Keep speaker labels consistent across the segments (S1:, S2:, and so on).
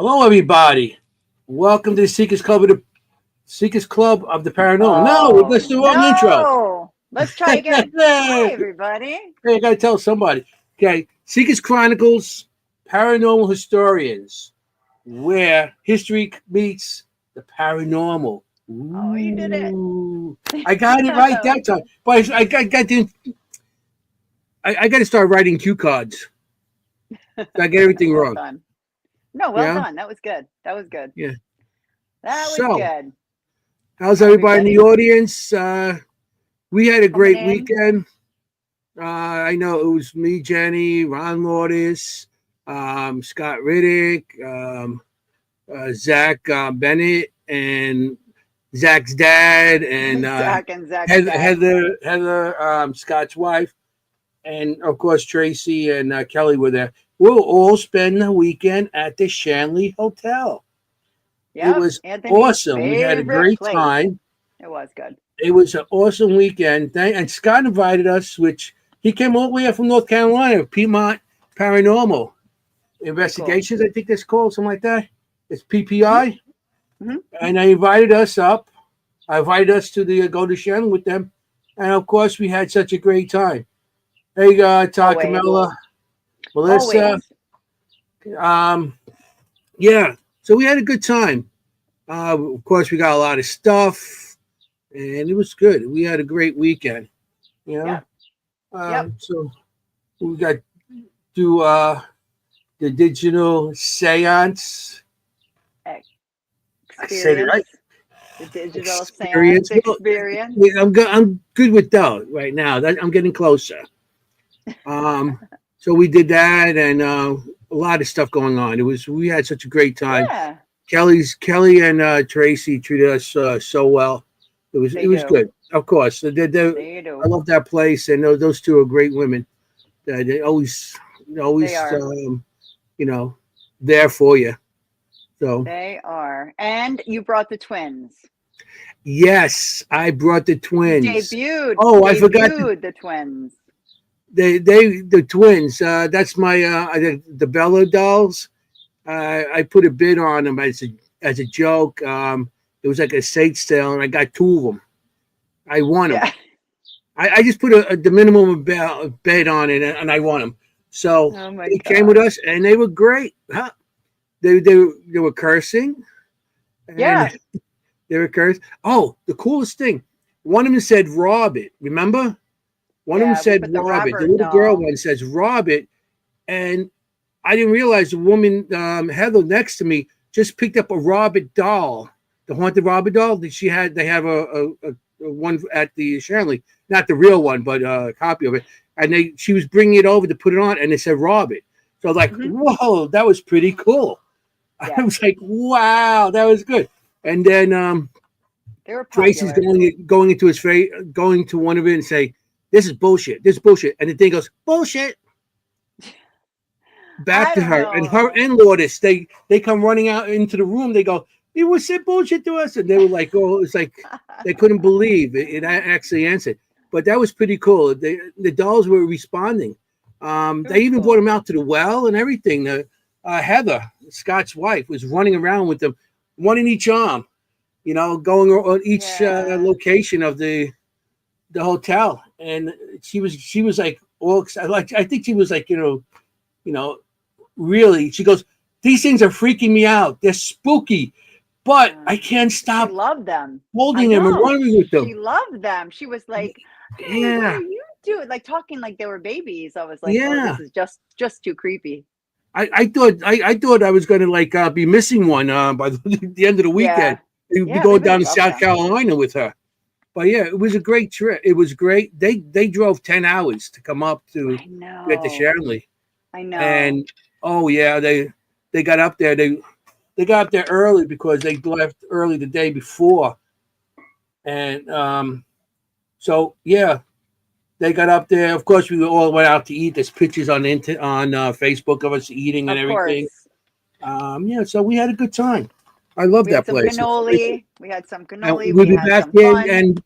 S1: Hello, everybody. Welcome to the Seekers Club of the Paranormal. No,
S2: Oh,
S1: let's do our own intro.
S2: no. Let's try again. Hi,
S1: Hey,
S2: everybody.
S1: I gotta tell somebody. Okay, Seekers Chronicles, Paranormal Historians, where history meets the paranormal.
S2: Oh, you did it.
S1: Ooh, I got it right that time. But I got to start writing cue cards. I get everything
S2: Well
S1: wrong.
S2: done. No, well
S1: Yeah,
S2: done. That was good. That was good.
S1: yeah.
S2: That was
S1: So,
S2: good.
S1: how's
S2: Hi,
S1: everybody in the
S2: everybody.
S1: audience? We had a
S2: Coming
S1: great
S2: in.
S1: weekend. I know it was me, Jenny, Ron Lourdes, Scott Riddick, Zach Bennett, and Zach's dad, and
S2: Zach and Zach's dad.
S1: Heather, Scott's wife, and of course Tracy and Kelly were there. We'll all spend the weekend at the Shanley Hotel. It
S2: Yep.
S1: was
S2: Anthony's
S1: awesome. We had a
S2: favorite
S1: great
S2: place.
S1: time.
S2: It was good.
S1: It was an awesome weekend. And Scott invited us, which he came all the way up from North Carolina, Piedmont Paranormal
S2: Very cool.
S1: Investigations, I think that's called, something like that. It's
S2: hmm
S1: PPI.
S2: hmm
S1: And they invited us up. I invited us to the go to Shannon with them. And of course, we had such a great time. Hey, Todd,
S2: Always.
S1: Camilla, Melissa.
S2: Always.
S1: Um, yeah, so we had a good time. Of course, we got a lot of stuff, and it was good. We had a great weekend. You know,
S2: Yep. Yep.
S1: so we got to the digital seance. I said it right.
S2: Experience. The digital seance
S1: Experience. Well,
S2: experience.
S1: yeah, I'm good with that right now. I'm getting closer. Um, so we did that, and a lot of stuff going on. We had such a great time.
S2: Yeah,
S1: Kelly and Tracy treated us so well.
S2: they
S1: It was
S2: do.
S1: good. Of course,
S2: They
S1: I
S2: do.
S1: love that place, and those two are great women. They
S2: They
S1: always
S2: are.
S1: you know there for you. So
S2: They are. And you brought the twins.
S1: yes, I brought the
S2: You
S1: twins.
S2: debuted
S1: Oh, I forgot
S2: debuted the twins.
S1: the twins. That's my the Bella dolls. I put a bid on them as a joke. It was like a estate sale, and I got two of them. I won them.
S2: Yeah.
S1: I just put the minimum bet on it, and I won them. So
S2: Oh my
S1: they came with
S2: gosh.
S1: us, and they were great. Huh? They were cursing, and
S2: Yeah.
S1: they were cursed. Oh, the coolest thing! One of them said "rob it." Remember? One of them
S2: Yeah. We
S1: said
S2: put the
S1: "rob it." The
S2: Robert
S1: little girl
S2: doll.
S1: one says "rob it," and I didn't realize the woman Heather next to me just picked up a Robert doll, the haunted Robert doll that she had. They have a one at the Shanley, not the real one, but a copy of it. And she was bringing it over to put it on, and it said Robert. So I was like,
S2: hmm
S1: whoa, that was pretty cool. I
S2: Yes.
S1: was like, wow, that was good. And then
S2: They were
S1: Tracy's
S2: popular.
S1: going into his face, going to one of it and say, "This is bullshit. This is bullshit." And the thing goes, "Bullshit." Back
S2: I
S1: to
S2: don't
S1: her and her
S2: know.
S1: and Lourdes. They come running out into the room. They go, "He was said bullshit to us," and they were like, "Oh, it's like they couldn't believe it actually answered." But that was pretty cool. The dolls were responding.
S2: It
S1: They
S2: was
S1: even brought
S2: cool.
S1: them out to the well and everything. Heather, Scott's wife, was running around with them, one in each arm. Going on each
S2: Yeah.
S1: location of the hotel, and she was like all excited. Like I think she was like you know really, she goes, "These things are freaking me out. They're spooky, but
S2: Yeah.
S1: I can't
S2: She
S1: stop
S2: loved them. I
S1: holding them and
S2: know.
S1: running with
S2: She
S1: them."
S2: loved them. She was like, "Hey, what are
S1: Yeah,
S2: you doing?" Like talking like they were babies. I was like, "Oh,
S1: yeah.
S2: this is just too creepy."
S1: I thought I was going to like be missing one by the end of the weekend.
S2: Yeah.
S1: We'd be
S2: Yeah, they
S1: going
S2: really
S1: down to
S2: loved
S1: South
S2: them.
S1: Carolina with her. But yeah, it was a great trip. It was great. They drove 10 hours to come up to
S2: I
S1: get to
S2: know.
S1: Shanley,
S2: I know.
S1: and oh yeah, they got up there. They got up there early because they left early the day before, and so yeah, they got up there. Of course, we all went out to eat. There's pictures on Facebook of us eating and
S2: Of
S1: everything.
S2: course.
S1: Yeah, so we had a good time. I love
S2: We had
S1: that
S2: some
S1: place.
S2: cannoli. We had some
S1: And
S2: cannoli.
S1: we'll
S2: We
S1: be
S2: had
S1: back
S2: some
S1: in
S2: fun.
S1: and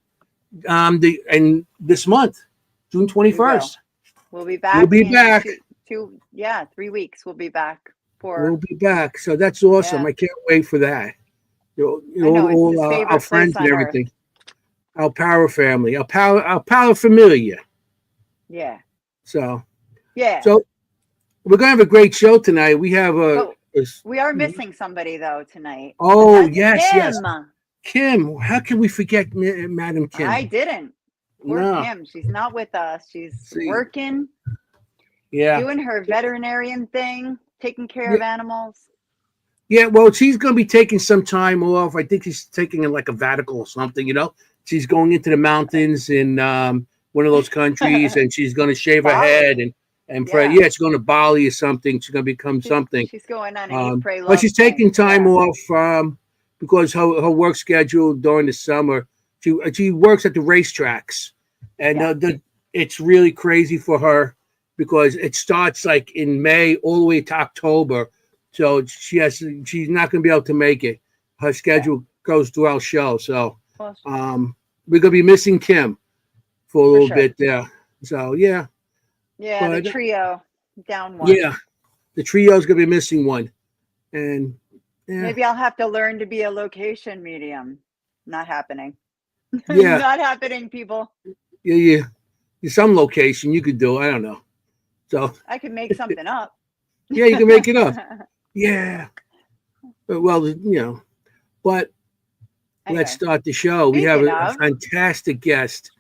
S1: this month, June twenty
S2: We will.
S1: first.
S2: We'll be
S1: We'll
S2: back
S1: be
S2: in
S1: back.
S2: 3 weeks. We'll be back.
S1: We'll be back. So that's awesome.
S2: Yeah.
S1: I can't wait for that.
S2: I know, it's
S1: All
S2: his
S1: our
S2: favorite
S1: friends
S2: place
S1: and
S2: on earth.
S1: everything. Our power family, our power familia.
S2: Yeah.
S1: So
S2: Yeah.
S1: we're gonna have a great show tonight. We have
S2: But we are missing somebody though tonight.
S1: Oh
S2: And that's
S1: yes.
S2: Kim.
S1: Kim. How can we forget Madam Kim?
S2: I didn't. Poor
S1: No.
S2: Kim. She's not with us. She's
S1: See.
S2: working.
S1: Yeah.
S2: Doing her veterinarian thing, taking care of animals.
S1: Yeah, well, she's going to be taking some time off. I think she's taking like a Vatican or something, She's going into the mountains in one of those countries, and she's going to shave her head and pray. Yeah, she's going to Bali or something. She's going to become something.
S2: She's going on an eat, pray, love
S1: but she's taking
S2: thing.
S1: time off because her work schedule during the summer. She works at the racetracks, and it's really crazy for her because it starts like in May all the way to October. So she's not going to be able to make it. Her schedule goes through our show. So we're going to be missing Kim for a little bit there. So, yeah.
S2: Yeah, the trio down one.
S1: Yeah, the trio's going to be missing one. And
S2: maybe I'll have to learn to be a location medium. Not happening.
S1: Yeah.
S2: Not happening, people.
S1: Yeah. Some location you could do. I don't know. So
S2: I could make something up.
S1: Yeah, you can make it up. Yeah. Well, but anyway, let's start the show. We have a fantastic guest.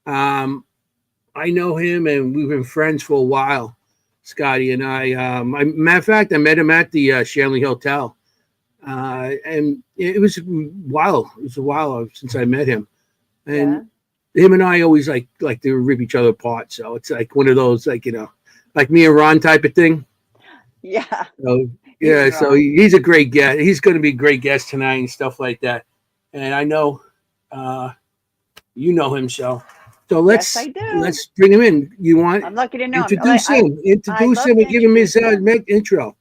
S1: I know him, and we've been friends for a while, Scotty and I. Matter of fact, I met him at the Shanley Hotel, and it was a while. It was a while since I met him, and him and I always like to rip each other apart. So it's like one of those, like me and Ron type of thing.
S2: Yeah.
S1: So he's a great guest. He's going to be a great guest tonight and stuff like that. And I know you know him, so let's bring him in. You want?
S2: I'm lucky to know
S1: introduce him. Introduce him and give him his intro.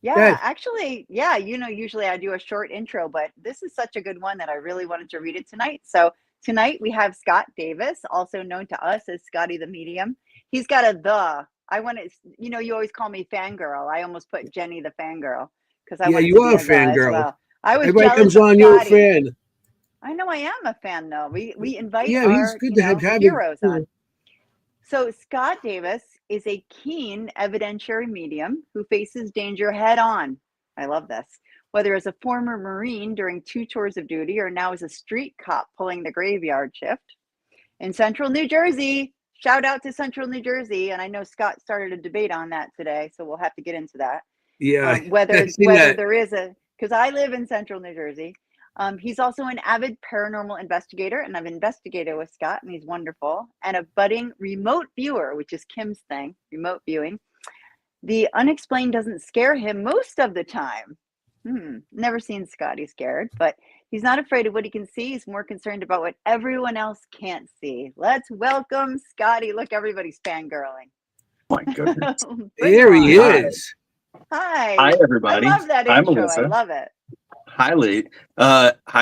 S2: Yeah, actually, usually I do a short intro, but this is such a good one that I really wanted to read it tonight. So tonight we have Scott Davis, also known to us as Scotty the Medium. He's got I want to, you always call me fangirl. I almost put Jenny the fangirl because I want
S1: you are a fangirl.
S2: Well. I was
S1: Everybody
S2: jealous
S1: comes on,
S2: of
S1: you're a fan.
S2: I know I am a fan though. We invite
S1: he's good to have
S2: heroes on. So Scott Davis is a keen evidentiary medium who faces danger head on. I love this. Whether as a former Marine during 2 tours of duty or now as a street cop pulling the graveyard shift in Central New Jersey. Shout out to Central New Jersey. And I know Scott started a debate on that today, so we'll have to get into that.
S1: Yeah.
S2: Whether there is because I live in Central New Jersey. He's also an avid paranormal investigator, and I've investigated with Scott, and he's wonderful, and a budding remote viewer, which is Kim's thing, remote viewing. The unexplained doesn't scare him most of the time. Never seen Scotty scared, but he's not afraid of what he can see. He's more concerned about what everyone else can't see. Let's welcome Scotty. Look, everybody's fangirling.
S3: My goodness.
S1: There he is.
S2: Hi.
S3: Hi, everybody.
S2: I love that
S3: I'm
S2: intro.
S3: Melissa.
S2: I love it.
S3: Hi,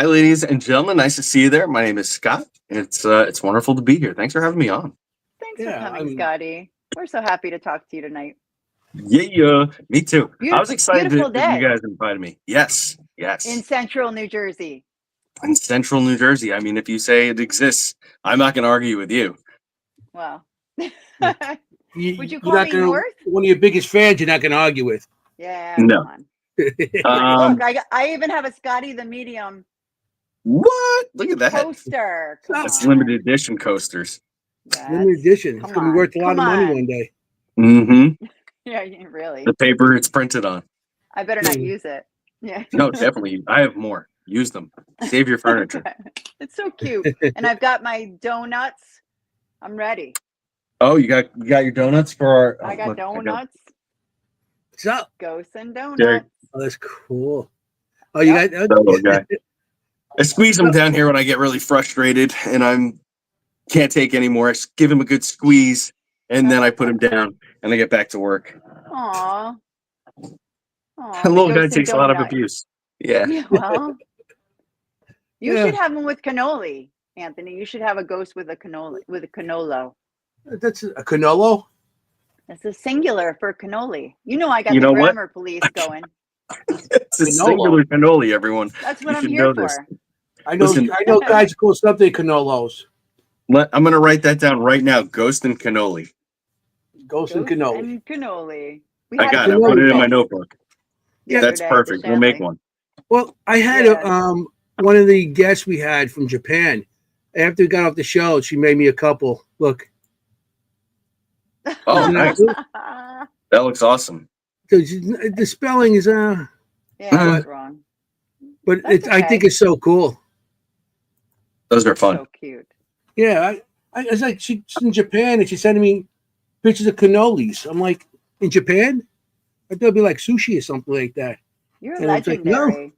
S3: ladies and gentlemen. Nice to see you there. My name is Scott. It's wonderful to be here. Thanks for having me on.
S2: Thanks for coming, Scotty. We're so happy to talk to you tonight.
S3: Yeah, me too. I was excited that you guys invited me. Yes.
S2: In Central New Jersey.
S3: In Central New Jersey. I mean, if you say it exists, I'm not going to argue with you.
S2: Well,
S1: would you call me North? One of your biggest fans you're not going to argue with.
S2: Yeah,
S3: no.
S2: Come on. Look, I even have a Scotty the Medium.
S3: What? Look at that.
S2: Coaster.
S3: That's limited edition coasters.
S1: Limited edition. It's going to be worth a lot of money one day.
S3: Mm-hmm.
S2: Yeah, really.
S3: The paper it's printed on.
S2: I better not use it. Yeah.
S3: No, definitely. I have more. Use them. Save your furniture.
S2: It's so cute. And I've got my donuts. I'm ready.
S3: Oh, you got your donuts for our...
S2: I got donuts.
S1: What's up?
S2: Ghosts and donuts.
S1: Oh, that's cool. Oh, you got...
S3: Okay. I squeeze them down here when I get really frustrated and I can't take anymore. I give him a good squeeze and then I put him down and I get back to work.
S2: Aww.
S3: The little guy takes a lot of abuse. Yeah.
S2: Well, you should have him with cannoli, Anthony. You should have a ghost with a cannoli, with a canolo.
S1: That's a canolo?
S2: That's a singular for cannoli. You know, I got
S3: You
S2: the
S3: know what?
S2: grammar police going.
S3: It's a
S1: Canola.
S3: singular cannoli, everyone.
S2: That's
S3: You
S2: what I'm
S3: should
S2: here
S3: know this.
S2: for.
S1: I know.
S3: Listen.
S1: I know guys call something canolos.
S3: I'm going to write that down right now. Ghost and cannoli.
S1: Ghost and
S2: Ghost
S1: cannoli.
S2: and cannoli. We
S3: I
S2: had
S3: got it.
S2: some
S3: I put it in my
S2: breakfast
S3: notebook.
S2: the
S1: Yeah.
S2: other
S3: That's
S2: day at the
S3: perfect. We'll make
S2: Shanley.
S3: one.
S1: Well, I had
S2: Yeah.
S1: one of the guests we had from Japan. After we got off the show, she made me a couple. Look,
S3: Oh,
S1: isn't that
S3: nice.
S1: cool?
S3: That looks awesome.
S1: The spelling is
S2: Yeah, that's wrong.
S1: but
S2: That's
S1: it's I think
S2: okay.
S1: it's so cool.
S3: Those are fun.
S2: So cute.
S1: Yeah, it's like she's in Japan and she's sending me pictures of cannolis. I'm like, in Japan? I thought it'd be like sushi or something like that.
S2: You're
S1: And it's like, no,
S2: legendary.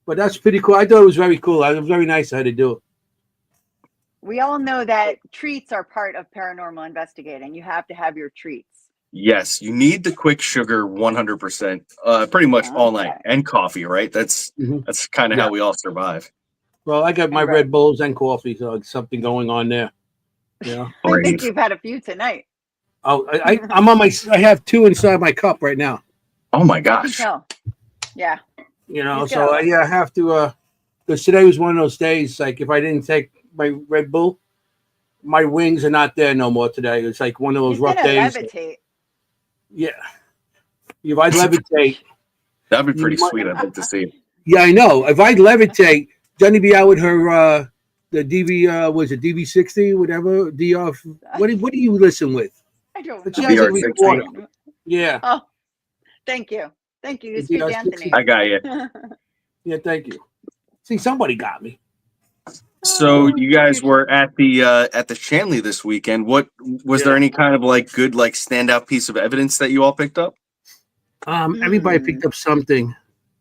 S1: but that's pretty cool. I thought it was very cool. It was very nice how to do it.
S2: We all know that treats are part of paranormal investigating. You have to have your treats.
S3: Yes, you need the quick sugar 100%, pretty much all night,
S2: Okay.
S3: and coffee, right? That's kind of
S1: Yeah.
S3: how we all survive.
S1: Well, I got my
S2: And
S1: Red
S2: bread.
S1: Bulls and coffee, so it's something going on there. Yeah.
S2: I think
S3: Great.
S2: you've had a few tonight.
S1: Oh, I'm on I have two inside my cup right now.
S3: Oh my
S2: I can
S3: gosh.
S2: tell. Yeah.
S1: You know,
S2: He's
S1: so
S2: got
S1: I have to. Because today was one of those days. Like if I didn't take my Red Bull, my wings are not there no more today. It's like one of those
S2: He's
S1: rough
S2: gonna
S1: days.
S2: levitate.
S1: Yeah. If I levitate,
S3: That'd be pretty
S1: You might-
S3: sweet. I'd like to see.
S1: yeah, I know. If I levitate, Jenny be out with her the DV was it DV60 whatever DR. What do you listen with?
S2: I don't
S1: But
S2: know.
S1: she has a
S3: VR60.
S1: recorder. Yeah.
S2: Oh, thank you. Thank you. You
S1: The
S2: speak
S1: DR60.
S2: Anthony.
S3: I got you.
S1: Yeah. Thank you. See, somebody got me.
S3: So you guys were at the Shanley this weekend. What was there any kind of like good like standout piece of evidence that you all picked up?
S1: Everybody picked up something.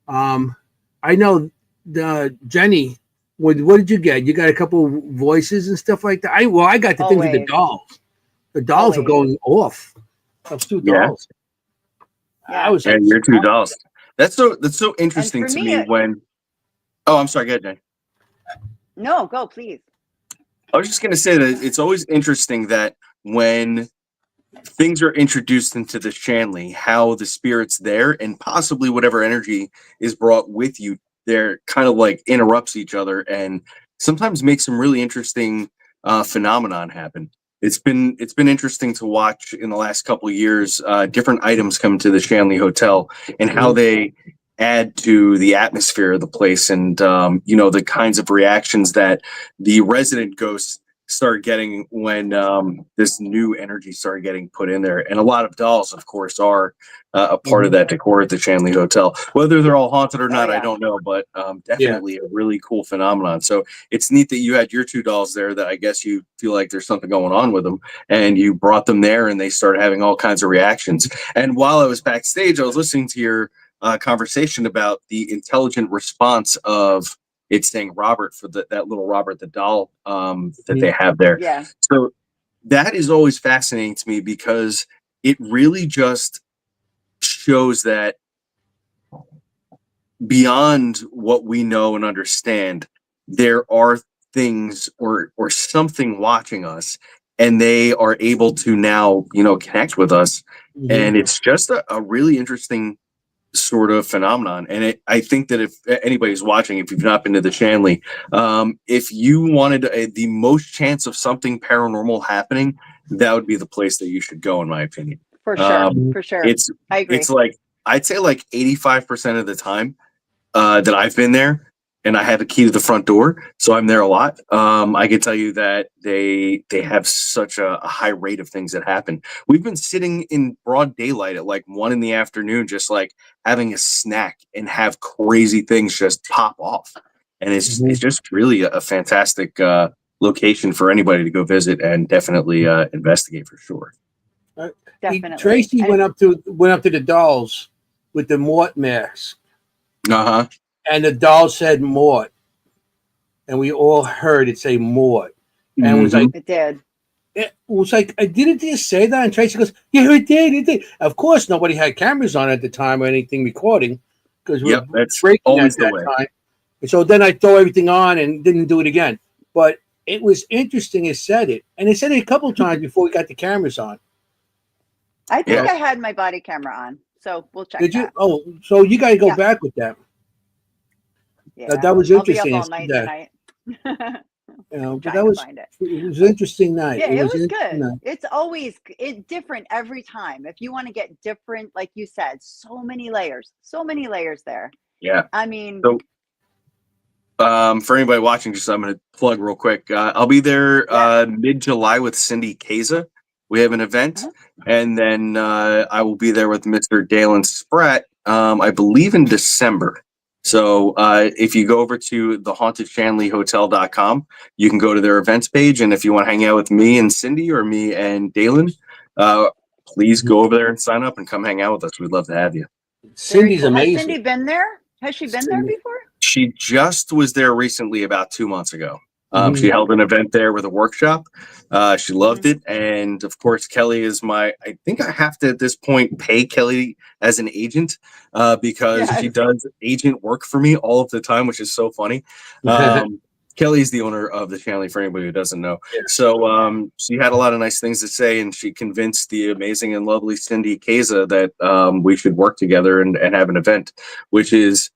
S1: I know the Jenny. What did you get? You got a couple voices and stuff like that. I got the thing with the
S2: Always.
S1: dolls. The dolls were
S2: Always.
S1: going off. Those two
S3: Yeah.
S1: dolls.
S2: Yeah.
S1: I was
S3: Yeah,
S1: like,
S3: your two dolls. That's so interesting
S2: for
S3: to
S2: me,
S3: me when. Oh, I'm sorry. Go ahead, Jane.
S2: No, go please.
S3: I was just going to say that it's always interesting that when things are introduced into the Shanley, how the spirits there and possibly whatever energy is brought with you there kind of like interrupts each other and sometimes makes some really interesting phenomenon happen. It's been interesting to watch in the last couple of years different items come to the Shanley Hotel and how they add to the atmosphere of the place and the kinds of reactions that the resident ghosts start getting when this new energy started getting put in there. And a lot of dolls, of course, are a part of that decor at the Shanley Hotel. Whether they're all haunted or not, I don't know, but definitely a really cool phenomenon. So it's neat that you had your two dolls there that I guess you feel like there's something going on with them and you brought them there and they started having all kinds of reactions. And while I was backstage, I was listening to your conversation about the intelligent response of it's saying Robert for that little Robert the doll that they have there.
S2: Yeah.
S3: So that is always fascinating to me because it really just shows that beyond what we know and understand, there are things or something watching us, and they are able to now connect with us, and it's just a really interesting sort of phenomenon. And I think that if anybody's watching, if you've not been to the Shanley, if you wanted the most chance of something paranormal happening, that would be the place that you should go, in my opinion.
S2: For sure. For sure. I agree.
S3: It's like I'd say like 85% of the time that I've been there, and I have a key to the front door, so I'm there a lot. I can tell you that they have such a high rate of things that happen. We've been sitting in broad daylight at like 1 PM, just like having a snack and have crazy things just pop off. And it's just really a fantastic location for anybody to go visit and definitely investigate for sure.
S2: Definitely.
S1: Tracy went up to the dolls with the Mort mask.
S3: Uh-huh.
S1: And the doll said Mort. And we all heard it say Mort. And it was like,
S2: it did.
S1: It was like, didn't you say that? And Tracy goes, yeah, it did. Of course, nobody had cameras on at the time or anything recording because we were
S3: that's
S1: breaking
S3: always
S1: at
S3: the
S1: that
S3: way.
S1: time. And so then I throw everything on and didn't do it again. But it was interesting. It said it. And it said it a couple of times before we got the cameras on.
S2: I think
S3: Yeah.
S2: I had my body camera on, so we'll check
S1: Did you?
S2: that.
S1: Oh, so you got to go
S2: Yeah.
S1: back with that.
S2: Yeah,
S1: That was
S2: I'll be up
S1: interesting.
S2: all night
S1: That,
S2: tonight.
S1: but
S2: Trying
S1: that
S2: to
S1: was
S2: find it.
S1: an interesting night.
S2: Yeah, it was
S1: an interesting
S2: good.
S1: night.
S2: It's always different every time. If you want to get different, like you said, so many layers there.
S3: Yeah.
S2: I mean,
S3: So, for anybody watching, just I'm going to plug real quick. I'll be there mid-July with Cindy Kaza. We have an event, and then I will be there with Mr. Dalen Spratt, I believe in December. So if you go over to thehauntedShanleyHotel.com, you can go to their events page, and if you want to hang out with me and Cindy or me and Dalen, please go over there and sign up and come hang out with us. We'd love to have you.
S1: Cindy's
S2: cool.
S1: amazing.
S2: Has Cindy been there? Has she been there before?
S3: She just was there recently, about 2 months ago.
S1: Mhm.
S3: She held an event there with a workshop. She loved it. And of course, Kelly is I think I have to at this point pay Kelly as an agent because she does agent work for me all of the time, which is so funny. Kelly's the owner of the Shanley, for anybody who doesn't know.
S1: Yeah.
S3: So she had a lot of nice things to say, and she convinced the amazing and lovely Cindy Kaza that we should work together and have an event, which is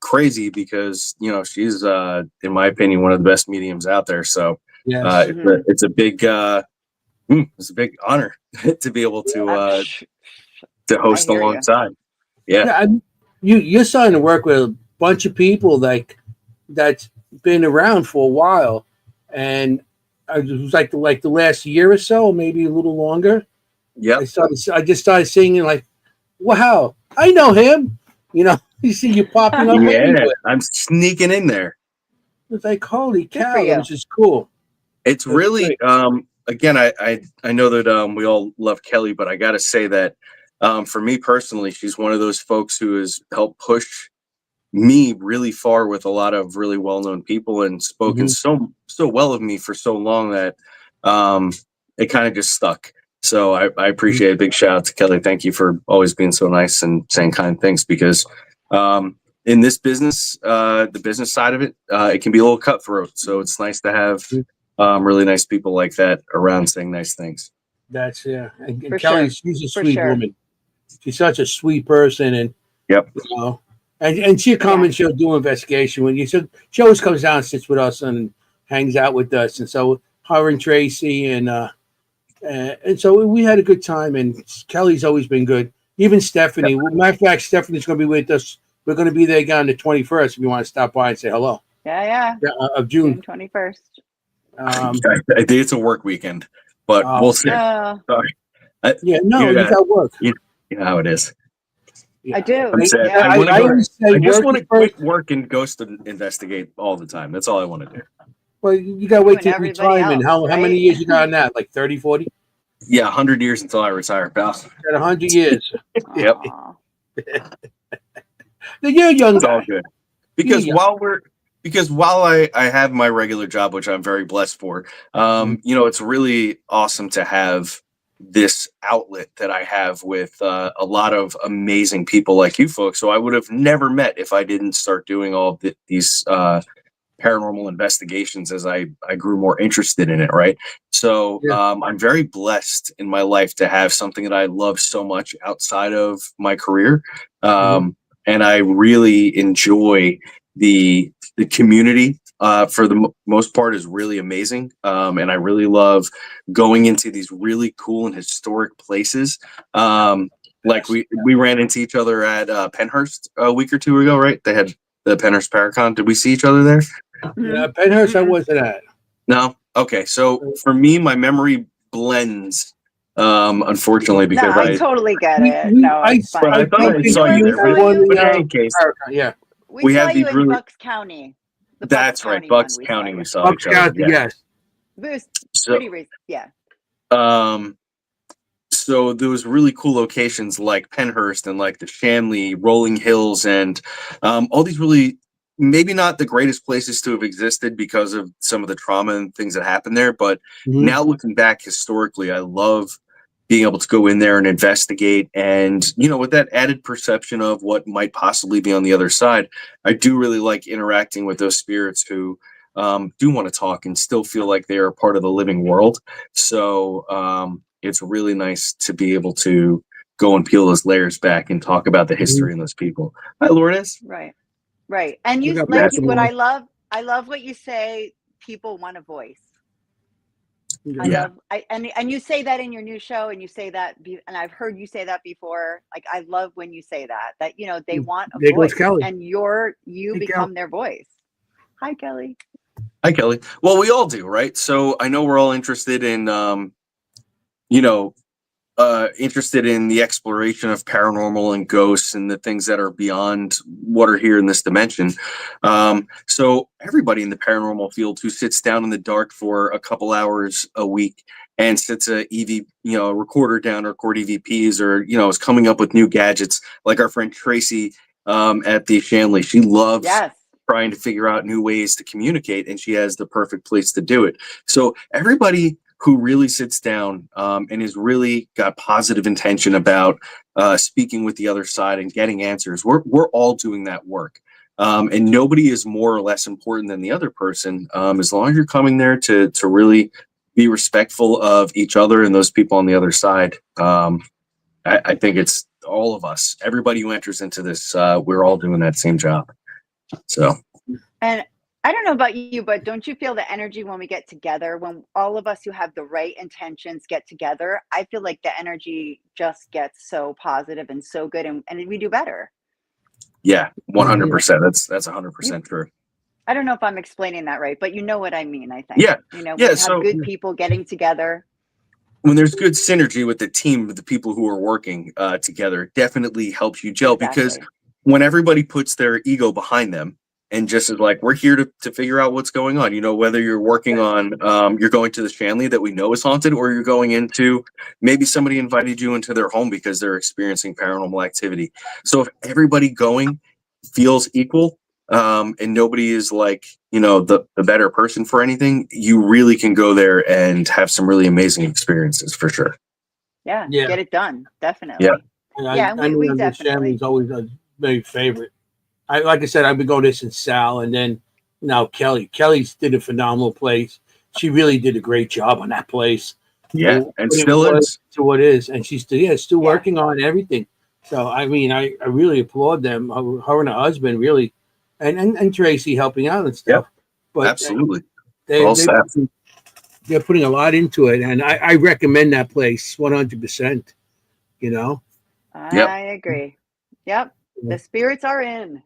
S3: crazy because she's in my opinion one of the best mediums out there. So
S1: Yes.
S3: it's a big it's a big honor to be able to host alongside. Yeah.
S1: You're starting to work with a bunch of people that's been around for a while, and it was like the last year or so, maybe a little longer.
S3: Yeah.
S1: I just started seeing like, wow, I know him. You see you popping up everywhere.
S3: I'm sneaking in there.
S1: It's like, holy cow,
S2: for you.
S1: which is cool.
S3: It's really again, I know that we all love Kelly, but I gotta say that for me personally, she's one of those folks who has helped push me really far with a lot of really well-known people and spoken so well of me for so long that it kind of just stuck. So I appreciate it. Big shout out to Kelly. Thank you for always being so nice and saying kind things, because in this business, the business side of it, it can be a little cutthroat. So it's nice to have really nice people like that around saying nice things.
S1: That's And
S2: For
S1: Kelly,
S2: sure.
S1: she's a sweet woman. She's such a sweet person, and and she'll come and she'll do investigation when she always comes down and sits with us and hangs out with us, and so her and Tracy and so we had a good time, and Kelly's always been good. Even Stephanie. Matter of fact, Stephanie's going to be with us. We're going to be there again on the 21st if you want to stop by and say hello. Of June
S2: 21st.
S3: I think it's a work weekend, but we'll see. Sorry.
S1: You got work.
S3: You know how it is.
S2: Yeah. I do.
S3: I just want to quit work and ghost and investigate all the time. That's all I want to do.
S1: Well, you got to wait till retirement. How many years you got on that? Like 30, 40?
S3: Yeah, 100 years until I retire, pal.
S1: Got 100 years.
S3: Yep.
S1: You're young.
S3: It's all good. Because while I have my regular job, which I'm very blessed for, it's really awesome to have this outlet that I have with a lot of amazing people like you folks. So I would have never met if I didn't start doing all these paranormal investigations as I grew more interested in it. Right. So I'm very blessed in my life to have something that I love so much outside of my career. And I really enjoy the community for the most part is really amazing. And I really love going into these really cool and historic places. Like we ran into each other at Penhurst a week or two ago, right? They had the Penhurst Paracon. Did we see each other there?
S1: Yeah, Penhurst I wasn't at.
S3: No? Okay. So for me, my memory blends, unfortunately, because
S2: I totally get it.
S3: I thought I saw you there. But in any case,
S2: we have these in Bucks County.
S3: That's right, Bucks County. We saw each other.
S1: Yes.
S2: It was pretty recent. Yeah.
S3: So there was really cool locations like Penhurst and like the Shanley, Rolling Hills, and all these really maybe not the greatest places to have existed because of some of the trauma and things that happened there. But now looking back historically, I love being able to go in there and investigate. And, with that added perception of what might possibly be on the other side, I do really like interacting with those spirits who do want to talk and still feel like they are part of the living world. So it's really nice to be able to go and peel those layers back and talk about the history and those people. Hi, Lourdes.
S2: Right. Right. And
S1: Look
S2: you
S1: up
S2: like
S1: Matt
S2: what
S1: Moore.
S2: I love what you say, people want a voice. I
S3: Yeah.
S2: love and you say that in your new show, and you say that and I've heard you say that before. Like, I love when you say that you know they want a
S1: There goes
S2: voice,
S1: Kelly.
S2: and you
S1: Hey,
S2: become their voice. Hi, Kelly.
S3: Hi, Kelly. Well, we all do, right? So I know we're all interested in, you know, interested in the exploration of paranormal and ghosts and the things that are beyond what are here in this dimension. So everybody in the paranormal field who sits down in the dark for a couple hours a week and sits a recorder down to record EVPs, or is coming up with new gadgets, like our friend Tracy at the Shanley. She loves
S2: Yes.
S3: trying to figure out new ways to communicate, and she has the perfect place to do it. So everybody who really sits down and is really got positive intention about speaking with the other side and getting answers, we're all doing that work. And nobody is more or less important than the other person, as long as you're coming there to really be respectful of each other and those people on the other side. I think it's all of us, everybody who enters into this, we're all doing that same job. So,
S2: And I don't know about you, but don't you feel the energy when we get together, when all of us who have the right intentions get together? I feel like the energy just gets so positive and so good, and we do better.
S3: yeah, 100%. That's 100% true.
S2: I don't know if I'm explaining that right, but you know what I mean, I think.
S3: Yeah.
S2: We
S3: Yeah,
S2: have
S3: so
S2: good people getting together.
S3: when there's good synergy with the team, with the people who are working together, it definitely helps you gel. Because
S2: Exactly.
S3: when everybody puts their ego behind them and just is like, we're here to figure out what's going on, whether you're working on, you're going to the Shanley that we know is haunted, or you're going into, maybe somebody invited you into their home because they're experiencing paranormal activity. So if everybody going feels equal, and nobody is like, the better person for anything, you really can go there and have some really amazing experiences for sure.
S2: Yeah.
S1: Yeah.
S2: Get it done. Definitely.
S3: Yeah.
S2: Yeah, and we
S1: the
S2: definitely.
S1: Shanley's always a very favorite. Like I said, I've been going to this in Sal, and then now Kelly. Kelly's did a phenomenal place. She really did a great job on that place.
S3: Yeah, and
S1: It
S3: still
S1: was
S3: is.
S1: to what is, and she's still
S2: Yeah.
S1: working on everything. So I mean, I really applaud them. Her and her husband really, and Tracy helping out and stuff. But
S3: Absolutely.
S1: they're putting a lot into it, and I recommend that place 100%.
S2: I agree. Yep. The spirits are in.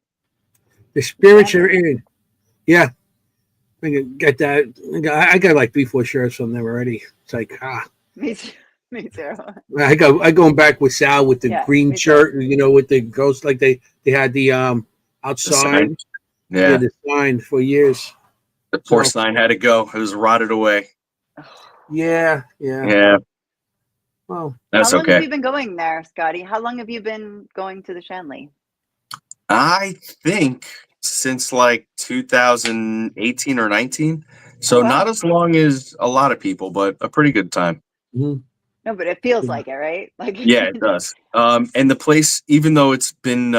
S1: The spirits are in. Yeah. I can get that. I got like 3-4 shirts from them already. It's like,
S2: Me too. Me too.
S1: I going back with Sal with the green
S2: me too.
S1: shirt, with the ghost, like they had the outside.
S3: Yeah.
S1: The sign for years.
S3: The poor sign had to go. It was rotted away.
S1: Yeah. Well,
S3: that's
S2: how long
S3: okay.
S2: have you been going there, Scotty? How long have you been going to the Shanley?
S3: I think since like 2018 or 19. So not as long as a lot of people, but a pretty good time.
S1: Mm-hmm.
S2: No, but it feels like it, right? Like
S3: yeah, it does. And the place, even though it's been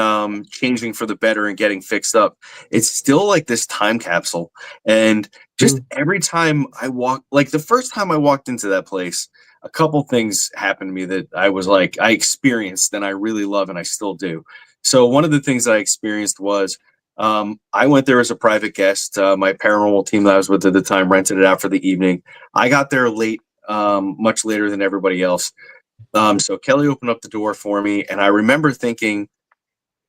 S3: changing for the better and getting fixed up, it's still like this time capsule. And just every time I walk, like the first time I walked into that place, a couple things happened to me that I was like, I experienced and I really love and I still do. So one of the things that I experienced was I went there as a private guest. My paranormal team that I was with at the time rented it out for the evening. I got there late, much later than everybody else. So Kelly opened up the door for me, and I remember thinking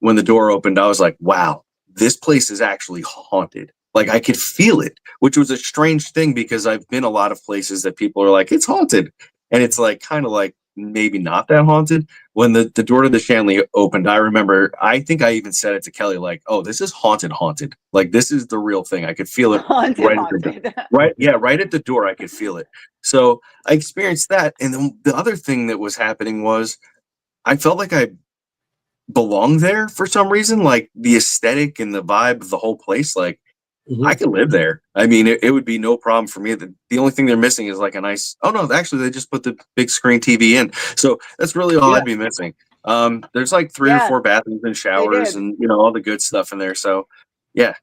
S3: when the door opened, I was like, wow, this place is actually haunted. Like I could feel it, which was a strange thing because I've been a lot of places that people are like, it's haunted. And it's like kind of like maybe not that haunted. When the door to the Shanley opened, I remember, I think I even said it to Kelly, like, oh, this is haunted. Like this is the real thing. I could feel it
S2: haunted.
S3: right at the door. I could feel it. So I experienced that. And then the other thing that was happening was I felt like I belonged there for some reason, like the aesthetic and the vibe of the whole place. Like I could live there. I mean, it would be no problem for me. The only thing they're missing is like a nice, oh no, actually they just put the big screen TV in. So that's really all I'd be missing. There's like 3 or 4 bathrooms and showers and, all the good stuff in there. So yeah,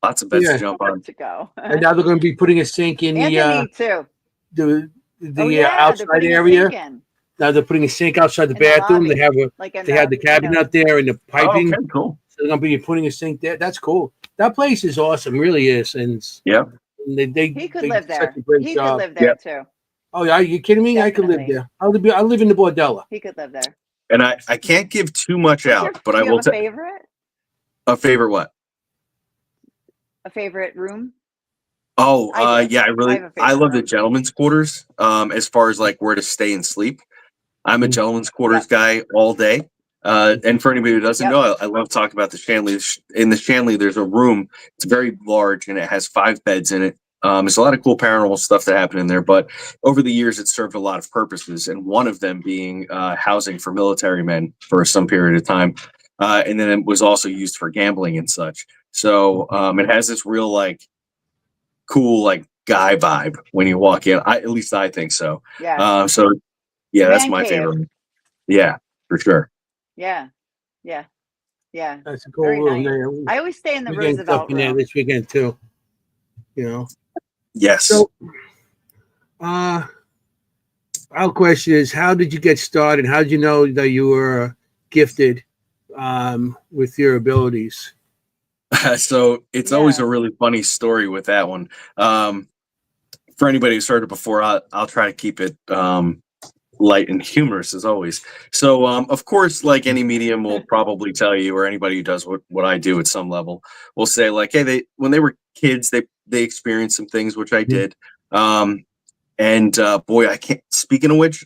S3: lots of beds to jump on.
S2: To go.
S1: And now they're going to be putting a sink in
S2: Anthony too.
S1: The
S2: Oh yeah, they're
S1: outside
S2: putting a
S1: area.
S2: sink in
S1: Now they're putting a sink outside the
S2: in the
S1: bathroom.
S2: lobby,
S1: They have
S2: like in
S1: they have the
S2: the, you
S1: cabinet
S2: know,
S1: out there and the
S3: Oh,
S1: piping.
S3: okay, cool.
S1: So they're gonna be putting a sink there. That's cool. That place is awesome, really is, and
S3: Yeah,
S2: he could
S1: they
S2: live
S1: did such
S2: there.
S1: a great
S2: He could
S1: job.
S2: live
S3: yeah.
S2: there too.
S1: Oh yeah, are you kidding me? I could live
S2: Definitely.
S1: there. I live in the Bordella.
S2: He could live there.
S3: And I can't give too much
S2: What's
S3: out, but
S2: do
S3: I
S2: you
S3: will
S2: have a
S3: tell
S2: favorite?
S3: a favorite what?
S2: A favorite room?
S3: Oh,
S2: I do.
S3: yeah,
S2: I have a
S3: I
S2: favorite
S3: love the
S2: room.
S3: gentleman's quarters. As far as like where to stay and sleep, I'm a
S1: Mhm.
S3: gentleman's quarters
S2: Yep.
S3: guy all day. And for anybody who doesn't
S2: Yep.
S3: know, I love talking about the Shanley. In the Shanley, there's a room. It's very large and it has 5 beds in it. There's a lot of cool paranormal stuff that happened in there, but over the years, it served a lot of purposes, and one of them being housing for military men for some period of time, and then it was also used for gambling and such. So it has this real like cool like guy vibe when you walk in. At least I think so.
S2: Yes.
S3: So yeah, that's
S2: Man
S3: my
S2: cave.
S3: favorite. Yeah, for sure.
S2: Yeah. Yeah. Yeah.
S1: That's a cool
S2: Very
S1: room.
S2: nice.
S1: Yeah,
S2: I always stay in the
S1: we're getting stuff
S2: Roosevelt
S1: in there
S2: room.
S1: this weekend too. You know.
S3: Yes.
S1: So, our question is, how did you get started? How did you know that you were gifted with your abilities?
S3: So it's always
S2: Yeah.
S3: a really funny story with that one. For anybody who's heard it before, I'll try to keep it light and humorous as always. So, of course, like any medium will probably tell you, or anybody who does what I do at some level, will say like, hey, when they were kids, they experienced some things, which I did. And boy, I can't. Speaking of which,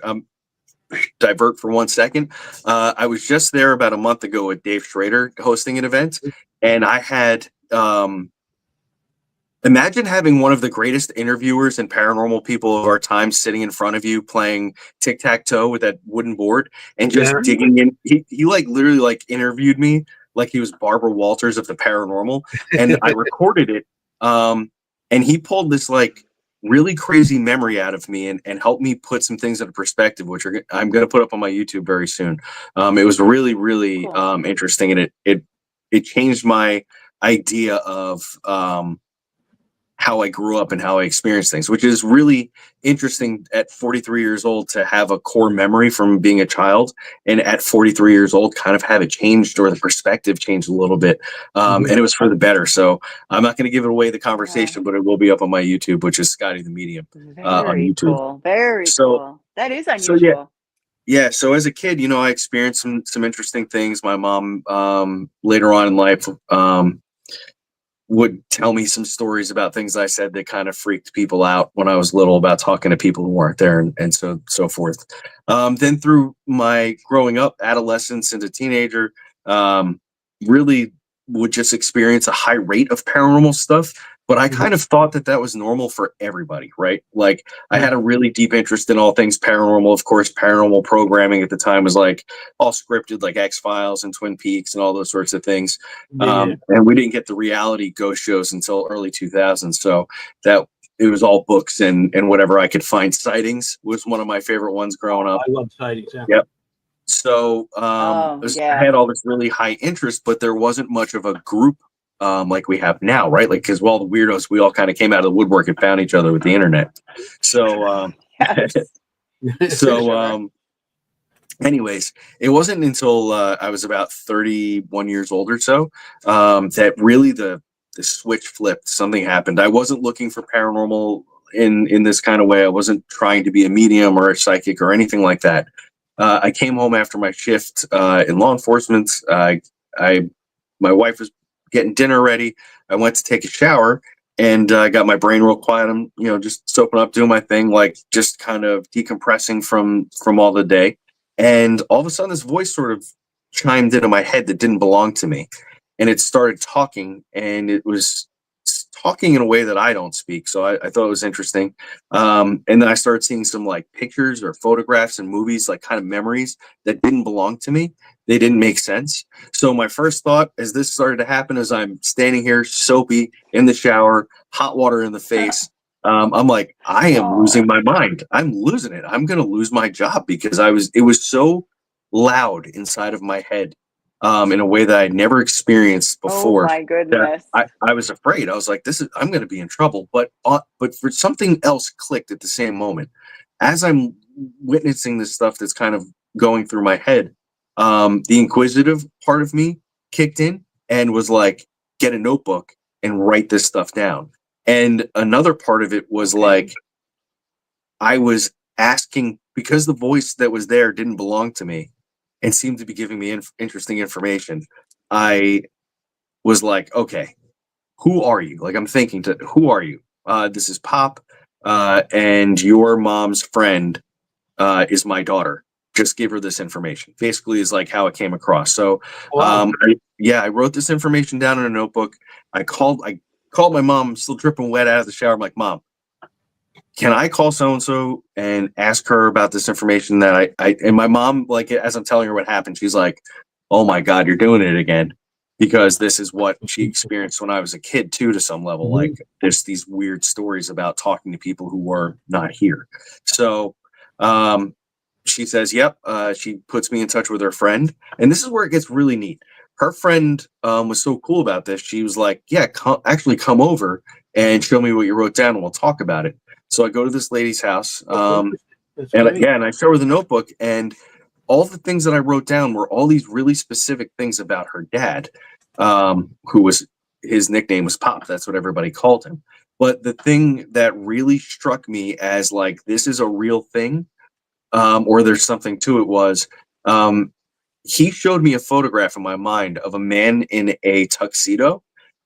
S3: divert for 1 second. I was just there about a month ago with Dave Schrader hosting an event, and I had. Imagine having one of the greatest interviewers and paranormal people of our time sitting in front of you playing tic-tac-toe with that wooden board and just
S1: Yeah.
S3: digging in. He like literally like interviewed me like he was Barbara Walters of the paranormal, and I recorded it. And he pulled this like really crazy memory out of me and helped me put some things into perspective, which I'm going to put up on my YouTube very soon. It was really, really
S2: Cool.
S3: interesting, and it changed my idea of how I grew up and how I experienced things, which is really interesting at 43 years old to have a core memory from being a child, and at 43 years old kind of have it changed or the perspective changed a little bit. And it was for the better. So I'm not going to give it away the conversation, but it will be up on my YouTube, which is Scotty the Medium on
S2: Very
S3: YouTube.
S2: cool. Very
S3: So,
S2: cool. That is
S3: so yeah,
S2: unusual.
S3: yeah. So as a kid, I experienced some interesting things. My mom, later on in life, would tell me some stories about things I said that kind of freaked people out when I was little about talking to people who weren't there and so forth. Then through my growing up, adolescence into teenager, really would just experience a high rate of paranormal stuff. But I kind of thought that was normal for everybody, right? Like I had a really deep interest in all things paranormal. Of course, paranormal programming at the time was like all scripted, like X-Files and Twin Peaks and all those sorts of things. And we didn't get the reality ghost shows until early 2000s. So that it was all books and whatever I could find. Sightings was one of my favorite ones growing up.
S1: I love sightings. Yeah.
S3: Yep. So
S2: Oh,
S3: I
S2: yeah.
S3: had all this really high interest, but there wasn't much of a group like we have now, right? Like because all the weirdos, we all kind of came out of the woodwork and found each other with the internet. So
S2: Yes.
S3: so
S2: Sure.
S3: anyways, it wasn't until I was about 31 years old or so that really the switch flipped. Something happened. I wasn't looking for paranormal in this kind of way. I wasn't trying to be a medium or a psychic or anything like that. I came home after my shift in law enforcement. My wife was getting dinner ready. I went to take a shower and I got my brain real quiet. I'm just soaping up, doing my thing, like just kind of decompressing from all the day. And all of a sudden, this voice sort of chimed into my head that didn't belong to me. And it started talking, and it was talking in a way that I don't speak. So I thought it was interesting. And then I started seeing some like pictures or photographs and movies, like kind of memories that didn't belong to me. They didn't make sense. So my first thought as this started to happen is I'm standing here soapy in the shower, hot water in the face. I'm like, I am losing my mind. I'm losing it. I'm going to lose my job because it was so loud inside of my head in a way that I'd never experienced
S2: Oh
S3: before
S2: my
S3: that
S2: goodness.
S3: I was afraid. I was like, I'm going to be in trouble. But for something else clicked at the same moment. as I'm witnessing this stuff that's kind of going through my head, the inquisitive part of me kicked in and was like, get a notebook and write this stuff down. And another part of it was like, I was asking, because the voice that was there didn't belong to me and seemed to be giving me interesting information. I was like, okay, who are you? Like, I'm thinking to, who are you? This is Pop, and your mom's friend is my daughter. Just give her this information. Basically, is like how it came across. So,
S1: Wow.
S3: I wrote this information down in a notebook. I called my mom. I'm still dripping wet out of the shower. I'm like, Mom, can I call so and so and ask her about this information that I and my mom, like, as I'm telling her what happened, she's like, oh my God, you're doing it again. Because this is what she experienced when I was a kid too, to some level. Like, there's these weird stories about talking to people who were not here. So she says, yep. She puts me in touch with her friend. And this is where it gets really neat. Her friend was so cool about this. She was like, yeah, actually come over and show me what you wrote down and we'll talk about it. So I go to this lady's house, and I show her the notebook, and all the things that I wrote down were all these really specific things about her dad, who was, his nickname was Pop. That's what everybody called him. But the thing that really struck me as like, this is a real thing, or there's something to it, was he showed me a photograph in my mind of a man in a tuxedo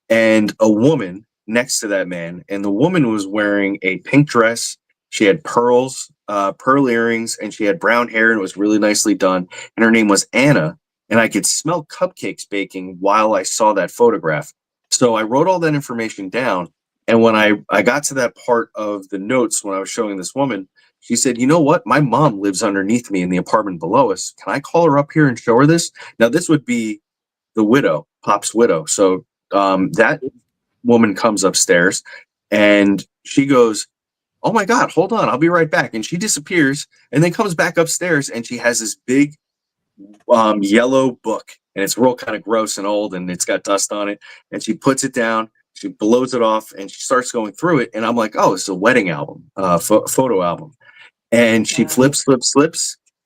S3: and a woman next to that man, and the woman was wearing a pink dress. She had pearls, pearl earrings, and she had brown hair, and it was really nicely done. And her name was Anna, and I could smell cupcakes baking while I saw that photograph. So I wrote all that information down, and when I got to that part of the notes when I was showing this woman, she said, you know what? My mom lives underneath me in the apartment below us. Can I call her up here and show her this? Now, this would be the widow, Pop's widow. So that woman comes upstairs and she goes, oh my God, hold on, I'll be right back. And she disappears and then comes back upstairs, and she has this big yellow book, and it's real kind of gross and old, and it's got dust on it. And she puts it down, she blows it off, and she starts going through it. And I'm like, oh, it's a wedding album, photo album. And she flips,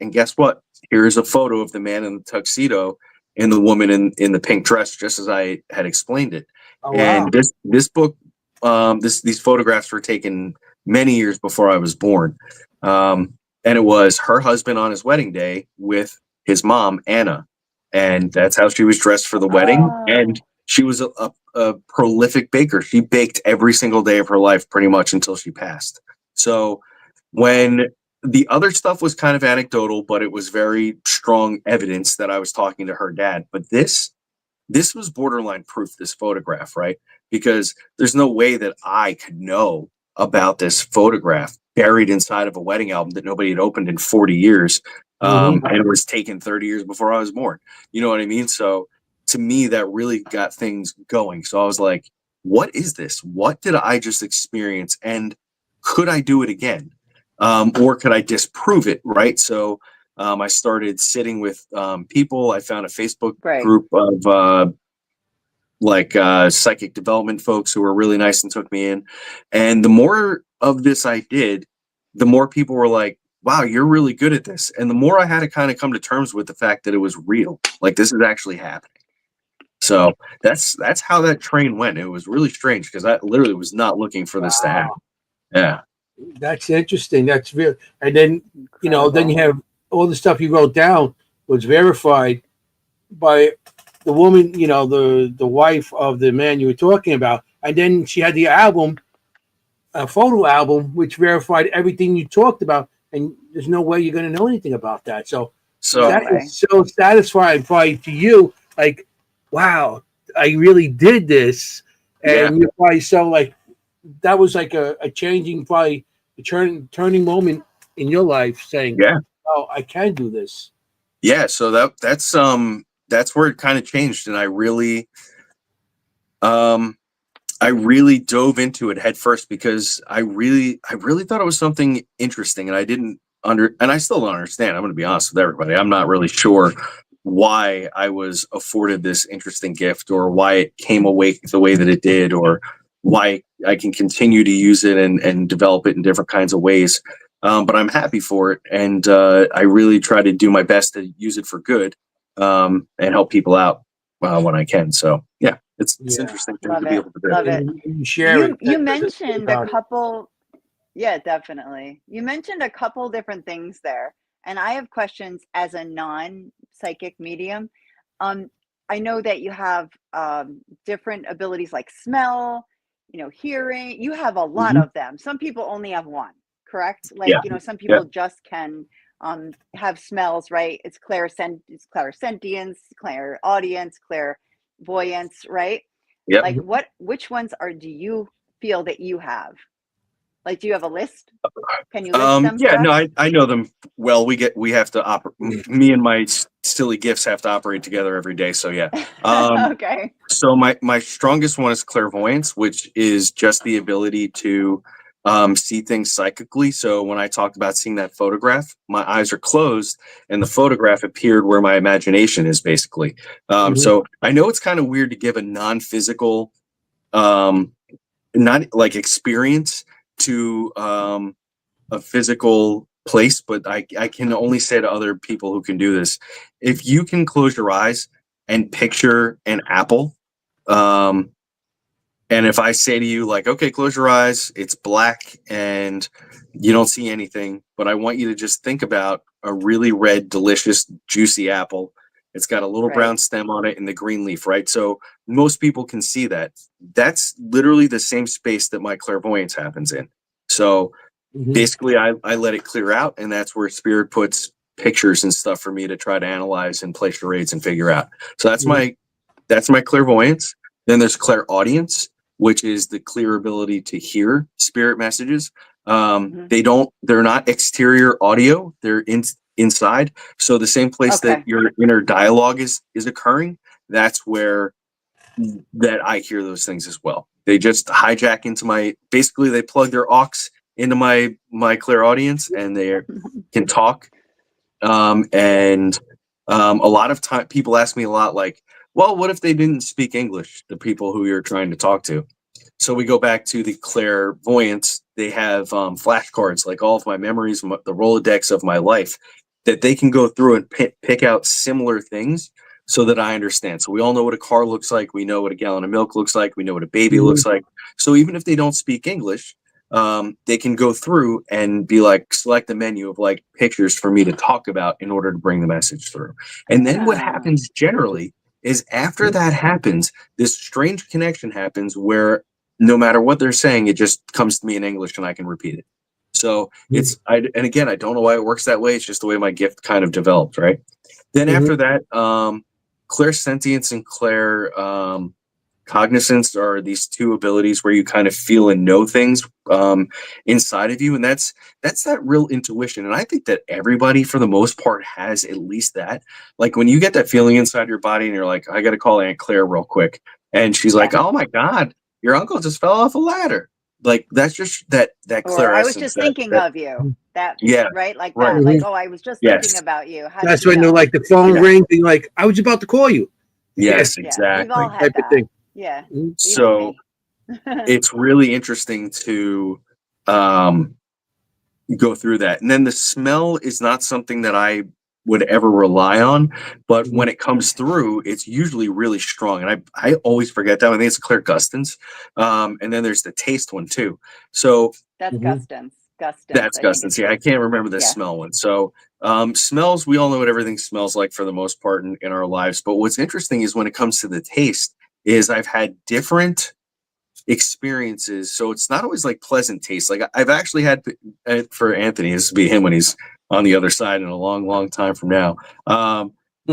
S3: and guess what? Here's a photo of the man in the tuxedo and the woman in the pink dress, just as I had explained it.
S1: Oh, wow.
S3: And this book, these photographs were taken many years before I was born. And it was her husband on his wedding day with his mom, Anna. And that's how she was dressed for the wedding. And she was a prolific baker. She baked every single day of her life, pretty much until she passed. So when the other stuff was kind of anecdotal, but it was very strong evidence that I was talking to her dad. But this was borderline proof, this photograph, right? Because there's no way that I could know about this photograph buried inside of a wedding album that nobody had opened in 40 years. And it was taken 30 years before I was born. You know what I mean? So to me, that really got things going. So I was like, what is this? What did I just experience? And could I do it again? Or could I disprove it? Right. So I started sitting with people. I found a Facebook group of psychic development folks who were really nice and took me in. And the more of this I did, the more people were like, wow, you're really good at this. And the more I had to kind of come to terms with the fact that it was real, like this is actually happening. So that's how that train went. It was really strange because I literally was not looking for this to happen. Yeah.
S1: That's interesting. That's real. And then, then you have all the stuff you wrote down was verified by the woman, the wife of the man you were talking about. And then she had the album, a photo album, which verified everything you talked about. And there's no way you're going to know anything about that. So that is so satisfying probably to you. Like, wow, I really did this. And you're probably so like, that was like a changing, probably a turning moment in your life saying, oh, I can do this.
S3: Yeah. So that's where it kind of changed. And I really dove into it head first because I really thought it was something interesting, and I didn't and I still don't understand. I'm going to be honest with everybody. I'm not really sure why I was afforded this interesting gift, or why it came awake the way that it did, or why I can continue to use it and develop it in different kinds of ways. but I'm happy for it, and I really try to do my best to use it for good, and help people out when I can. So yeah, it's
S1: Yeah.
S3: interesting thing
S2: Love
S3: to be
S2: it.
S3: able to do.
S2: Love it.
S1: And you share it.
S2: You
S1: That doesn't
S2: mentioned a
S1: about it.
S2: couple. Yeah, definitely. You mentioned a couple different things there, and I have questions as a non-psychic medium. Um, I know that you have different abilities like smell, hearing. You have a lot
S3: Mhm.
S2: of them. Some people only have one, correct? Like,
S3: Yeah,
S2: some
S3: yeah,
S2: people just can have smells, right? It's clairsentience, clairaudience, clairvoyance, right?
S3: yep.
S2: Like, which ones do you feel that you have? Like, do you have a list? Can you list them
S3: Yeah,
S2: for
S3: no,
S2: us?
S3: I know them well. We have to operate. Me and my silly gifts have to operate together every day. So yeah.
S2: Okay.
S3: So my strongest one is clairvoyance, which is just the ability to see things psychically. So when I talked about seeing that photograph, my eyes are closed and the photograph appeared where my imagination is basically. So I know it's kind of weird to give a non-physical, um, not like experience to a physical place, but I can only say to other people who can do this, if you can close your eyes and picture an apple, um, and if I say to you, like, okay, close your eyes, it's black and you don't see anything, but I want you to just think about a really red, delicious, juicy apple. It's got a little
S2: Right.
S3: brown stem on it and the green leaf, right? So most people can see that. That's literally the same space that my clairvoyance happens in. So basically, I let it clear out, and that's where spirit puts pictures and stuff for me to try to analyze and play charades and figure out. So that's my clairvoyance. Then there's clairaudience, which is the clear ability to hear spirit messages.
S2: Mhm.
S3: They're not exterior audio, they're inside. So the same place that
S2: Okay.
S3: your inner dialogue is occurring, that's where that I hear those things as well. They just hijack into basically they plug their aux into my clairaudience and they can talk. And a lot of time people ask me a lot like, well, what if they didn't speak English, the people who you're trying to talk to? So we go back to the clairvoyance. They have flashcards, like all of my memories, the Rolodex of my life, that they can go through and pick out similar things so that I understand. So we all know what a car looks like. We know what a gallon of milk looks like. We know what a baby looks like. So even if they don't speak English, they can go through and be like, select the menu of like pictures for me to talk about in order to bring the message through. And then what
S2: Ah,
S3: happens generally is after that happens, this strange connection happens where no matter what they're saying, it just comes to me in English and I can repeat it. So and again, I don't know why it works that way. It's just the way my gift kind of developed, right? Then after that, clairsentience and cognizance are these two abilities where you kind of feel and know things inside of you, and that's that real intuition. And I think that everybody, for the most part, has at least that. Like when you get that feeling inside your body, and you're like, I got to call Aunt Claire real quick, and she's
S2: yeah.
S3: like, oh my god, your uncle just fell off a ladder. Like that's just that
S2: Or I was
S3: clairessence.
S2: just thinking of you. That,
S3: Yeah,
S2: right? Like
S3: right.
S2: that. Like, oh, I was just thinking
S3: Yes,
S2: about you. How did
S1: That's
S2: you
S1: when they're
S2: know?
S1: like the phone
S3: yeah,
S1: rings and you're like, I was about to call you. Yeah,
S3: yes,
S2: Yeah. We've all
S3: exactly.
S2: had
S1: type of
S2: that.
S1: thing.
S2: Yeah. Even
S3: So
S2: me.
S3: it's really interesting to um, go through that. And then the smell is not something that I would ever rely on, but when it comes through, it's usually really strong. And I always forget that. I think it's Claire Gustin's. And then there's the taste one too. So
S2: That's Gustin's.
S3: that's
S2: I think
S3: Gustin's.
S2: it's
S3: Yeah, I
S2: his.
S3: can't remember the
S2: Yeah.
S3: smell one. So smells, we all know what everything smells like for the most part in our lives. But what's interesting is when it comes to the taste, is I've had different experiences. So it's not always like pleasant taste. Like I've actually had for Anthony, this would be him when he's on the other side in a long, long time from now.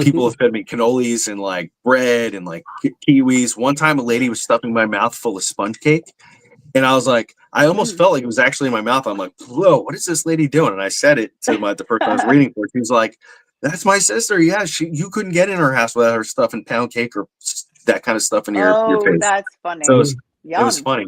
S3: People have fed me cannolis and like bread and like kiwis. One time a lady was stuffing my mouth full of sponge cake. And I was like, I almost felt like it was actually in my mouth. I'm like, whoa, what is this lady doing? And I said it to the person I was reading for. She was like, that's my sister. Yeah, you couldn't get in her house without her stuffing pound cake or that kind of stuff in your
S2: Oh,
S3: face.
S2: that's
S3: So
S2: funny.
S3: it was
S2: Yum.
S3: funny.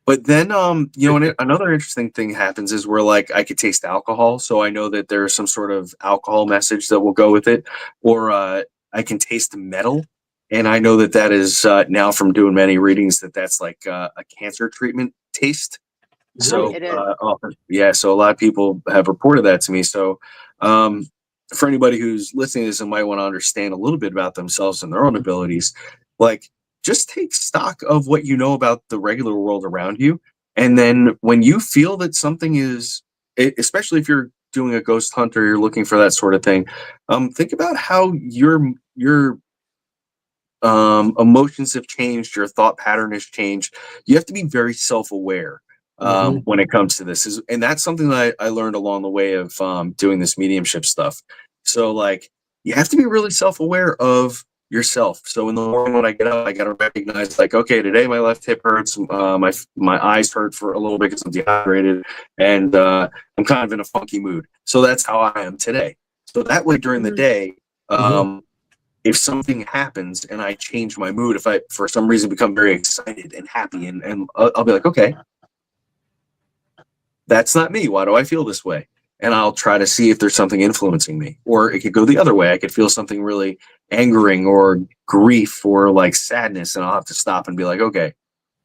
S3: But then, another interesting thing happens is where like I could taste alcohol, so I know that there's some sort of alcohol message that will go with it, or I can taste metal, and I know that is now from doing many readings that's like a cancer treatment taste. So
S2: It is.
S3: yeah, so a lot of people have reported that to me. So for anybody who's listening to this and might want to understand a little bit about themselves and their own abilities, like just take stock of what you know about the regular world around you. And then when you feel that something is, especially if you're doing a ghost hunt or you're looking for that sort of thing, think about how your emotions have changed, your thought pattern has changed. You have to be very self-aware when it comes to this, and that's something that I learned along the way of doing this mediumship stuff. So like you have to be really self-aware of yourself. So in the morning when I get up, I got to recognize like, okay, today my left hip hurts, my eyes hurt for a little bit because I'm dehydrated, and I'm kind of in a funky mood. So that's how I am today. So that way during the day, if something happens and I change my mood, if I for some reason become very excited and happy, and I'll be like, okay, that's not me. Why do I feel this way? And I'll try to see if there's something influencing me. Or it could go the other way. I could feel something really angering or grief or like sadness, and I'll have to stop and be like, okay,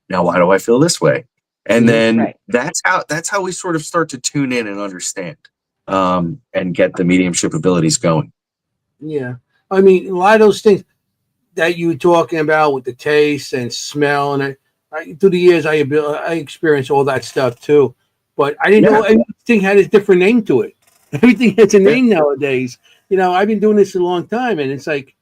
S3: now why do I feel this way? And then that's how we sort of start to tune in and understand and get the mediumship abilities going.
S1: Yeah. I mean, a lot of those things that you were talking about with the taste and smell, and through the years, I experienced all that stuff too. But I didn't know everything had a different name to it. Everything has a name nowadays. You know, I've been doing this a long time, and it's like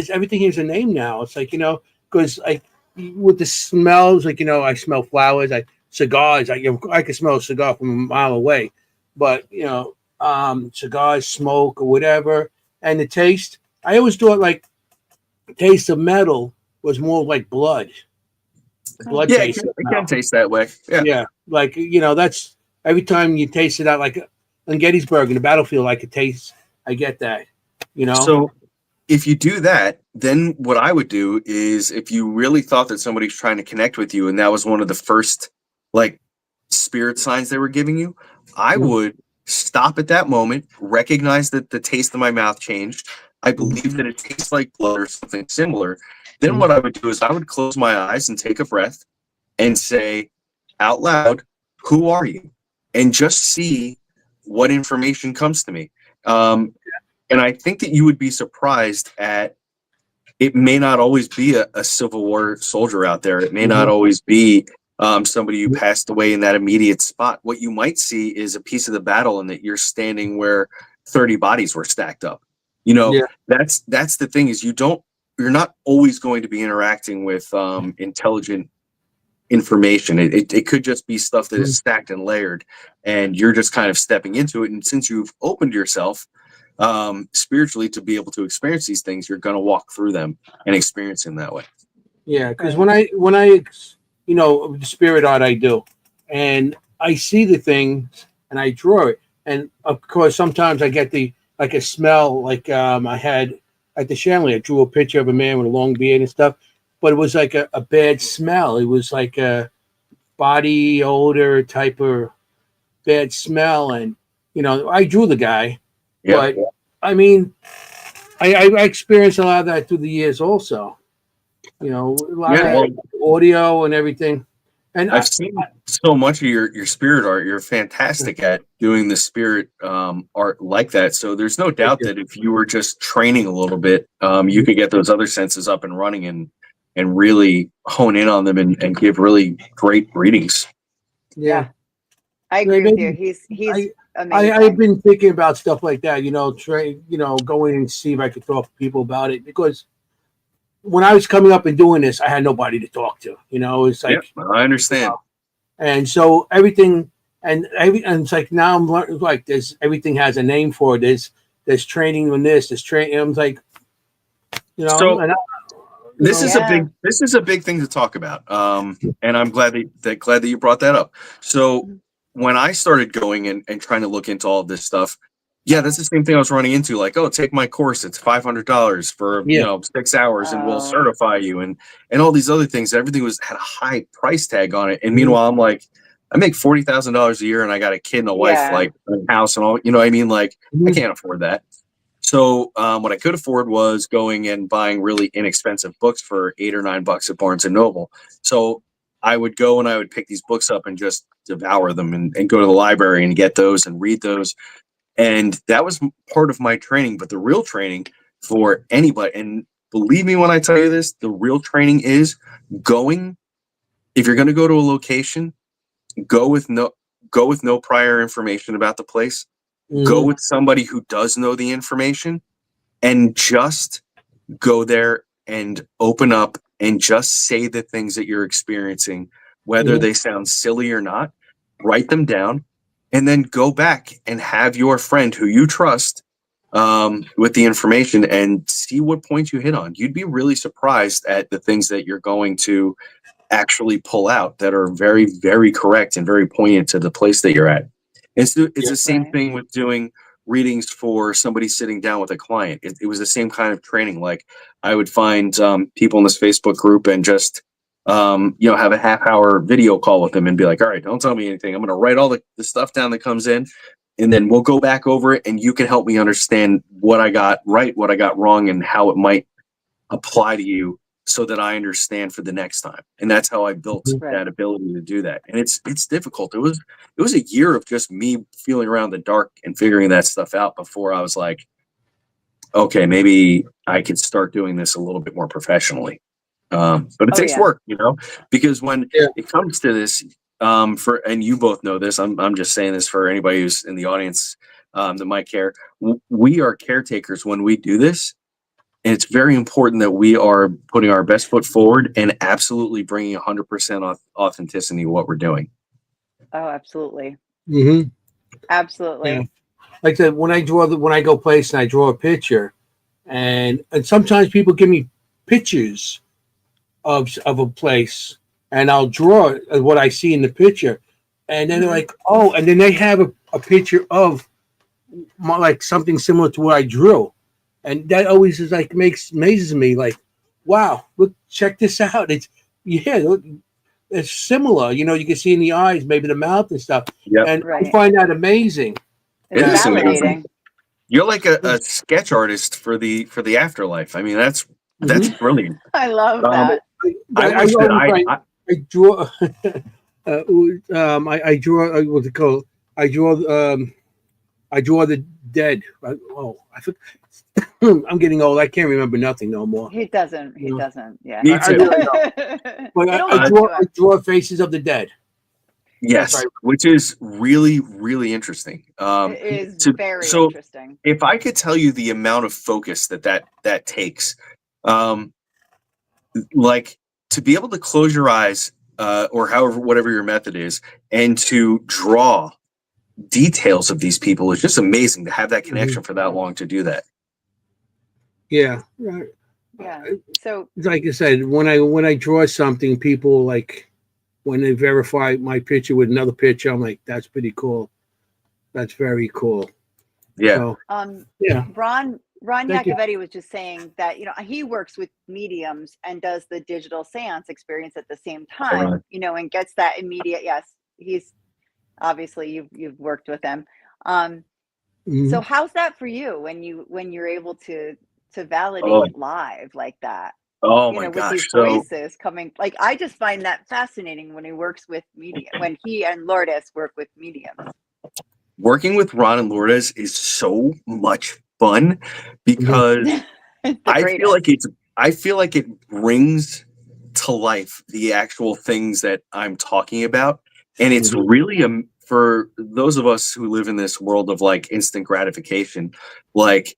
S1: everything has a name now. It's like, because like with the smells, like I smell flowers, cigars. I can smell a cigar from a mile away, but cigars, smoke, or whatever. And the taste, I always thought like taste of metal was more like blood. Blood taste.
S3: It can taste that way.
S1: Yeah. Like, that's every time you taste it out, like on Gettysburg in the battlefield, I could taste, I get that,
S3: So if you do that, then what I would do is if you really thought that somebody's trying to connect with you and that was one of the first like spirit signs they were giving you, I would stop at that moment, recognize that the taste of my mouth changed. I believe that it tastes like blood or something similar. Then what I would do is I would close my eyes and take a breath and say out loud, who are you? And just see what information comes to me. And I think that you would be surprised at it may not always be a Civil War soldier out there. It may not always be somebody who passed away in that immediate spot. What you might see is a piece of the battle and that you're standing where 30 bodies were stacked up. That's the thing is you're not always going to be interacting with intelligent information. It could just be stuff that is stacked and layered, and you're just kind of stepping into it. And since you've opened yourself spiritually to be able to experience these things, you're going to walk through them and experience them that way.
S1: Yeah, because when I the spirit art I do, and I see the things and I draw it, and of course sometimes I get a smell like I had at the Shanley. I drew a picture of a man with a long beard and stuff, but it was like a bad smell. It was like a body odor type of bad smell, and I drew the guy, but I mean, I experienced a lot of that through the years also. A lot of audio and everything. And
S3: I've seen so much of your spirit art. You're fantastic at doing the spirit art like that. So there's no doubt that if you were just training a little bit, you could get those other senses up and running and really hone in on them and give really great readings.
S2: Yeah, I agree with you. He's amazing.
S1: I've been thinking about stuff like that. Going and see if I could talk to people about it, because when I was coming up and doing this, I had nobody to talk to. It's like
S3: I understand.
S1: And so everything, and it's like now I'm learning, like everything has a name for it. There's training on this. There's training. I'm like,
S3: So this is a big thing to talk about. And I'm glad that you brought that up. So when I started going and trying to look into all of this stuff, that's the same thing I was running into. Like, take my course. It's $500 for 6 hours, and we'll certify you, and all these other things. Everything had a high price tag on it. And meanwhile, I'm like, I make $40,000 a year, and I got a kid and a wife, like a house and all. You know what I mean? Like, I can't afford that. So what I could afford was going and buying really inexpensive books for $8 or $9 at Barnes and Noble. So I would go and I would pick these books up and just devour them and go to the library and get those and read those. And that was part of my training. But the real training for anybody, and believe me when I tell you this, the real training is going. If you're going to go to a location, go with no prior information about the place. Go with somebody who does know the information, and just go there and open up and just say the things that you're experiencing, whether they sound silly or not. Write them down, and then go back and have your friend who you trust with the information and see what points you hit on. You'd be really surprised at the things that you're going to actually pull out that are very, very correct and very poignant to the place that you're at. It's the same thing with doing readings for somebody sitting down with a client. It was the same kind of training. Like, I would find people in this Facebook group and just have a half-hour video call with them and be like, all right, don't tell me anything. I'm going to write all the stuff down that comes in, and then we'll go back over it, and you can help me understand what I got right, what I got wrong, and how it might apply to you, so that I understand for the next time. And that's how I built that ability to do that. And it's difficult. It was a year of just me feeling around the dark and figuring that stuff out before I was like, okay, maybe I could start doing this a little bit more professionally. But it takes work, because when it comes to this, and you both know this, I'm just saying this for anybody who's in the audience that might care. We are caretakers when we do this. And it's very important that we are putting our best foot forward and absolutely bringing 100% authenticity to what we're doing.
S2: Oh, absolutely.
S1: Absolutely. Yeah. Like that, when I go place and I draw a picture, and sometimes people give me pictures of a place, and I'll draw what I see in the picture, and then they're like, oh, and then they have a picture of like something similar to what I drew. And that always is like amazes me. Like, wow, look, check this out. It's similar. You can see in the eyes, maybe the mouth and stuff.
S3: Yep.
S1: And I find that amazing.
S2: It's validating.
S3: You're like a sketch artist for the afterlife. I mean, that's brilliant.
S2: I love that.
S1: I draw. I draw. What's it called? I draw the dead. I forgot. I'm getting old. I can't remember nothing no more.
S2: He doesn't. Yeah.
S3: Me too.
S1: But I draw faces of the dead.
S3: Yes, right. Which is really, really interesting.
S2: It is very interesting.
S3: If I could tell you the amount of focus that takes, like, to be able to close your eyes, or whatever your method is, and to draw details of these people is just amazing. To have that connection for that long, to do that.
S1: Yeah.
S2: So,
S1: like I said, when I draw something, people, like, when they verify my picture with another picture, I'm like, that's pretty cool. That's very cool.
S3: Yeah.
S1: So,
S2: Ron Iacovetti was just saying that he works with mediums and does the digital seance experience at the same time. And gets that immediate. Yes, he's obviously you've worked with him. So how's that for you when you're able to validate it live like that?
S3: Oh my gosh!
S2: With these voices coming, like, I just find that fascinating when he works with media. When he and Lourdes work with mediums.
S3: Working with Ron and Lourdes is so much fun because I feel like it brings to life the actual things that I'm talking about, and it's really for those of us who live in this world of like instant gratification, like,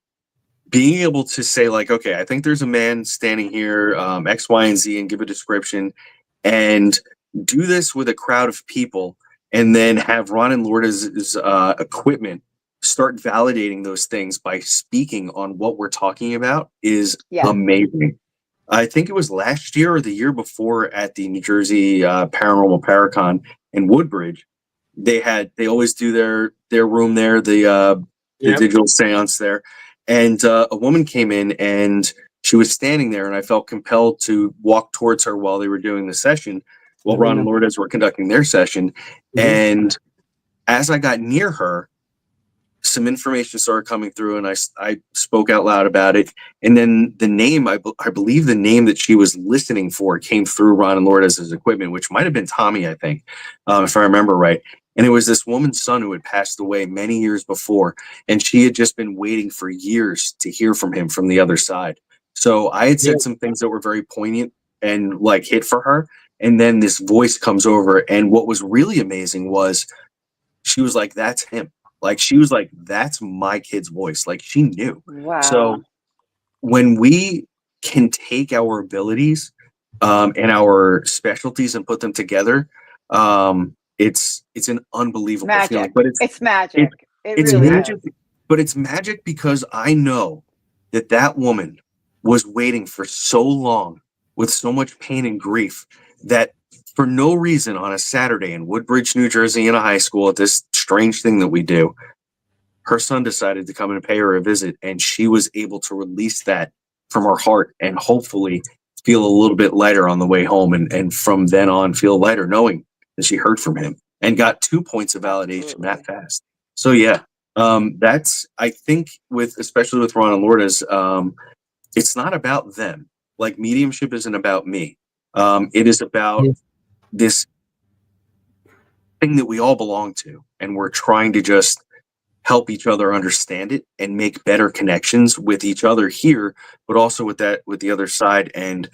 S3: being able to say, like, okay, I think there's a man standing here, X, Y, and Z, and give a description, and do this with a crowd of people, and then have Ron and Lourdes' equipment start validating those things by speaking on what we're talking about is amazing. I think it was last year or the year before at the New Jersey Paranormal Paracon in Woodbridge. They always do their room there, the digital seance there. And a woman came in and she was standing there, and I felt compelled to walk towards her while they were doing the session, while Ron and Lourdes were conducting their session. And as I got near her, some information started coming through, and I spoke out loud about it. And then the name, I believe the name that she was listening for came through Ron and Lourdes's equipment, which might have been Tommy, I think, if I remember right. And it was this woman's son who had passed away many years before, and she had just been waiting for years to hear from him from the other side. So I had said some things that were very poignant and like hit for her. And then this voice comes over. And what was really amazing was she was like, that's him. Like, she was like, that's my kid's voice. Like, she knew.
S2: Wow.
S3: So when we can take our abilities and our specialties and put them together, it's an unbelievable
S2: magic.
S3: feeling. But it's
S2: magic.
S3: It's
S2: really
S3: magic.
S2: is.
S3: But it's magic because I know that woman was waiting for so long with so much pain and grief that for no reason on a Saturday in Woodbridge, New Jersey, in a high school, at this strange thing that we do, her son decided to come and pay her a visit, and she was able to release that from her heart and hopefully feel a little bit lighter on the way home, and from then on feel lighter knowing that she heard from him and got 2 points of validation that fast. So yeah, that's, I think, especially with Ron and Lourdes, it's not about them. Like, mediumship isn't about me. It is about this thing that we all belong to, and we're trying to just help each other understand it and make better connections with each other here, but also with the other side, and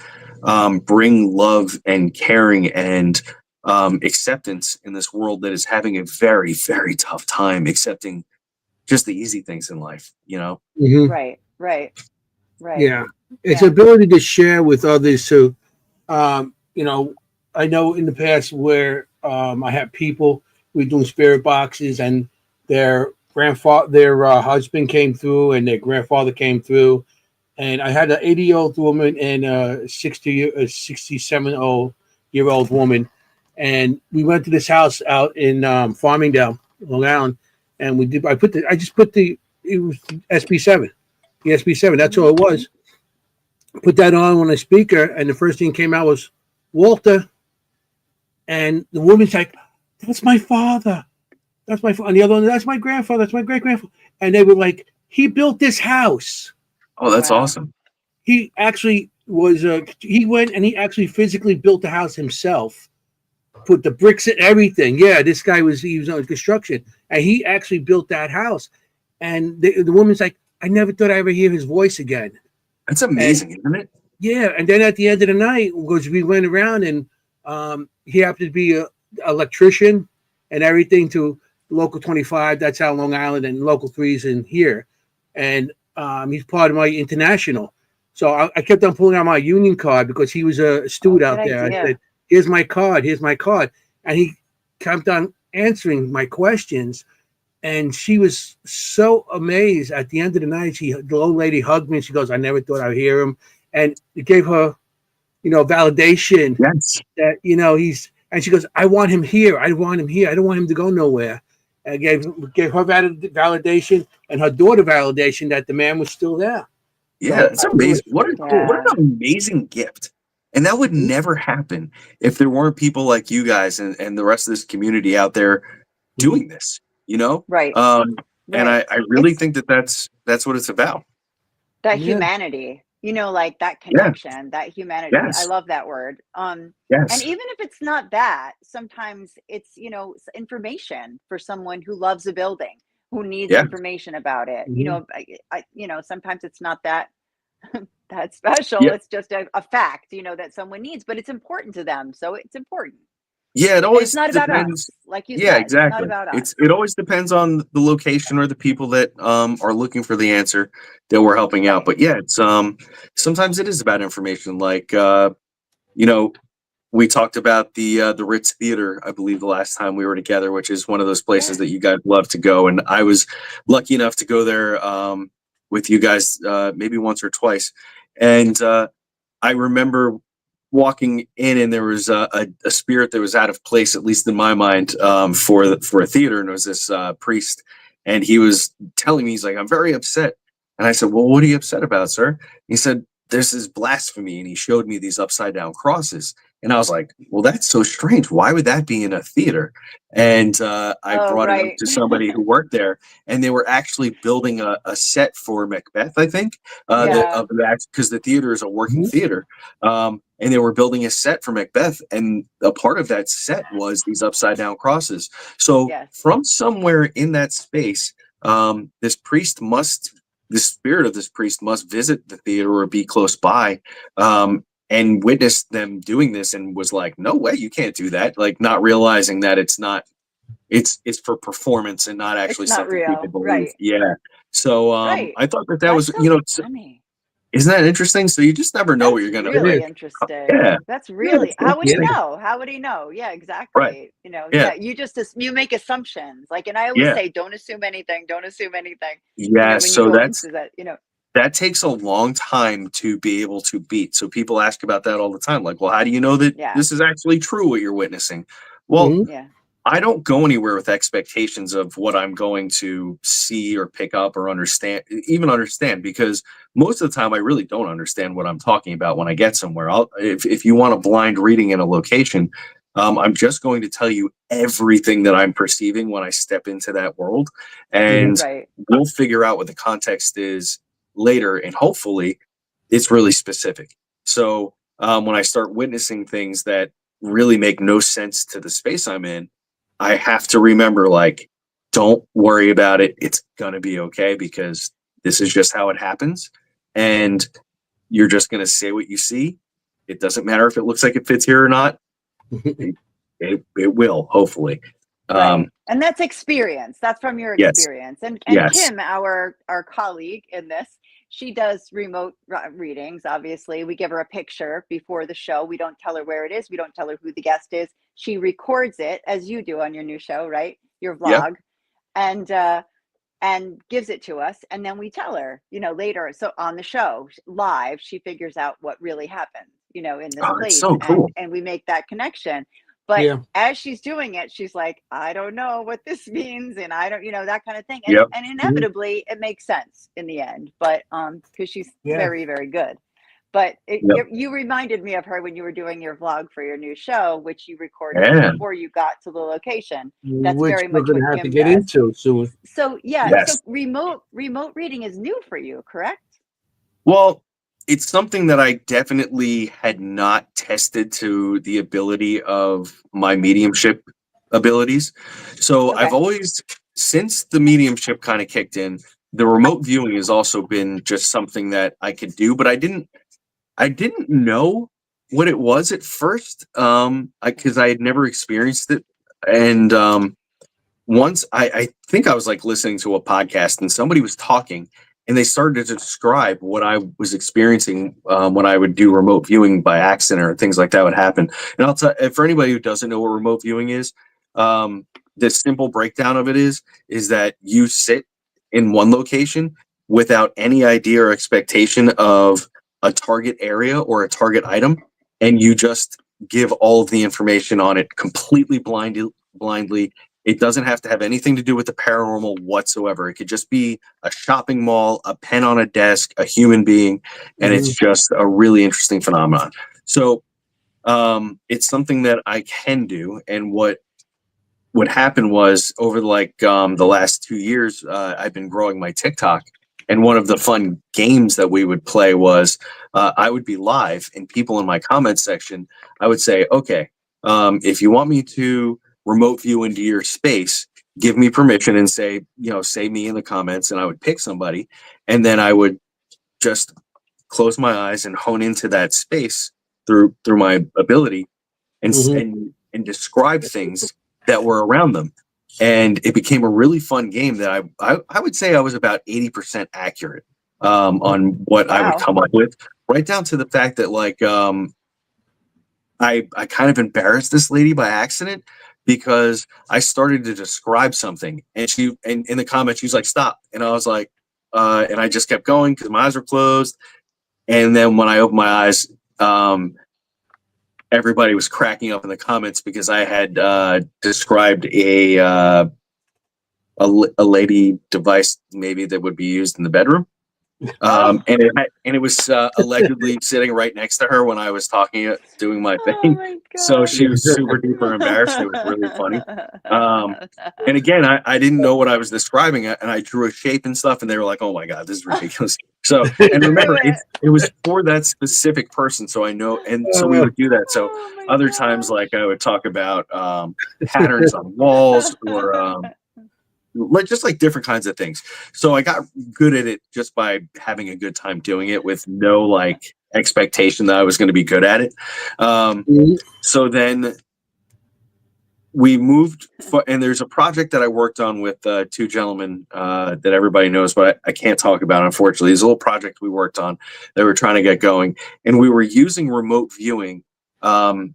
S3: bring love and caring and acceptance in this world that is having a very, very tough time accepting just the easy things in life, you know?
S1: Mm-hmm.
S2: Right.
S1: Yeah. It's ability to share with others. So, I know in the past where I had people, we were doing spirit boxes, and their husband came through, and their grandfather came through, and I had an 80-year-old woman and a 67-year-old woman, and we went to this house out in Farmingdale, Long Island, and it was SB7, the SB7. That's all it was. Put that on a speaker, and the first thing came out was Walter. And the woman's like, that's my father. That's my father. And the other one, that's my grandfather. That's my great grandfather. And they were like, he built this house.
S3: Oh, that's awesome.
S1: He actually he went and he actually physically built the house himself, put the bricks and everything. Yeah, this guy he was on construction, and he actually built that house. And the woman's like, I never thought I'd ever hear his voice again.
S3: That's amazing, isn't it?
S1: Yeah. And then at the end of the night, because we went around, and he happened to be an electrician and everything to Local 25. That's out Long Island, and Local 3's in here. And he's part of my international. So I kept on pulling out my union card because he was a steward out there. I said, here's my card. And he kept on answering my questions. And she was so amazed. At the end of the night, the old lady hugged me, and she goes, I never thought I'd hear him. And it gave her, validation that, and she goes, I want him here. I don't want him to go nowhere. And gave her validation, and her daughter validation that the man was still there.
S3: Yeah, it's amazing. What an amazing gift. And that would never happen if there weren't people like you guys and the rest of this community out there doing this,
S2: Right.
S3: And I really think that's what it's about.
S2: That humanity, like that connection, that humanity.
S3: Yes.
S2: I love that word.
S3: Yes.
S2: And even if it's not that, sometimes it's, information for someone who loves a building, who needs information about it.
S1: Mm-hmm.
S2: Sometimes it's not that special. It's just a fact, that someone needs, but it's important to them. So it's important.
S3: Yeah, it always
S2: it's not
S3: depends.
S2: About us, like you said.
S3: Yeah, exactly.
S2: It's not about us.
S3: It always depends on the location or the people that are looking for the answer that we're helping out. But yeah, it's sometimes it is about information. Like we talked about the Ritz Theater, I believe, the last time we were together, which is one of those places that you guys love to go. And I was lucky enough to go there with you guys maybe once or twice. And I remember walking in, and there was a spirit that was out of place, at least in my mind, for a theater. And it was this priest, and he was telling me, he's like, I'm very upset. And I said, well, what are you upset about, sir? He said, this is blasphemy. And he showed me these upside down crosses. And I was like, well, that's so strange. Why would that be in a theater? And I brought it up to somebody who worked there, and they were actually building a set for Macbeth, I think, because the theater is a working theater. And they were building a set for Macbeth, and a part of that set was these upside down crosses. So from somewhere in that space, this spirit of this priest must visit the theater or be close by, and witnessed them doing this, and was like, no way, you can't do that. Like, not realizing that it's for performance and not actually something
S2: real.
S3: people believe.
S2: Right.
S3: Yeah. So I thought that was,
S2: so funny.
S3: Isn't that interesting? So you just never know what you're going to
S2: really interesting.
S3: Yeah.
S2: That's really, how would he know? How would he know? Yeah, exactly.
S3: Right.
S2: You know, you make assumptions. Like, and I always say, don't assume anything. Don't assume anything.
S3: Yeah. So
S2: that,
S3: that takes a long time to be able to beat. So people ask about that all the time. Like, well, how do you know that this is actually true, what you're witnessing? Well, I don't go anywhere with expectations of what I'm going to see or pick up or understand, because most of the time I really don't understand what I'm talking about when I get somewhere. If you want a blind reading in a location, I'm just going to tell you everything that I'm perceiving when I step into that world, and we'll figure out what the context is later, and hopefully it's really specific. So when I start witnessing things that really make no sense to the space I'm in, I have to remember, like, don't worry about it. It's going to be okay, because this is just how it happens. And you're just going to say what you see. It doesn't matter if it looks like it fits here or not. It will, hopefully.
S2: And that's experience. That's from your experience. And Kim, our colleague in this, she does remote readings. Obviously, we give her a picture before the show. We don't tell her where it is. We don't tell her who the guest is. She records it, as you do on your new show, right? Your vlog, and gives it to us. And then we tell her, later. So on the show, live, she figures out what really happened, in this place.
S3: So cool.
S2: And we make that connection. But as she's doing it, she's like, I don't know what this means. And I don't, that kind of thing. And inevitably it makes sense in the end, but because she's very, very good. But you reminded me of her when you were doing your vlog for your new show, which you recorded before you got to the location. That's very much what Kim does.
S1: Into soon.
S2: So so remote reading is new for you, correct?
S3: Well, it's something that I definitely had not tested to the ability of my mediumship abilities. So I've always, since the mediumship kind of kicked in, the remote viewing has also been just something that I could do, but I didn't know what it was at first, because I had never experienced it. And once I think I was like listening to a podcast, and somebody was talking, and they started to describe what I was experiencing when I would do remote viewing by accident, or things like that would happen. And I'll tell, for anybody who doesn't know what remote viewing is, the simple breakdown of it is that you sit in one location without any idea or expectation of a target area or a target item, and you just give all of the information on it completely blindly. It doesn't have to have anything to do with the paranormal whatsoever. It could just be a shopping mall, a pen on a desk, a human being, and it's just a really interesting phenomenon. So it's something that I can do. And what happened was, over the last 2 years, I've been growing my TikTok. And one of the fun games that we would play was I would be live, and people in my comment section, I would say, okay, if you want me to remote view into your space, give me permission, and say me in the comments, and I would pick somebody, and then I would just close my eyes and hone into that space through my ability, and describe things that were around them. And it became a really fun game that I would say I was about 80% accurate on what I would come up with, right down to the fact that I kind of embarrassed this lady by accident, because I started to describe something, and in the comments she was like, stop. And I was like, and I just kept going because my eyes were closed. And then when I opened my eyes, everybody was cracking up in the comments, because I had described a lady device maybe that would be used in the bedroom. And it was allegedly sitting right next to her when I was doing my
S2: Oh
S3: thing.
S2: my
S3: So
S2: god.
S3: she was super duper embarrassed. It was really funny. And again, I didn't know what I was describing, and I drew a shape and stuff, and they were like, "Oh my god, this is ridiculous." So, and remember, it was for that specific person, so I know, and so we would do that. So
S2: Oh my
S3: other times,
S2: gosh.
S3: like I would talk about patterns on walls, or like just like different kinds of things. So I got good at it just by having a good time doing it with no like expectation that I was going to be good at it. So then we moved and there's a project that I worked on with two gentlemen that everybody knows, but I can't talk about, unfortunately. It's a little project we worked on that we're trying to get going, and we were using remote viewing to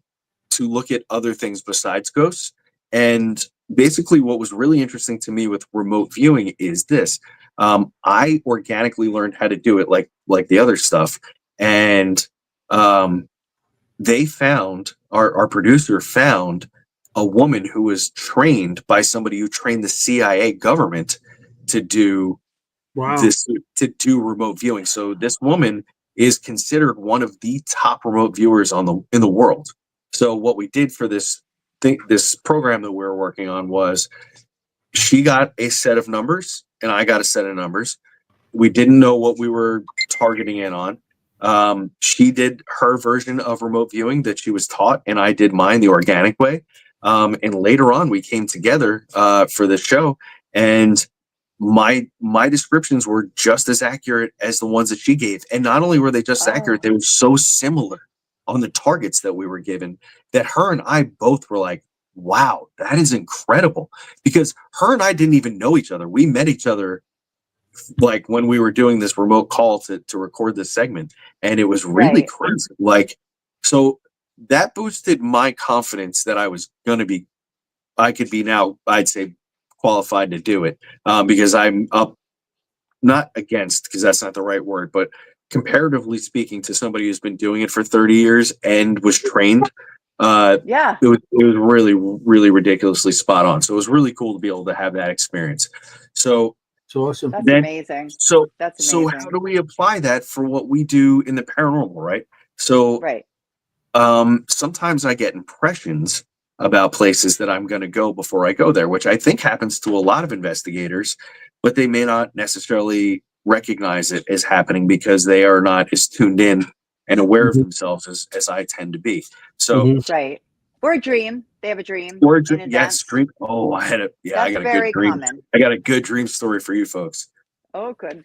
S3: look at other things besides ghosts. And basically what was really interesting to me with remote viewing is this. I organically learned how to do it like the other stuff. And they found, our producer found a woman who was trained by somebody who trained the CIA government to do to do remote viewing. So this woman is considered one of the top remote viewers in the world. So what we did for this program that we were working on was she got a set of numbers and I got a set of numbers. We didn't know what we were targeting in on. She did her version of remote viewing that she was taught, and I did mine the organic way. And later on, we came together for the show, and my descriptions were just as accurate as the ones that she gave. And not only were they just accurate, they were so similar on the targets that we were given that her and I both were like, wow, that is incredible. Because her and I didn't even know each other. We met each other like when we were doing this remote call to record this segment, and it was really crazy. Like, so that boosted my confidence that I could be now, I'd say, qualified to do it, because I'm up, not against, because that's not the right word, but comparatively speaking to somebody who's been doing it for 30 years and was trained. It was really, really ridiculously spot on. So it was really cool to be able to have that experience. So
S1: it's awesome.
S2: That's amazing.
S3: So
S2: that's
S3: so
S2: amazing.
S3: how do we apply that for what we do in the paranormal, right? So sometimes I get impressions about places that I'm going to go before I go there, which I think happens to a lot of investigators, but they may not necessarily recognize it as happening because they are not as tuned in and aware of themselves as I tend to be. So
S2: or a dream. They have a dream.
S3: Or yes, dream. Oh, I got a good dream.
S2: Common.
S3: I got a good dream story for you folks.
S2: Oh, good.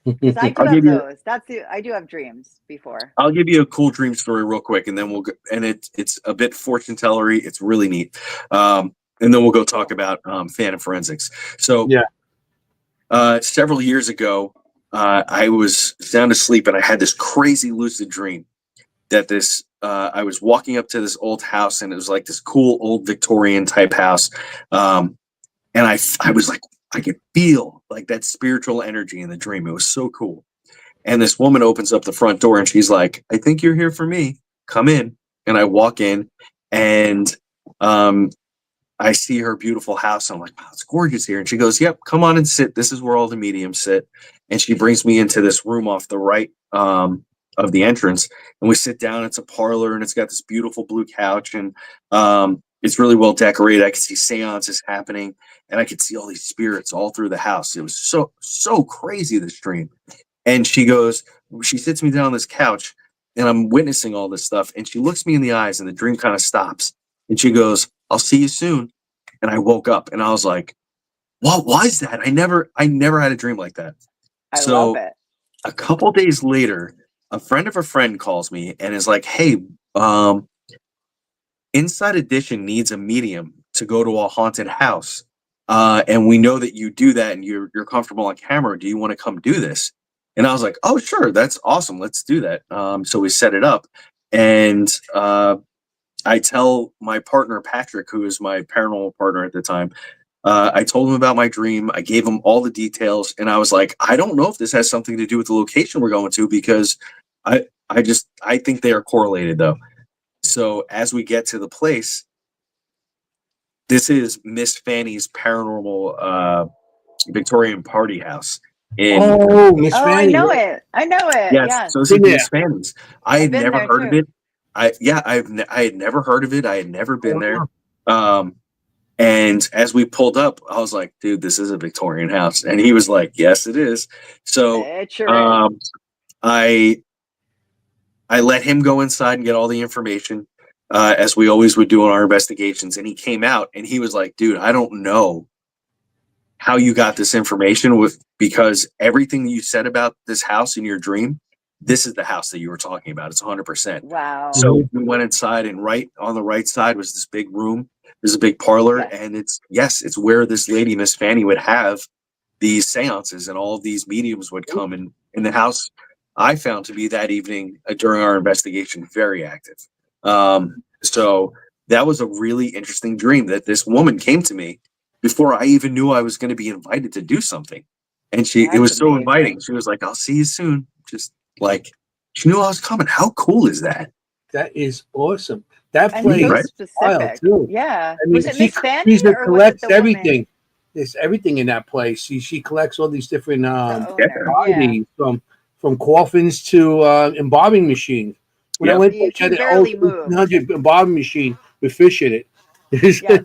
S2: Because I do have those. I do have dreams before.
S3: I'll give you a cool dream story real quick, and then we'll go, and it's a bit fortune tellery. It's really neat. And then we'll go talk about Phantom forensics. So several years ago, I was sound asleep and I had this crazy lucid dream that I was walking up to this old house, and it was like this cool old Victorian type house. And I was like, I could feel like that spiritual energy in the dream. It was so cool. And this woman opens up the front door and she's like, I think you're here for me. Come in. And I walk in, and I see her beautiful house. I'm like, wow, it's gorgeous here. And she goes, yep, come on and sit. This is where all the mediums sit. And she brings me into this room off the right of the entrance. And we sit down. It's a parlor, and it's got this beautiful blue couch. And it's really well decorated. I could see seances happening, and I could see all these spirits all through the house. It was so crazy, this dream. And she sits me down on this couch, and I'm witnessing all this stuff. And she looks me in the eyes, and the dream kind of stops. And she goes, I'll see you soon. And I woke up, and I was like, what was that? I never had a dream like that.
S2: I love it.
S3: A couple days later, a friend of a friend calls me and is like, hey, Inside Edition needs a medium to go to a haunted house. And we know that you do that and you're comfortable on camera. Do you want to come do this? And I was like, oh, sure. That's awesome. Let's do that. So we set it up, and I tell my partner, Patrick, who is my paranormal partner at the time, I told him about my dream. I gave him all the details, and I was like, I don't know if this has something to do with the location we're going to, because I think they are correlated, though. So as we get to the place, this is Miss Fanny's paranormal Victorian party house. in
S1: Oh, Miss
S2: Oh,
S1: Fanny.
S2: I know it. I know it.
S3: yes,
S2: Yes.
S3: so it's
S1: Been
S3: like
S1: there.
S3: Miss Fanny's. I
S2: I've
S3: had
S2: been
S3: never
S2: there
S3: heard of
S2: too.
S3: it. I had never heard of it. I had never been there.
S1: Uh-huh.
S3: And as we pulled up, I was like, dude, this is a Victorian house. And he was like, yes, it is. So
S2: It sure is.
S3: I let him go inside and get all the information, as we always would do in our investigations. And he came out and he was like, dude, I don't know how you got this information because everything that you said about this house in your dream, this is the house that you were talking about. It's 100%.
S2: Wow.
S3: So we went inside, and right on the right side was this big room. There's a big parlor,
S2: Yes.
S3: and it's where this lady, Miss Fanny, would have these seances, and all of these mediums would come in the house. I found to be that evening, during our investigation, very active. So that was a really interesting dream, that this woman came to me before I even knew I was going to be invited to do something. And it
S2: That's
S3: was so
S2: amazing.
S3: inviting. She was like, I'll see you soon. Just like, she knew I was coming. How cool is that?
S1: That is awesome. That
S2: And
S1: place
S2: so
S3: Right.
S1: is wild
S2: specific.
S1: too.
S2: Yeah.
S1: I mean,
S2: Was it Miss Fanny
S1: she's
S2: or was it
S1: collects
S2: the woman?
S1: everything. There's everything in that place. She collects all these different
S2: The owner. Yeah.
S1: bodies, from coffins to embalming machines. When I
S3: Yep.
S1: went
S2: You
S1: there, she had
S2: can
S1: an old
S2: barely move.
S1: 100 embalming machine with fish in it.
S2: Yeah.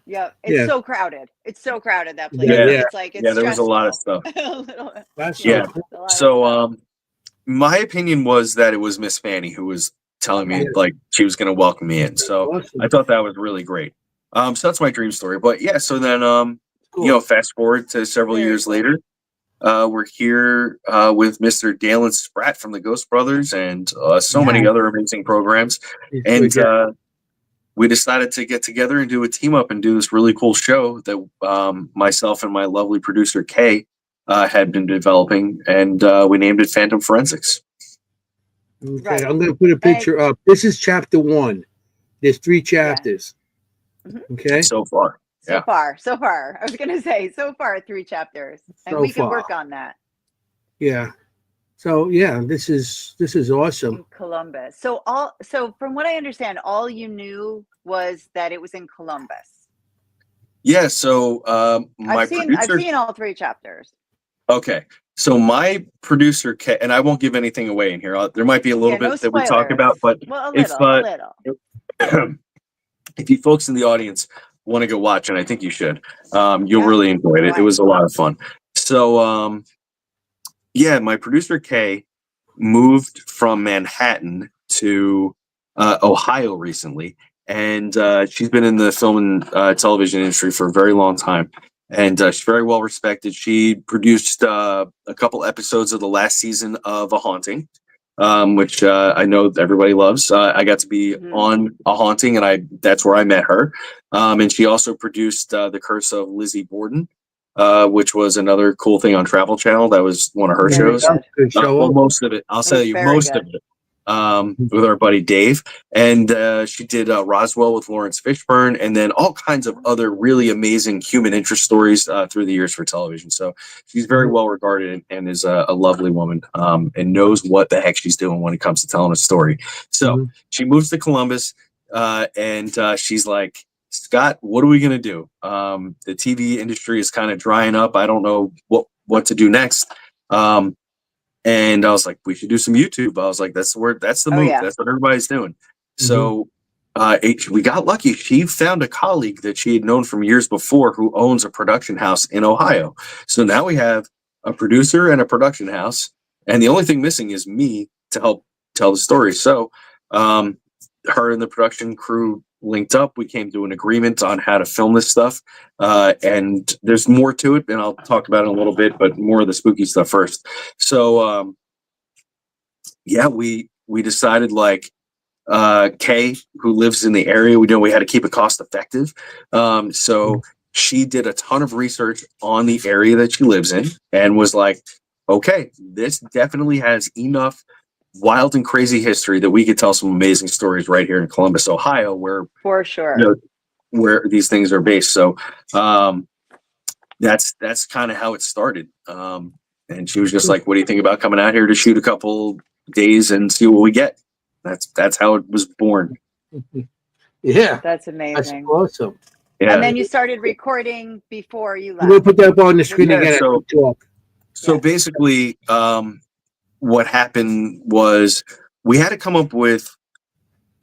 S2: Yeah. It's
S1: Yeah.
S2: so crowded. It's so crowded, that place.
S1: Yeah, yeah.
S2: It's like it's
S3: Yeah, there was a lot of
S2: stressful.
S3: stuff.
S2: A little bit.
S1: That's
S3: Yeah.
S1: so cool.
S2: A lot of
S3: So,
S2: stuff.
S3: my opinion was that it was Miss Fanny who was telling me,
S1: Yeah.
S3: like, she was going to welcome me in. So
S1: Awesome.
S3: I thought that was really great. So that's my dream story. But yeah, so then,
S1: Cool.
S3: fast forward to several
S2: Very
S3: years
S2: cool.
S3: later, we're here with Mr. Dalen Spratt from the Ghost Brothers, and so many other amazing programs.
S1: It's
S3: And
S1: good, yeah.
S3: we decided to get together and do a team up and do this really cool show that myself and my lovely producer Kay had been developing, and we named it Phantom Forensics.
S1: Okay,
S2: Right.
S1: I'm going to put a picture up. This is chapter 1. There's 3 chapters.
S2: Mhm.
S1: Okay.
S3: So far,
S2: So far. I was gonna say so far 3 chapters, and
S1: So
S2: we can
S1: far.
S2: work on that
S1: Yeah. So yeah, this is awesome.
S2: in Columbus. So from what I understand, all you knew was that it was in Columbus.
S3: yeah. So my
S2: I've
S3: producer.
S2: seen all 3 chapters.
S3: Okay. So my producer, Kay, and I won't give anything away in here. There might be a little
S2: Yeah, no
S3: bit that we talk
S2: spoilers.
S3: about, but
S2: Well, a
S3: if
S2: little.
S3: if you folks in the audience want to go watch, and I think you should, you'll
S2: Yeah.
S3: really enjoy it.
S2: Right.
S3: It was a lot of fun. So yeah, my producer Kay moved from Manhattan to Ohio recently, and she's been in the film and television industry for a very long time, and she's very well respected. She produced a couple episodes of the last season of A Haunting, which I know everybody loves. I got to be on A Haunting, and that's where I met her. And she also produced The Curse of Lizzie Borden, which was another cool thing on Travel Channel. That was one of her
S2: Very
S3: shows.
S2: good.
S1: Good show.
S3: Well, most of it. I'll tell you,
S2: very
S3: most
S2: good.
S3: of it. With our buddy Dave, and she did Roswell with Lawrence Fishburne, and then all kinds of other really amazing human interest stories through the years for television. So she's very well regarded and is a lovely woman, and knows what the heck she's doing when it comes to telling a story. So she moves to Columbus, and she's like, Scott, what are we gonna do? The TV industry is kind of drying up. I don't know what to do next. And I was like, we should do some YouTube. I was like, that's the move.
S2: Yeah.
S3: That's what everybody's doing. So we got lucky. She found a colleague that she had known from years before who owns a production house in Ohio. So now we have a producer and a production house. And the only thing missing is me to help tell the story. So her and the production crew linked up. We came to an agreement on how to film this stuff. And there's more to it, and I'll talk about it in a little bit, but more of the spooky stuff first. So yeah, we decided, like, Kay, who lives in the area, we know we had to keep it cost effective. So she did a ton of research on the area that she lives in and was like, okay, this definitely has enough wild and crazy history that we could tell some amazing stories right here in Columbus, Ohio, where
S2: For sure.
S3: where these things are based. So that's kind of how it started. And she was just like, what do you think about coming out here to shoot a couple days and see what we get? That's how it was born.
S1: Yeah.
S2: That's
S1: That's
S2: amazing.
S1: awesome.
S3: Yeah.
S2: And then you started recording before you left.
S1: We'll put that up on the screen
S2: Yeah,
S1: again.
S3: so- So
S2: Yes.
S3: basically, what happened was we had to come up with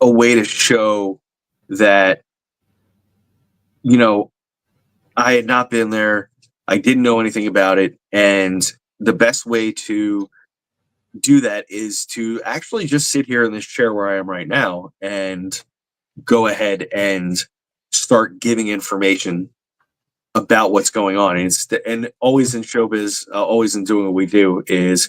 S3: a way to show that, you know, I had not been there. I didn't know anything about it. And the best way to do that is to actually just sit here in this chair where I am right now and go ahead and start giving information about what's going on. And always in showbiz, always in doing what we do is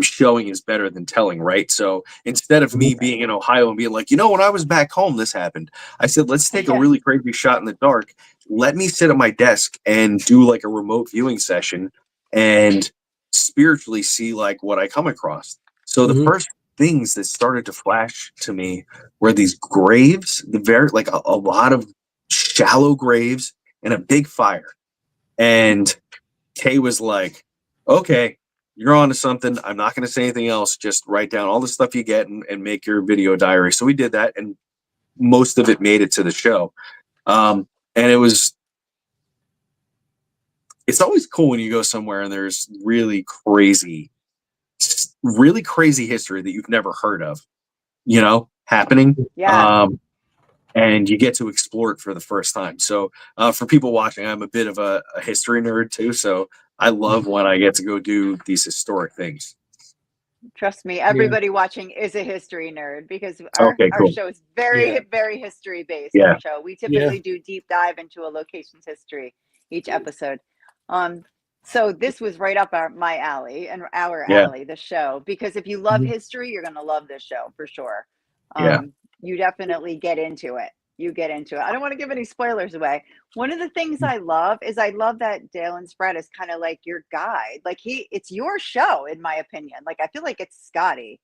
S3: showing is better than telling, right? So instead of me being in Ohio and being like, when I was back home, this happened. I said, let's take a really crazy shot in the dark. Let me sit at my desk and do like a remote viewing session and spiritually see like what I come across. So the first things that started to flash to me were these graves, like a lot of shallow graves and a big fire. And Kay was like, okay, you're on to something. I'm not going to say anything else. Just write down all the stuff you get and make your video diary. So we did that, and most of it made it to the show. And it's always cool when you go somewhere and there's really crazy history that you've never heard of, happening.
S2: Yeah.
S3: And you get to explore it for the first time. So for people watching, I'm a bit of a history nerd too. So I love when I get to go do these historic things.
S2: Trust me, everybody watching is a history nerd because our
S3: Cool.
S2: show is very, very history based.
S3: Yeah.
S2: Our show. We typically do deep dive into a location's history each episode. So this was right up my alley and our alley, the show, because if you love history, you're going to love this show for sure. You definitely get into it. I don't want to give any spoilers away. One of the things I love that Dalen Spratt is kind of like your guide. Like it's your show, in my opinion. Like I feel like it's Scotty,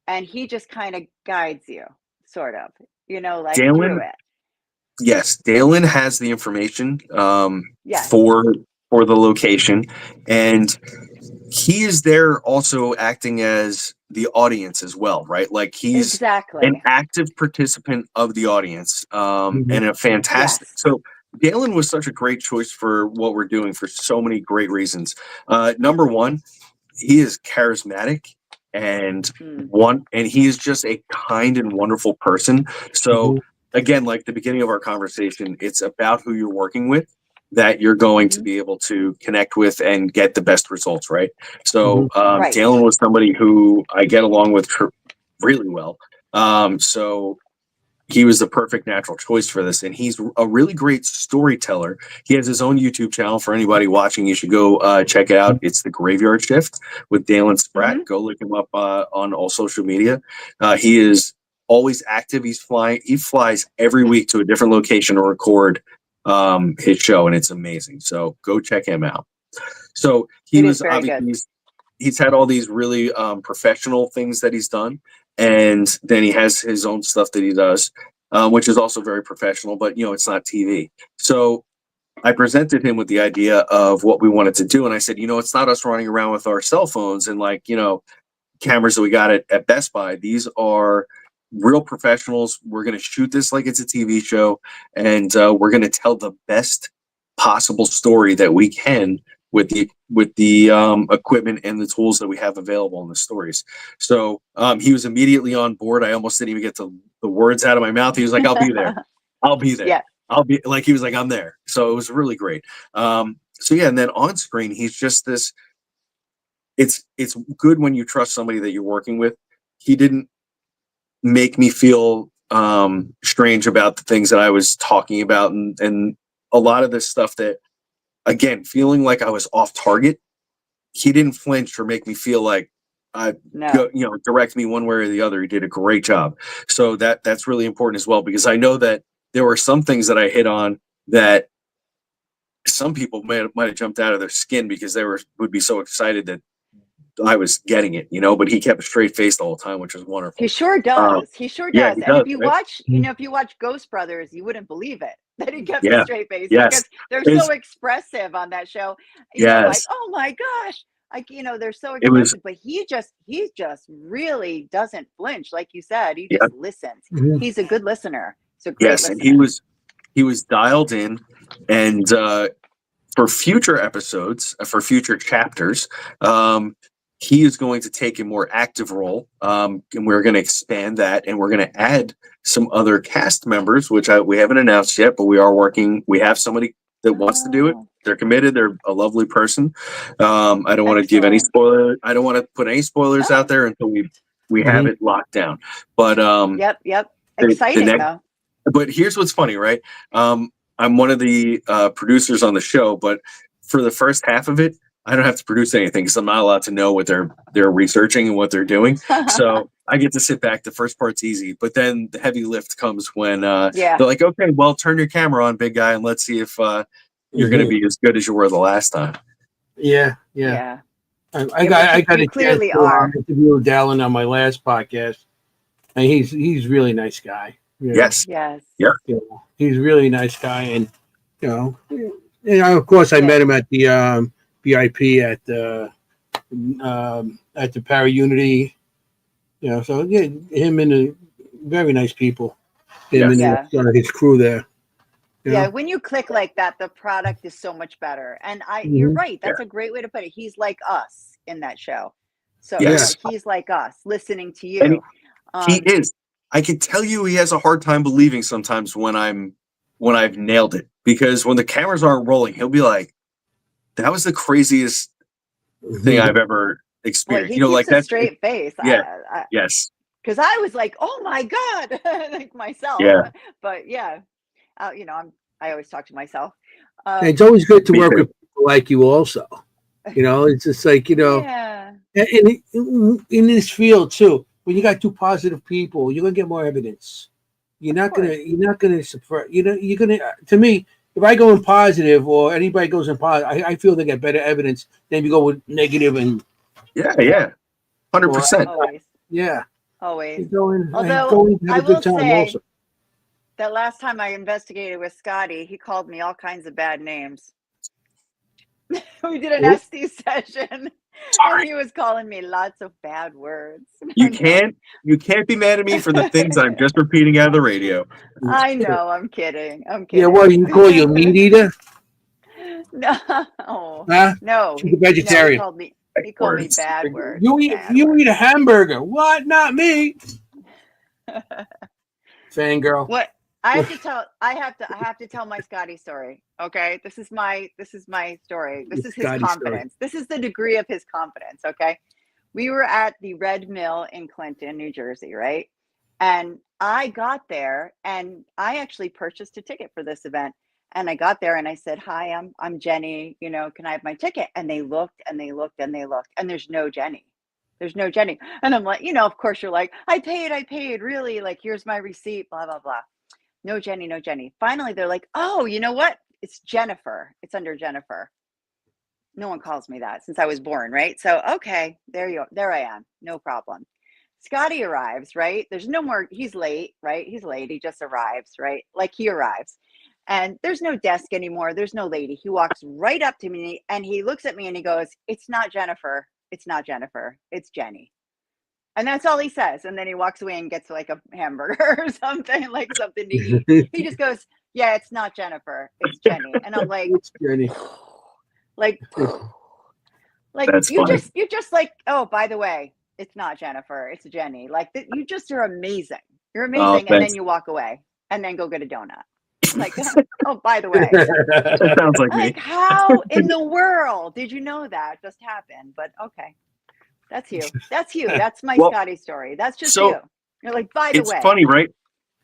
S2: and he just kind of guides you, sort of, like
S3: Dalen,
S2: through it.
S3: Yes, Dalen has the information
S2: Yes.
S3: for the location, and he is there also acting as the audience as well, right? Like he's
S2: Exactly.
S3: an active participant of the audience, and a fantastic.
S2: Yes.
S3: So Dalen was such a great choice for what we're doing for so many great reasons. Number one, he is charismatic and he is just a kind and wonderful person. So again, like the beginning of our conversation, it's about who you're working with that you're going to be able to connect with and get the best results, right? So Dalen was somebody who I get along with really well. So he was the perfect natural choice for this, and he's a really great storyteller. He has his own YouTube channel. For anybody watching, you should go check it out. It's The Graveyard Shift with Dalen Spratt. Go look him up on all social media. He is always active. He flies every week to a different location to record his show, and it's amazing. So go check him out. So he was obviously he's had all these really professional things that he's done, and then he has his own stuff that he does, which is also very professional, but it's not TV. So I presented him with the idea of what we wanted to do, and I said, it's not us running around with our cell phones and cameras that we got at Best Buy. These are real professionals. We're going to shoot this like it's a TV show, and we're going to tell the best possible story that we can with the equipment and the tools that we have available in the stories. So he was immediately on board. I almost didn't even get the words out of my mouth. He was like, I'll be there. I'll be there.
S2: Yeah.
S3: He was like, I'm there. So it was really great. So yeah, and then on screen, he's just this. It's good when you trust somebody that you're working with. He didn't make me feel strange about the things that I was talking about, and a lot of this stuff that, again, feeling like I was off target. He didn't flinch or make me feel like direct me one way or the other. He did a great job. So that's really important as well, because I know that there were some things that I hit on that some people might have jumped out of their skin because they would be so excited that I was getting it, but he kept a straight face the whole time, which was wonderful.
S2: He sure does. He sure
S3: yeah,
S2: does.
S3: he
S2: And
S3: does,
S2: if you
S3: right?
S2: watch, if you watch Ghost Brothers, you wouldn't believe it that he kept
S3: Yeah.
S2: a straight face
S3: Yes.
S2: because they're so expressive on that show. You're like, oh my gosh. They're so expressive, but he just really doesn't flinch. Like you said, he just listens. He's a good listener. So great listener.
S3: And he was dialed in, and for future episodes, for future chapters, he is going to take a more active role, and we're going to expand that, and we're going to add some other cast members, which we haven't announced yet, but we are working. We have somebody that wants to do it. They're committed. They're a lovely person. I don't want to give any spoiler. I don't want to put any spoilers out there until we have it locked down. But
S2: Yep. Exciting though.
S3: But here's what's funny, right? I'm one of the producers on the show, but for the first half of it, I don't have to produce anything because I'm not allowed to know what they're researching and what they're doing. So I get to sit back. The first part's easy, but then the heavy lift comes when they're like, "Okay, well, turn your camera on, big guy, and let's see if you're going to be as good as you were the last time."
S1: Yeah. I got a
S2: clearly
S1: chance to interview Dallin on my last podcast, and he's a really nice guy.
S3: Yes.
S2: Yeah.
S1: He's a really nice guy, and of course, I met him at the VIP at the Para Unity. So him and the very nice people. Him and his crew there.
S2: Yeah, when you click like that, the product is so much better. And you're right. That's a great way to put it. He's like us in that show. So he's like us, listening to you.
S3: And he is. I can tell you, he has a hard time believing sometimes when I've nailed it, because when the cameras aren't rolling, he'll be like, "That was the craziest thing I've ever experienced."
S2: He keeps a straight face.
S3: Yeah. Yes.
S2: Because I was like, "Oh my God," like myself.
S3: Yeah.
S2: But I always talk to myself.
S1: It's always good to work with people like you also. It's just like, and in this field too, when you got two positive people, you're gonna get more evidence. You're not gonna suppress. You're gonna. To me, if I go in positive or anybody goes in positive, I feel they get better evidence than if you go with negative and.
S3: Yeah, 100%.
S2: Always.
S1: Yeah.
S2: Always.
S1: Although I will say
S2: that last time I investigated with Scotty, he called me all kinds of bad names. We did an SD session. And he was calling me lots of bad words.
S3: You can't be mad at me for the things I'm just repeating out of the radio.
S2: I know. I'm kidding.
S1: Yeah, well, you can call you a meat eater?
S2: No.
S1: Huh?
S2: No.
S1: She's a vegetarian.
S2: No, he called me bad words.
S1: You eat a hamburger. What? Not me. Fangirl.
S2: What? I have to tell my Scotty story. Okay. This is my story. This is his confidence. This is the degree of his confidence. Okay. We were at the Red Mill in Clinton, New Jersey, right? And I got there and I actually purchased a ticket for this event. And I got there and I said, "Hi, I'm Jenny, can I have my ticket?" And they looked and they looked and they looked, and there's no Jenny. And I'm like, of course you're like, I paid, really, like, here's my receipt, blah, blah, blah. No Jenny. Finally, they're like, "Oh, you know what? It's Jennifer. It's under Jennifer." No one calls me that since I was born, right? So, okay, there I am. No problem. Scotty arrives, right? There's no more, he's late, right? He's late. He just arrives, right? Like, he arrives. And there's no desk anymore. There's no lady. He walks right up to me and he looks at me and he goes, "It's not Jennifer. It's not Jennifer. It's Jenny." And that's all he says. And then he walks away and gets like a hamburger or something, like something to eat. He just goes, "Yeah, it's not Jennifer. It's Jenny." And I'm like,
S1: it's Jenny.
S2: like
S3: That's
S2: you
S3: funny.
S2: just like, "Oh, by the way, it's not Jennifer. It's Jenny." Like, you just are amazing. You're amazing. And then you walk away and then go get a donut. Like, "Oh, by the way."
S3: That sounds like me.
S2: Like, how in the world did you know that just happened? But okay. That's you. That's my Scotty story. That's just you. You're like, "By the way."
S3: It's funny, right?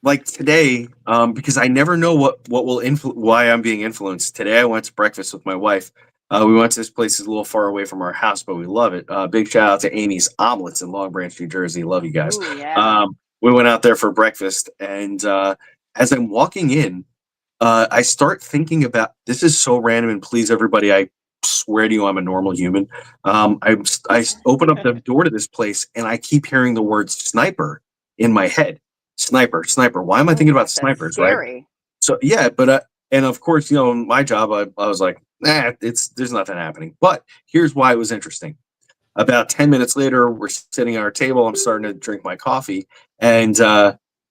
S3: Like today, because I never know what will why I'm being influenced. Today I went to breakfast with my wife. We went to this place that's a little far away from our house, but we love it. Big shout out to Amy's Omelets in Long Branch, New Jersey. Love you guys.
S2: Ooh, yeah.
S3: We went out there for breakfast, and as I'm walking in, I start thinking about, this is so random, and please, everybody, I swear to you, I'm a normal human. I open up the door to this place, and I keep hearing the word sniper in my head. Sniper. Why am I thinking about snipers?
S2: Scary.
S3: Right? So yeah, but and of course, in my job, I was like, there's nothing happening. But here's why it was interesting. About 10 minutes later, we're sitting at our table. I'm starting to drink my coffee, and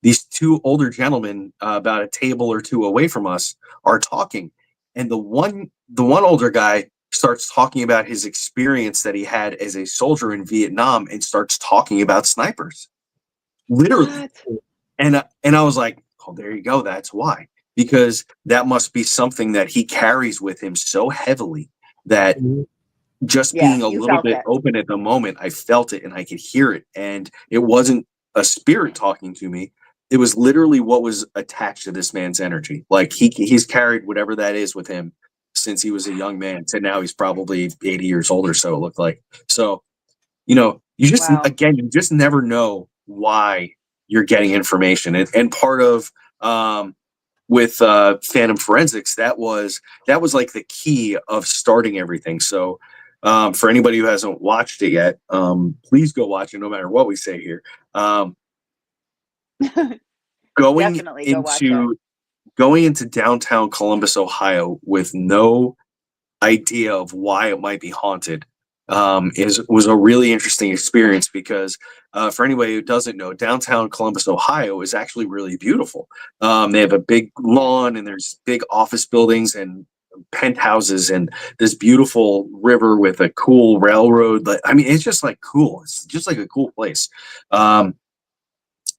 S3: these two older gentlemen, about a table or two away from us, are talking. And the one older guy starts talking about his experience that he had as a soldier in Vietnam and starts talking about snipers. Literally.
S2: What?
S3: And I was like, oh, there you go. That's why. Because that must be something that he carries with him so heavily that just
S2: Yeah,
S3: being a
S2: you
S3: little
S2: felt
S3: bit
S2: it.
S3: open at the moment, I felt it and I could hear it. And it wasn't a spirit talking to me. It was literally what was attached to this man's energy. Like he's carried whatever that is with him since he was a young man to now he's probably 80 years old or so, it looked like. So, you know, you just,
S2: Wow.
S3: again, you just never know why you're getting information. And part of, with Phantom Forensics, that was like the key of starting everything. So for anybody who hasn't watched it yet, please go watch it no matter what we say here. Going
S2: Definitely go watch it.
S3: into downtown Columbus, Ohio with no idea of why it might be haunted was a really interesting experience because for anybody who doesn't know, downtown Columbus, Ohio is actually really beautiful. They have a big lawn and there's big office buildings and penthouses and this beautiful river with a cool railroad. I mean, it's just like cool. It's just like a cool place.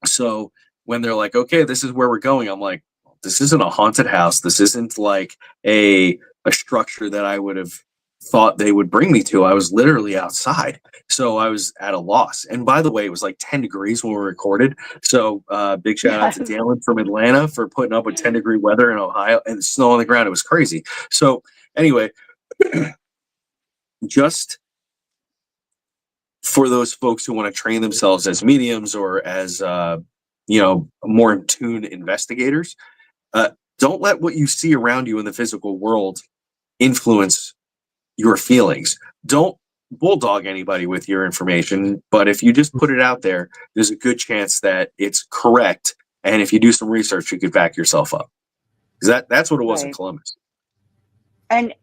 S3: So when they're like, okay, this is where we're going, I'm like, this isn't a haunted house. This isn't like a structure that I would have thought they would bring me to. I was literally outside. So I was at a loss. And by the way, it was like 10 degrees when we recorded. So big shout out to
S2: Yes.
S3: Dalen from Atlanta for putting up with 10-degree weather in Ohio and snow on the ground. It was crazy. So anyway, just for those folks who want to train themselves as mediums or as more in tune investigators, don't let what you see around you in the physical world influence your feelings. Don't bulldog anybody with your information, but if you just put it out there, there's a good chance that it's correct. And if you do some research, you could back yourself up. Because that's what it was in
S2: Right.
S3: Columbus.
S2: And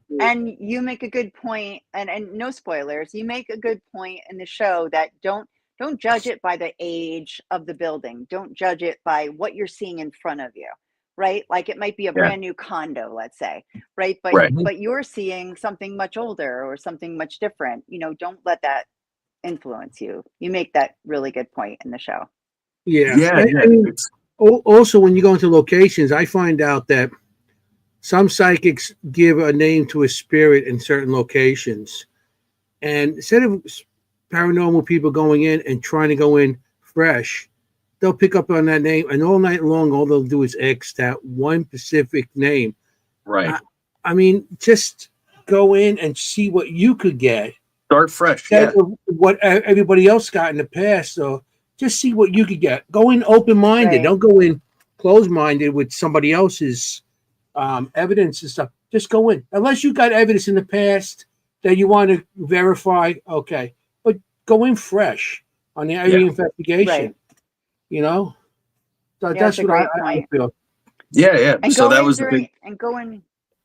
S2: you make a good point, and no spoilers. You make a good point in the show that don't judge it by the age of the building. Don't judge it by what you're seeing in front of you, right? Like it might be a
S3: Yeah.
S2: brand new condo, let's say, right? But
S3: Right.
S2: but you're seeing something much older or something much different. Don't let that influence you. You make that really good point in the show.
S1: Yeah.
S3: Yeah.
S1: I mean, also, when you go into locations, I find out that some psychics give a name to a spirit in certain locations. And instead of paranormal people going in and trying to go in fresh, they'll pick up on that name, and all night long, all they'll do is X that one specific name.
S3: Right.
S1: I mean, just go in and see what you could get.
S3: Start fresh.
S1: Instead
S3: Yeah.
S1: of what everybody else got in the past. So just see what you could get. Go in open-minded.
S2: Right.
S1: Don't go in closed-minded with somebody else's evidence and stuff. Just go in. Unless you got evidence in the past that you want to verify, okay. But go in fresh on every investigation.
S2: Right.
S1: So
S2: Yeah,
S1: that's
S2: it's a
S1: what
S2: great
S1: I
S2: point.
S1: feel.
S3: Yeah. Yeah.
S2: And
S3: So
S2: go
S3: that
S2: in
S3: was the
S2: during
S3: big.
S2: and go in.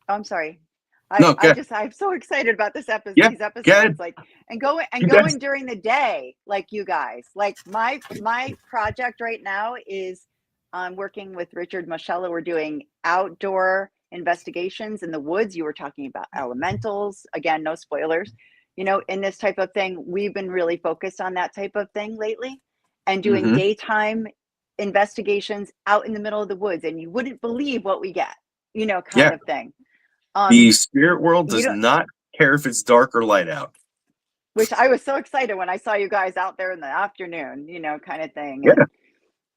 S2: Oh, I'm sorry.
S3: No,
S2: I'm so excited about this episode.
S3: Yeah,
S2: These
S3: go
S2: episodes,
S3: ahead.
S2: like, and go
S3: You
S2: go
S3: guys-
S2: in during the day, like you guys. Like my project right now is I'm working with Richard Moschella. We're doing outdoor investigations in the woods. You were talking about elementals. Again, no spoilers. In this type of thing, we've been really focused on that type of thing lately, and doing
S3: Mhm.
S2: daytime investigations out in the middle of the woods, and you wouldn't believe what we get. Kind
S3: Yeah.
S2: of thing.
S3: The spirit world
S2: you
S3: does
S2: don't-
S3: not care if it's dark or light out.
S2: Which I was so excited when I saw you guys out there in the afternoon, kind of thing.
S3: Yeah.
S2: And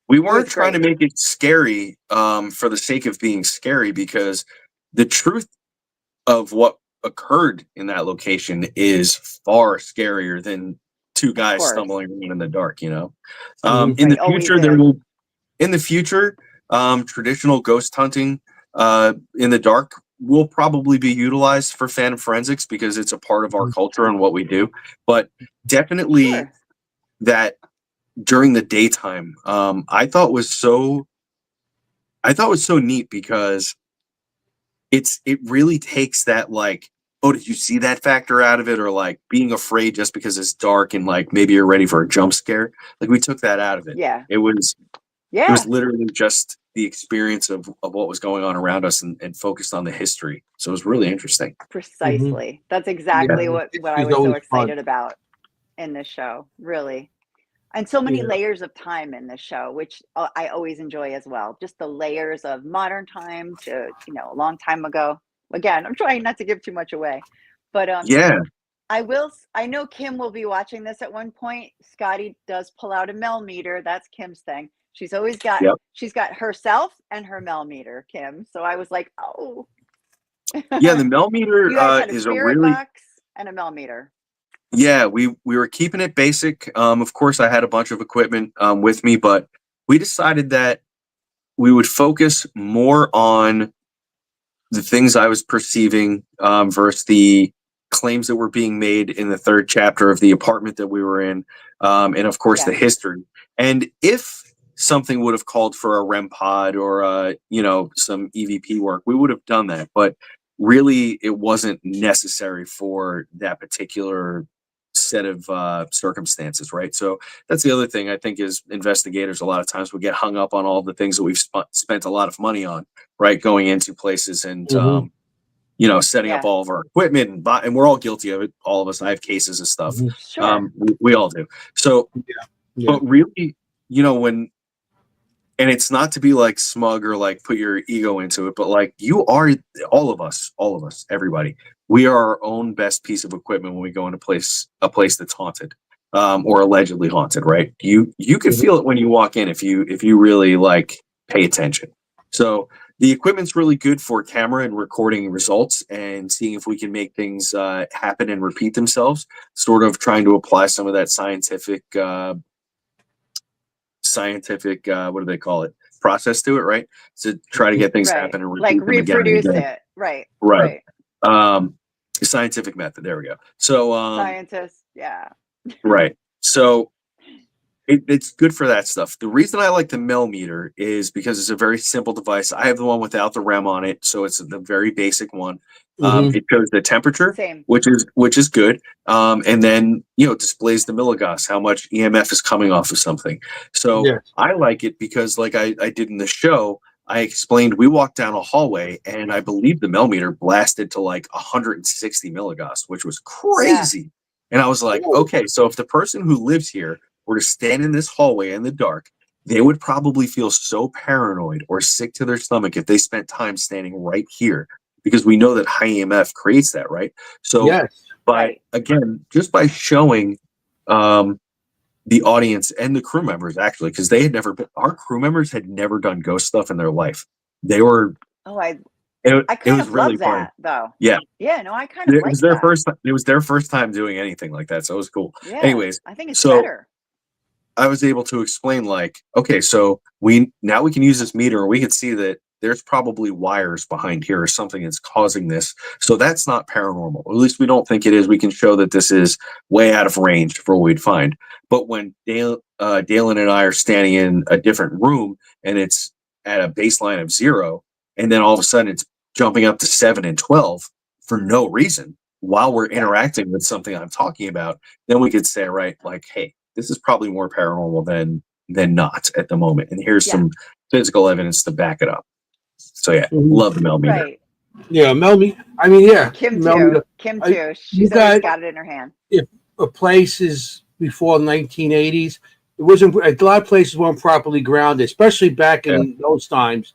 S3: We weren't
S2: was
S3: trying to
S2: great.
S3: make it scary for the sake of being scary, because the truth of what occurred in that location is far scarier than two guys
S2: course.
S3: stumbling around in the dark. In
S2: Right,
S3: the
S2: always
S3: future,
S2: is.
S3: traditional ghost hunting in the dark will probably be utilized for Phantom Forensics because it's a part of our culture and what we do. But definitely
S2: Sure.
S3: that during the daytime, I thought was so neat because it really takes that, like, oh, did you see that factor out of it, or like being afraid just because it's dark and like maybe you're ready for a jump scare. Like we took that out of it.
S2: Yeah.
S3: It was
S2: Yeah.
S3: literally just the experience of what was going on around us and focused on the history. So it was really interesting.
S2: Precisely. That's
S1: Yeah,
S2: exactly what I
S1: history's
S2: was so
S1: always fun.
S2: excited about in this show, really. And so many
S1: Yeah.
S2: layers of time in this show, which I always enjoy as well. Just the layers of modern time to, a long time ago. Again, I'm trying not to give too much away, but
S3: Yeah.
S2: I know Kim will be watching this at one point. Scotty does pull out a millimeter. That's Kim's thing. She's always got,
S3: Yep.
S2: she's got herself and her millimeter, Kim. So I was like, oh.
S3: Yeah, the millimeter
S2: You guys had a
S3: is a
S2: spirit
S3: really
S2: box and a millimeter.
S3: yeah, we were keeping it basic. Of course I had a bunch of equipment with me, but we decided that we would focus more on the things I was perceiving versus the claims that were being made in the third chapter of the apartment that we were in, and of course the
S2: Yeah.
S3: history. And if something would have called for a REM pod or some EVP work, we would have done that. But really, it wasn't necessary for that particular set of circumstances, right? So that's the other thing I think is investigators a lot of times we get hung up on all the things that we've spent a lot of money on, right? Going into places and
S1: Mhm.
S3: setting up
S2: Yeah.
S3: all of our equipment and we're all guilty of it. All of us. I have cases of stuff.
S1: Mhm.
S2: Sure.
S3: We all do. So,
S1: Yeah.
S3: but really, when and it's not to be like smug or like put your ego into it, but like you are all of us, everybody. We are our own best piece of equipment when we go into a place that's haunted, or allegedly haunted, right? You can
S1: Mhm.
S3: feel it when you walk in if you really like pay attention. So the equipment's really good for camera and recording results and seeing if we can make things happen and repeat themselves. Sort of trying to apply some of that scientific what do they call it, process to it, right, to try to get things
S2: Right.
S3: happen and
S2: Like
S3: repeat them again and
S2: reproduce
S3: again.
S2: it. Right.
S3: Right.
S2: Right.
S3: Scientific method, there we go. So
S2: Scientists. Yeah.
S3: right, so it's good for that stuff. The reason I like the millimeter is because it's a very simple device. I have the one without the REM on it, so it's the very basic one.
S1: Mhm.
S3: It shows the temperature,
S2: Same.
S3: which is good, and then it displays the milligauss, how much EMF is coming off of something. So
S1: Yes.
S3: I like it because, like I did in the show, I explained we walked down a hallway, and I believe the millimeter blasted to like 160 milligauss, which was
S2: Yeah.
S3: crazy. And I was like,
S1: Ooh.
S3: okay, so if the person who lives here were to stand in this hallway in the dark, they would probably feel so paranoid or sick to their stomach if they spent time standing right here, because we know that high EMF creates that, right? So
S1: Yes.
S2: Right.
S3: just by showing the audience and the crew members, actually, because our crew members had never done ghost stuff in their life. They were
S2: Oh, I
S3: it
S2: kind
S3: was
S2: of
S3: really
S2: love
S3: fun.
S2: that though.
S3: Yeah.
S2: Yeah, no, I kind of
S3: It
S2: like
S3: was their
S2: that.
S3: first it was their first time doing anything like that, so it was cool.
S2: Yeah.
S3: Anyways,
S2: I think it's
S3: so
S2: better.
S3: I was able to explain, like, okay, so we can use this meter, and we can see that there's probably wires behind here or something that's causing this. So that's not paranormal. Or at least we don't think it is. We can show that this is way out of range for what we'd find. But when Dalen and I are standing in a different room and it's at a baseline of 0, and then all of a sudden it's jumping up to 7 and 12 for no reason while we're
S2: Yeah.
S3: interacting with something I'm talking about, then we could say, right, like, hey, this is probably more paranormal than not at the moment. And here's
S2: Yeah.
S3: some physical evidence to back it up. So yeah,
S1: Mhm.
S3: love the millimeter.
S2: Right.
S1: Yeah, millimeter. I mean, yeah,
S2: Kim too.
S1: millimeter.
S2: Kim
S1: I-
S2: too.
S1: you
S2: She's always
S1: guys-
S2: got it in her hand.
S1: If a place is before 1980s, it wasn't. A lot of places weren't properly grounded, especially back in those times.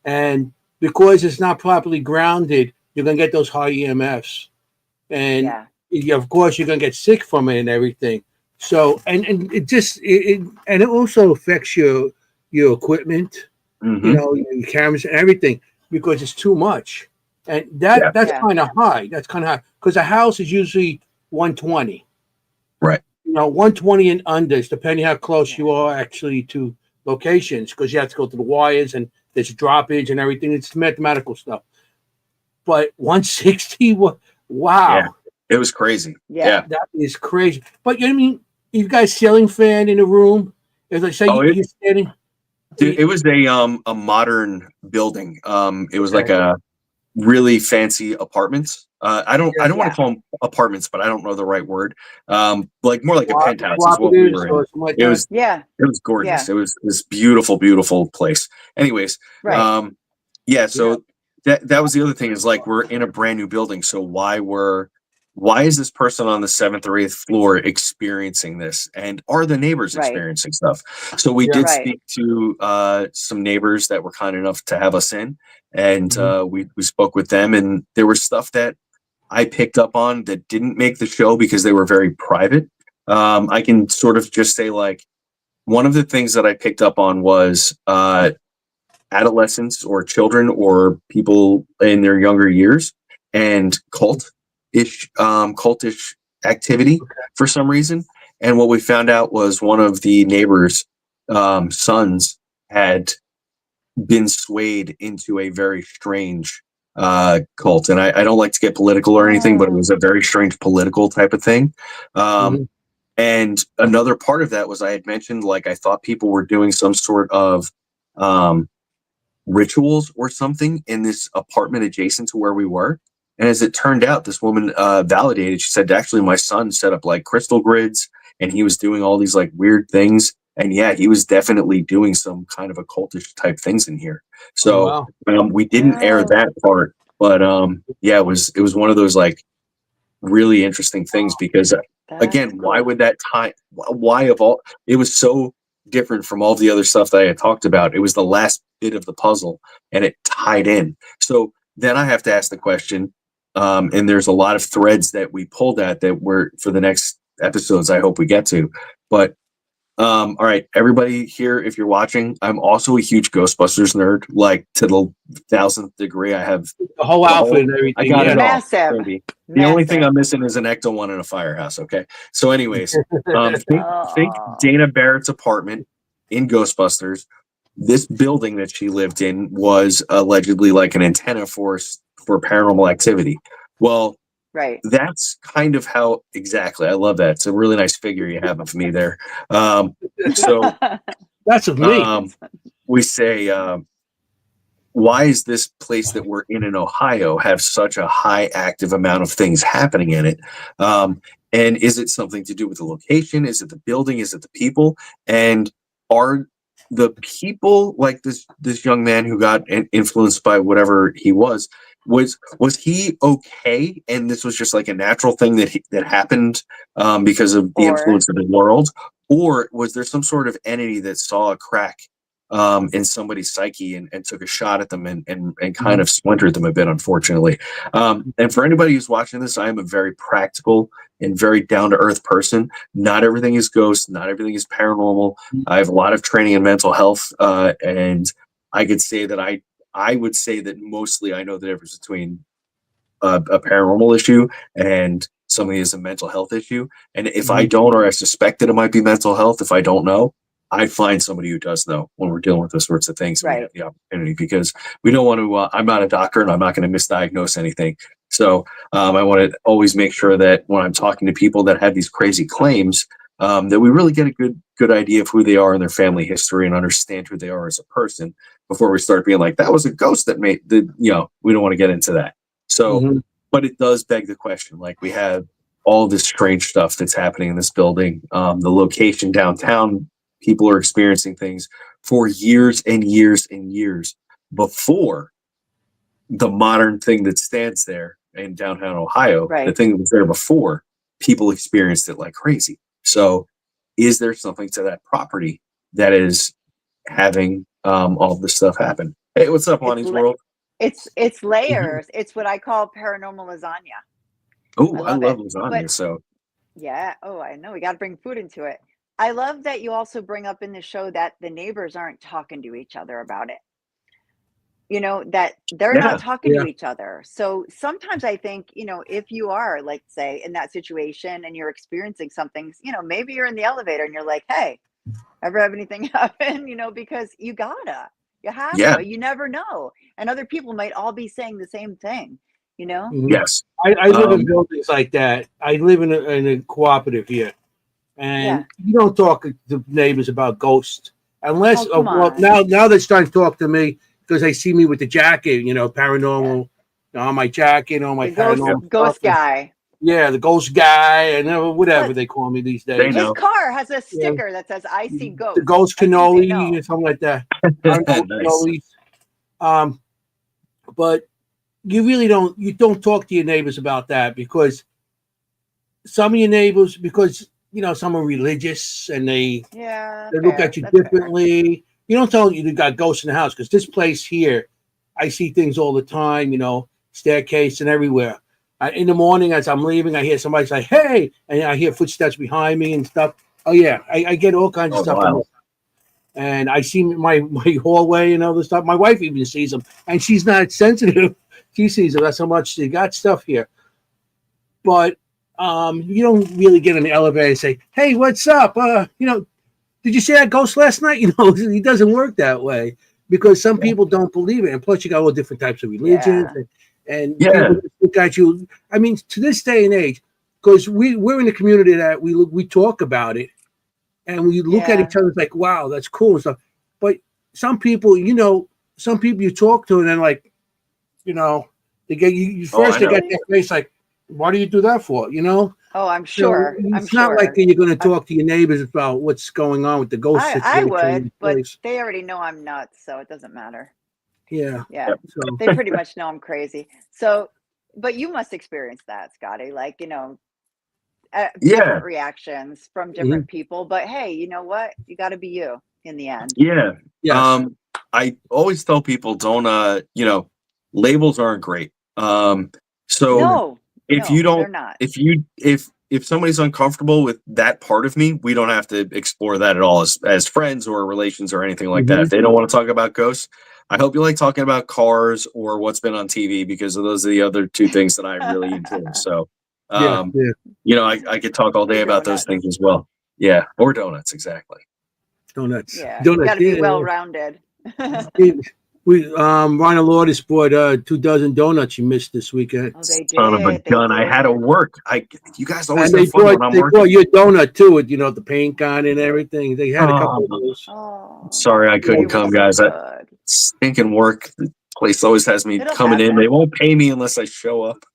S1: And because it's not properly grounded, you're gonna get those high EMFs, and of course you're gonna get sick from it and everything. So and it just and it also affects your equipment,
S3: Mhm.
S1: your cameras and everything, because it's too much. And that's
S2: Yeah.
S1: kind of high. That's kind of high because a house is usually 120.
S3: Right.
S1: 120 and under, depending how close you are actually to locations, because you have to go through the wires and there's droppage and everything. It's mathematical stuff. But 160, wow.
S3: Yeah. It was crazy.
S2: Yeah.
S1: That is crazy. But I mean, you guys ceiling fan in the room? As I say, you're standing.
S3: Dude, it was a modern building. It was
S1: Okay.
S3: like a really fancy apartments. I don't want
S2: Yeah.
S3: to call them apartments, but I don't know the right word. Like more like a penthouse is what we
S1: Cooperatives
S3: were
S1: or
S3: in.
S1: something like
S3: It
S1: that.
S3: was
S2: Yeah.
S3: it was gorgeous.
S2: Yeah.
S3: It was this beautiful place. Anyways,
S2: Right.
S3: yeah. So that was the other thing is like we're in a brand new building. So why is this person on the 7th or 8th floor experiencing this? And are the neighbors
S2: Right.
S3: experiencing stuff? So we
S1: Yeah.
S3: did
S2: Right.
S3: speak to some neighbors that were kind enough to have us in, and we spoke with them, and there was stuff that I picked up on that didn't make the show because they were very private. I can sort of just say like one of the things that I picked up on was adolescents or children or people in their younger years and cultish activity for some reason. And what we found out was one of the neighbors' sons had been swayed into a very strange cult. And I don't like to get political or anything, but it was a very strange political type of thing. And another part of that was I had mentioned, like, I thought people were doing some sort of rituals or something in this apartment adjacent to where we were. And as it turned out, this woman validated, she said, actually, my son set up like crystal grids and he was doing all these like weird things. And yeah, he was definitely doing some kind of occultish type things in here. So we didn't air that part, but yeah, it was one of those like really interesting things because again, why would that tie? Why of all? It was so different from all the other stuff that I had talked about. It was the last bit of the puzzle, and it tied in. So then I have to ask the question, and there's a lot of threads that we pulled at that were for the next episodes. I hope we get to, but. All right, everybody here, if you're watching, I'm also a huge Ghostbusters nerd, like to the 1000th degree. I have
S1: the whole outfit and everything.
S3: I got it all.
S2: Massive.
S3: Baby. The only thing I'm missing is an Ecto one in a firehouse. Okay, so anyways, think Dana Barrett's apartment in Ghostbusters. This building that she lived in was allegedly like an antenna for paranormal activity. Well.
S2: Right.
S3: That's kind of how exactly. I love that. It's a really nice figure you have of me there. So
S1: that's of me.
S3: We say, why is this place that we're in Ohio have such a high active amount of things happening in it? And is it something to do with the location? Is it the building? Is it the people? And are the people like this young man who got influenced by whatever he was he okay, and this was just like a natural thing that happened because of the influence of the world, or was there some sort of entity that saw a crack in somebody's psyche and took a shot at them and kind of splintered them a bit, unfortunately. And for anybody who's watching this, I am a very practical and very down-to-earth person. Not everything is ghosts, not everything is paranormal. I have a lot of training in mental health, and I could say that I would say that mostly I know the difference between a paranormal issue and something is a mental health issue. And if I don't, or I suspect that it might be mental health, if I don't know, I'd find somebody who does know when we're dealing with those sorts of things. Right. We have the opportunity because we don't want to, I'm not a doctor and I'm not going to misdiagnose anything. So I want to always make sure that when I'm talking to people that have these crazy claims, that we really get a good idea of who they are and their family history and understand who they are as a person before we start being like, that was a ghost that made the, we don't want to get into that. So, but it does beg the question, like we have all this strange stuff that's happening in this building, the location downtown, people are experiencing things for years and years and years before the modern thing that stands there in downtown Ohio, the thing that was there before, people experienced it like crazy. So is there something to that property that is having all this stuff happen? Hey, what's up, Lonnie's World?
S2: It's layers. It's what I call paranormal lasagna.
S3: Oh, I love lasagna.
S2: But,
S3: so
S2: yeah. Oh, I know. We got to bring food into it. I love that you also bring up in the show that the neighbors aren't talking to each other about it. That they're not talking to each other. So sometimes I think, if you are, like, say, in that situation and you're experiencing something, maybe you're in the elevator and you're like, hey, ever have anything happen? Because you have to, you never know. And other people might all be saying the same thing,
S3: Yes.
S1: I live in buildings like that. I live in a cooperative here. And you don't talk to neighbors about ghosts unless now they're starting to talk to me because they see me with the jacket, paranormal on my jacket, on my
S2: The ghost
S1: paranormal
S2: ghost
S1: stuff.
S2: guy.
S1: Yeah, the ghost guy, and whatever
S2: Look,
S1: they call me these
S3: They
S1: days.
S3: know.
S2: his car has a
S1: Yeah.
S2: sticker that says "I see
S1: The
S2: ghosts."
S1: ghost
S2: I think they
S1: cannoli
S2: know.
S1: or something like that. I don't know
S3: Nice.
S1: cannolis. But you don't talk to your neighbors about that, because some of your neighbors, because some are religious and they look
S2: Fair.
S1: at you
S2: That's fair.
S1: differently. You don't tell them you got ghosts in the house, because this place here, I see things all the time. Staircase and everywhere. In the morning, as I'm leaving, I hear somebody say, "Hey," and I hear footsteps behind me and stuff. Oh yeah, I get all kinds of
S3: Oh,
S1: stuff.
S3: wow.
S1: And I see my hallway and all this stuff. My wife even sees them, and she's not sensitive. She sees them. That's how much she got stuff here. But you don't really get in the elevator and say, "Hey, what's up? Did you see that ghost last night?" It doesn't work that way, because some people don't believe it, and plus you got all different types of religions, and people look at you. I mean, to this day and age, because we're in a community that we talk about it, and we look at each other like, "Wow, that's cool," and stuff. But some people, some people you talk to, and then they get you first. They got that face like, "Why do you do that for?"
S2: Oh, I'm sure.
S1: So it's not like you're going to talk to your neighbors about what's going on with the ghost
S2: I
S1: situation.
S2: would, but they already know I'm nuts, so it doesn't matter.
S1: Yeah.
S2: So they pretty much know I'm crazy. So, but you must experience that, Scotty. Like, different reactions from different people. But hey, you know what? You got to be you in the end.
S3: Yeah.
S1: Yes.
S3: I always tell people, don't labels aren't great. So if you don't,
S2: they're not.
S3: if somebody's uncomfortable with that part of me, we don't have to explore that at all as friends or relations or anything like that. If they don't want to talk about ghosts, I hope you like talking about cars or what's been on TV, because those are the other two things that I really enjoy. So, I could talk all day about those things as well. Yeah. Or donuts. Exactly.
S1: Donuts.
S2: Yeah.
S1: Donuts.
S2: You got to be well-rounded.
S1: Ronald Lourdes bought 2 dozen donuts you missed this weekend.
S2: Oh, they did.
S3: Son of a gun! I had to work. You guys always
S1: and
S3: have fun when I'm
S1: they
S3: working.
S1: bought your donut too, with the paint on it and everything. They had a couple of those.
S3: Sorry, I couldn't come, guys. That stinking work. The place always has me coming in. They won't pay me unless I show up.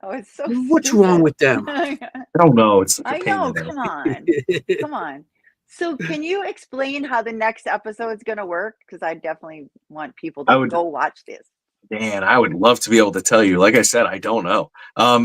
S2: Oh, it's so
S1: What's wrong with them?
S3: I don't know. It's like
S2: I know. Come on. Come on. So can you explain how the next episode is going to work? Because I definitely want people to go watch this.
S3: Dan, I would love to be able to tell you. Like I said, I don't know.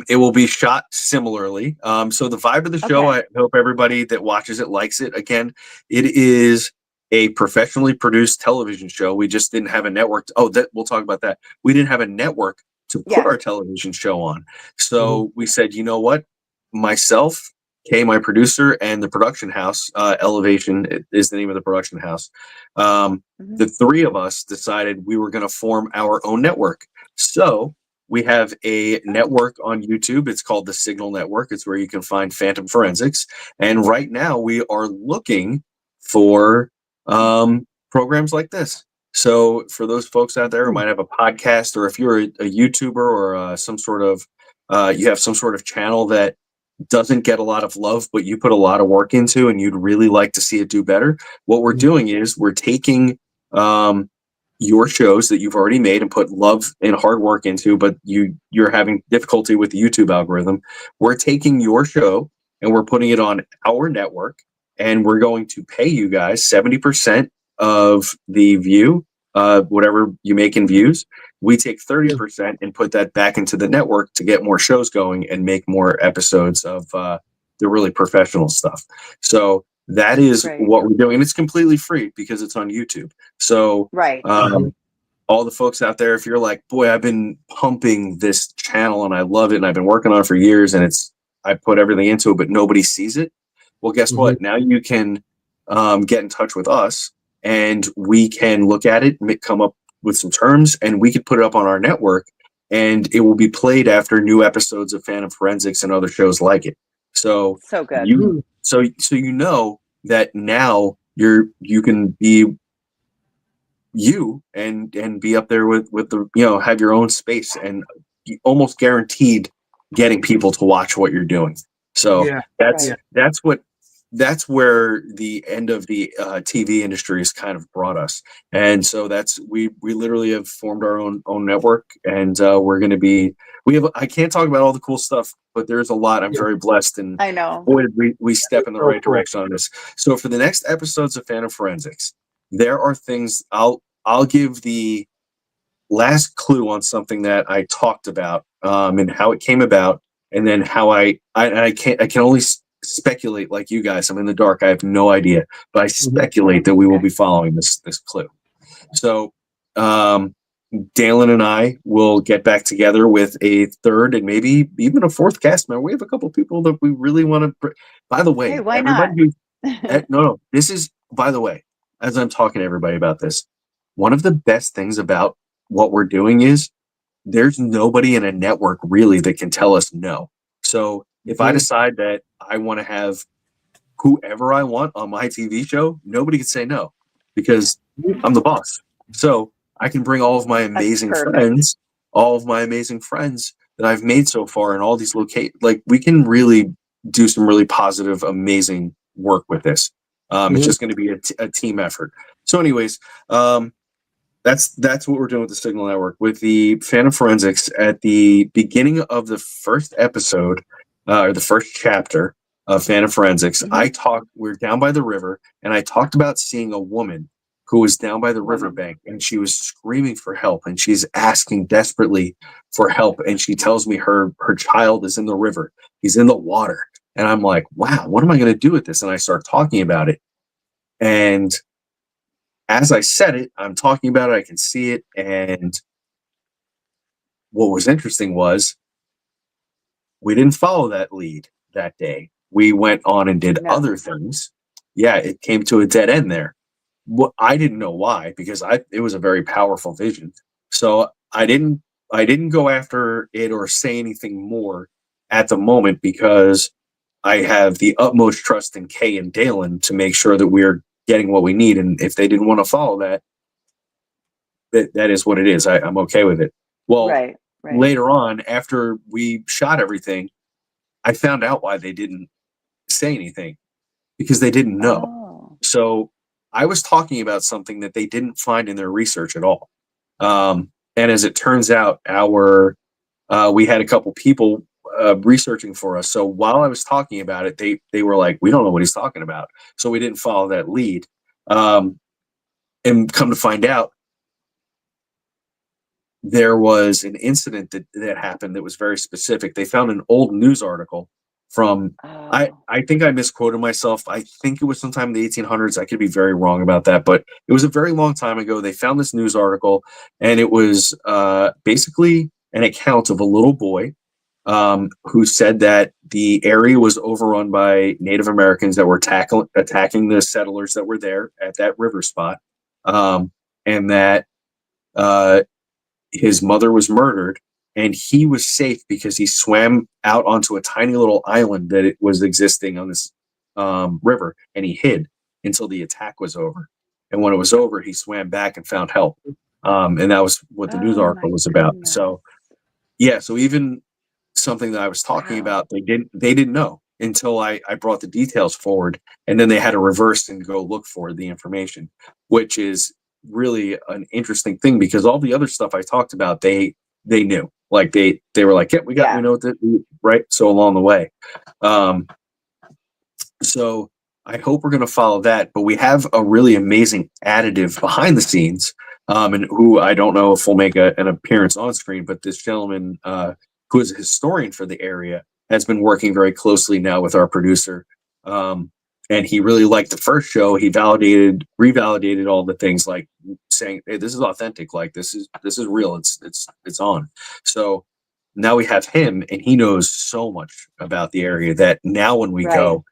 S3: It will be shot similarly. So the vibe of the show, I hope everybody that watches it likes it. Again, it is a professionally produced television show. We just didn't have a network. We'll talk about that. We didn't have a network to put our television show on. So we said, you know what? Myself, Kay, my producer, and the production house, Elevation is the name of the production house. The three of us decided we were going to form our own network. So we have a network on YouTube. It's called the Signal Network. It's where you can find Phantom Forensics. And right now we are looking for programs like this. So for those folks out there who might have a podcast, or if you're a YouTuber or some sort of, you have some sort of channel that doesn't get a lot of love, but you put a lot of work into and you'd really like to see it do better, what we're doing is we're taking your shows that you've already made and put love and hard work into, but you're having difficulty with the YouTube algorithm. We're taking your show and we're putting it on our network, and we're going to pay you guys 70% of the view, whatever you make in views. We take 30% and put that back into the network to get more shows going and make more episodes of the really professional stuff. So that is what we're doing. And it's completely free because it's on YouTube. So all the folks out there, if you're like, boy, I've been pumping this channel and I love it and I've been working on it for years and I put everything into it, but nobody sees it. Well, guess what? Now you can get in touch with us and we can look at it, come up with some terms, and we could put it up on our network, and it will be played after new episodes of Phantom Forensics and other shows like it. So
S2: good.
S3: So you know that now you can be you and be up there with the have your own space and almost guaranteed getting people to watch what you're doing. So that's what that's where the end of the TV industry has kind of brought us. And so that's we literally have formed our own network, and we're going to be I can't talk about all the cool stuff, but there's a lot. I'm very blessed, and
S2: I know.
S3: boy, did we step in the
S1: So
S3: right
S1: cool.
S3: direction on this. So for the next episodes of Phantom Forensics, there are things I'll give the last clue on something that I talked about, and how it came about, and then how I can only speculate like you guys. I'm in the dark. I have no idea, but I speculate that we will be following this clue. So, Dalen and I will get back together with a third and maybe even a fourth cast member. We have a couple people that we really want to. By the way,
S2: Hey, why
S3: everybody
S2: not?
S3: no, this is, by the way, as I'm talking to everybody about this, one of the best things about what we're doing is there's nobody in a network really that can tell us no. So if I decide that I want to have whoever I want on my TV show, nobody can say no because I'm the boss. So I can bring all of my amazing friends, that I've made so far, and all these like we can really do some really positive, amazing work with this. It's just going to be a team effort. So, anyways, that's what we're doing with the Signal Network. With the Phantom Forensics, at the beginning of the first episode, or the first chapter of Phantom Forensics, we're down by the river, and I talked about seeing a woman who was down by the riverbank, and she was screaming for help, and she's asking desperately for help, and she tells me her child is in the river. He's in the water. And I'm like, wow, what am I going to do with this? And I start talking about it. And as I said it, I'm talking about it, I can see it. And what was interesting was we didn't follow that lead that day. We went on and did other things. Yeah, it came to a dead end there. I didn't know why, because it was a very powerful vision. So I didn't go after it or say anything more at the moment, because I have the utmost trust in Kay and Dalen to make sure that we're getting what we need. And if they didn't want to follow that, that is what it is. I'm okay with it. Well, later on, after we shot everything, I found out why they didn't say anything, because they didn't know. So I was talking about something that they didn't find in their research at all. And as it turns out, we had a couple people researching for us. So while I was talking about it, they were like, we don't know what he's talking about. So we didn't follow that lead. And come to find out, there was an incident that happened that was very specific. They found an old news article from, I think I misquoted myself. I think it was sometime in the 1800s. I could be very wrong about that, but it was a very long time ago. They found this news article, and it was basically an account of a little boy who said that the area was overrun by Native Americans that were attacking the settlers that were there at that river spot, and that his mother was murdered, and he was safe because he swam out onto a tiny little island that it was existing on this river, and he hid until the attack was over. And when it was over, he swam back and found help. And that was what the news article was about. So, yeah, so even something that I was talking about, they didn't know until I brought the details forward, and then they had to reverse and go look for the information, which is really an interesting thing, because all the other stuff I talked about, they knew. Like they were like, yeah, we know that, right? So along the way. So I hope we're going to follow that, but we have a really amazing additive behind the scenes, and who I don't know if will make an appearance on screen, but this gentleman, who is a historian for the area, has been working very closely now with our producer. And he really liked the first show. He revalidated all the things, like saying, hey, this is authentic. Like this is real. It's on. So now we have him, and he knows so much about the area that now when we go,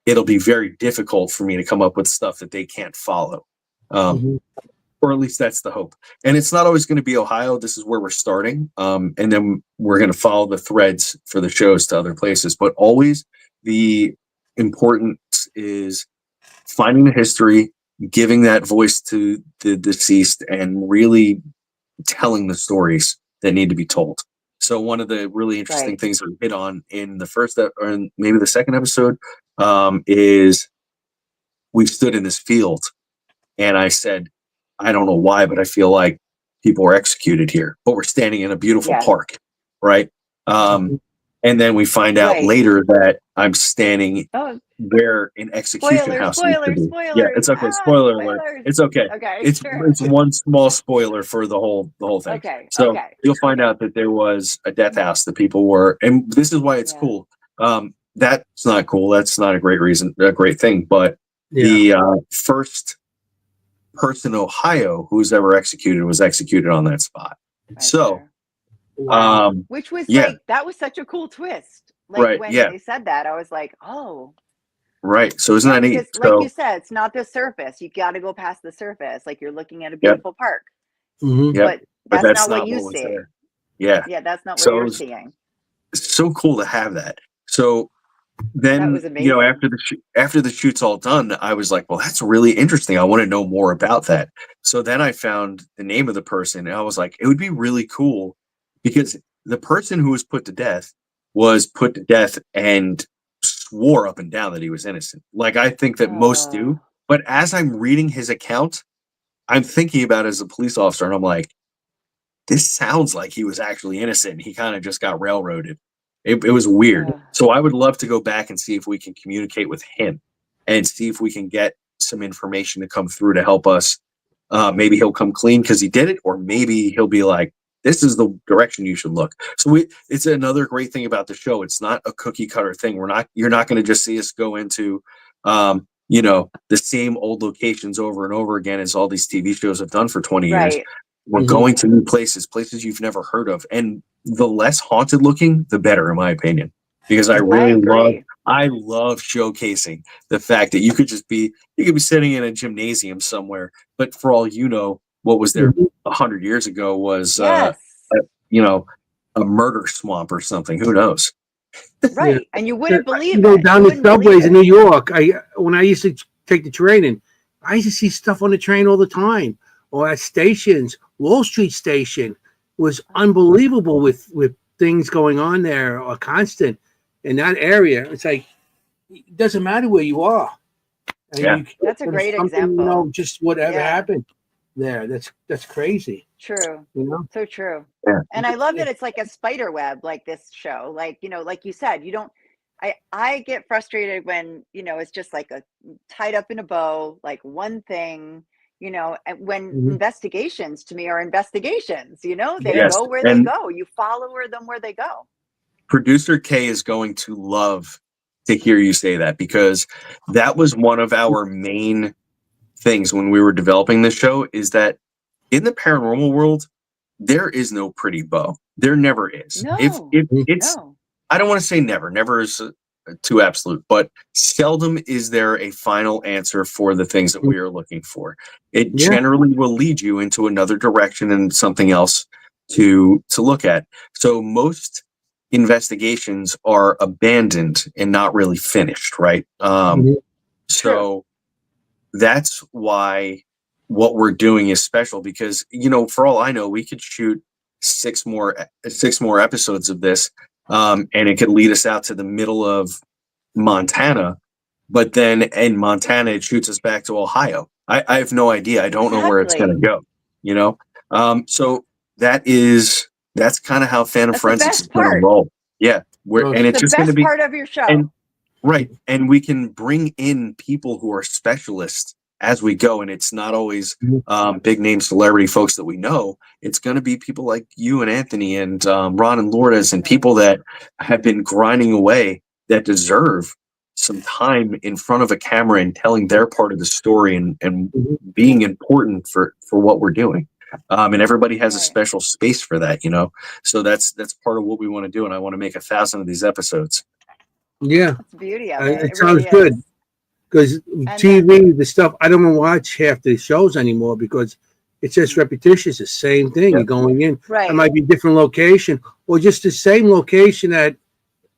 S3: it'll be very difficult for me to come up with stuff that they can't follow. Or at least that's the hope. And it's not always going to be Ohio. This is where we're starting. And then we're going to follow the threads for the shows to other places. But always the importance is finding the history, giving that voice to the deceased, and really telling the stories that need to be told. So one of the really interesting things we hit on in the first or maybe the second episode is we stood in this field, and I said, I don't know why, but I feel like people were executed here, but we're standing in a beautiful
S2: Yeah.
S3: park, right? And then we find out
S2: Right.
S3: later that I'm standing
S2: Oh,
S3: where an execution
S2: spoilers,
S3: house used to
S2: spoilers,
S3: be.
S2: spoilers.
S3: Yeah, it's okay. Spoiler alert.
S2: Spoilers.
S3: It's okay.
S2: Okay,
S3: It's
S2: sure.
S3: it's one small spoiler for the whole thing.
S2: Okay,
S3: So
S2: okay.
S3: you'll find out that there was a death house that people were, and this is why it's
S2: Yeah.
S3: cool. That's not cool. That's not a great thing. But
S1: Yeah.
S3: the first person in Ohio who's ever executed was executed on that spot.
S2: Right
S3: So,
S2: there.
S1: Wow.
S2: Which was
S3: yeah.
S2: like, that was such a cool twist. Like
S3: Right,
S2: when
S3: yeah.
S2: they said that, I was like, oh.
S3: Right. So isn't that neat?
S2: Because like
S3: So,
S2: you said, it's not the surface. You got to go past the surface. Like you're looking at a
S3: Yep.
S2: beautiful park.
S1: Mhm.
S3: Yep.
S2: But that's not what you
S3: was
S2: see.
S3: there. Yeah.
S2: Yeah, that's not what
S3: So it
S2: you're
S3: was
S2: seeing.
S3: so cool to have that. So then,
S2: That was amazing.
S3: after the shoot's all done, I was like, well, that's really interesting. I want to know more about that. So then I found the name of the person, and I was like, it would be really cool because the person who was put to death and swore up and down that he was innocent. Like I think that most do. But as I'm reading his account, I'm thinking about it as a police officer, and I'm like, this sounds like he was actually innocent. He kind of just got railroaded. It was weird. So I would love to go back and see if we can communicate with him and see if we can get some information to come through to help us. Maybe he'll come clean because he did it, or maybe he'll be like, this is the direction you should look. So it's another great thing about the show. It's not a cookie cutter thing. You're not going to just see us go into, the same old locations over and over again as all these TV shows have done for 20 years.
S2: Right.
S3: We're going to new places you've never heard of. And the less haunted looking, the better, in my opinion. Because I love showcasing the fact that you could be sitting in a gymnasium somewhere, but for all you know, what was there 100 years ago was,
S2: Yes.
S3: a murder swamp or something. Who knows?
S2: Right.
S1: Yeah.
S2: And you wouldn't believe
S1: You go
S2: it.
S1: down
S2: You
S1: the
S2: wouldn't believe
S1: subways in
S2: it.
S1: New York. When I used to take the train in, I used to see stuff on the train all the time, or at stations. Wall Street Station was unbelievable with things going on there, or constant in that area. It's like it doesn't matter where you are. And
S3: Yeah.
S2: That's a great
S1: something,
S2: example.
S1: just whatever
S2: Yeah.
S1: happened there. That's crazy.
S2: True. So true.
S3: Yeah.
S2: And I love that it's like a spider web, like this show. Like, like you said, I get frustrated when, it's just like a tied up in a bow, like one thing, and when investigations to me are investigations, they
S3: Yes.
S2: go where they go. You follow them where they go.
S3: Producer K is going to love to hear you say that, because that was one of our main things when we were developing this show, is that in the paranormal world, there is no pretty bow. There never is.
S2: No,
S3: If it's,
S2: no.
S3: I don't want to say never. Never is too absolute, but seldom is there a final answer for the things that we are looking for. It generally will lead you into another direction and something else to look at. So most investigations are abandoned and not really finished, right? So that's why what we're doing is special, because for all I know, we could shoot six more episodes of this, and it could lead us out to the middle of Montana, but then in Montana it shoots us back to Ohio. I have no idea. I don't know where it's going to go. So that's kind of how Phantom Forensics is going to roll. Yeah, and it's just going to be
S2: part of your show.
S3: Right. And we can bring in people who are specialists as we go. And it's not always big name celebrity folks that we know. It's going to be people like you and Anthony and Ron and Lourdes, and people that have been grinding away, that deserve some time in front of a camera and telling their part of the story and being important for what we're doing. And everybody has a special space for that, So that's part of what we want to do. And I want to make 1,000 of these episodes.
S1: Yeah,
S2: that's the beauty of it.
S1: It sounds good, because TV, the stuff, I don't watch half the shows anymore because it's just repetitious. The same thing. You're going in.
S2: Right.
S1: It might be a different location, or just the same location that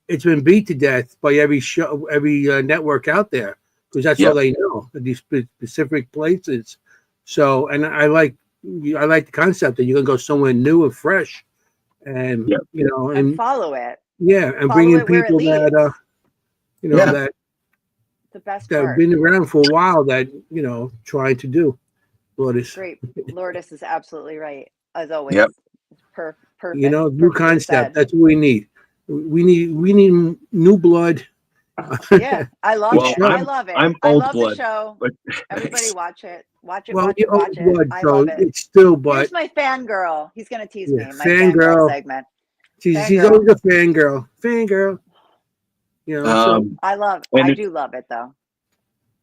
S1: it's been beat to death by every show, every network out there, because that's all they know, these specific places. So, and I like the concept that you're gonna go somewhere new and fresh, and
S2: and follow it.
S1: Yeah, and bring in people that that
S2: The best
S1: that have
S2: part.
S1: been around for a while that trying to do. Lourdes.
S2: Great. Lourdes is absolutely right, as always.
S3: Yep.
S2: Perfect.
S1: New
S2: Perfectly
S1: concept.
S2: said.
S1: That's what we need. We need new blood.
S2: Yeah, I love
S3: Well,
S2: it. I love it.
S3: I'm
S2: I
S3: old
S2: love
S3: blood,
S2: the show.
S3: but
S2: Everybody watch it. Watch it,
S1: Well,
S2: watch
S1: you're
S2: it, watch
S1: old
S2: it.
S1: blood,
S2: I
S1: so
S2: love it.
S1: it's still, but
S2: Here's my fangirl. He's going to tease
S1: yeah,
S2: me. My fangirl segment.
S1: she's
S2: Fangirl.
S1: always a fangirl. Fangirl. So
S2: I do love it though.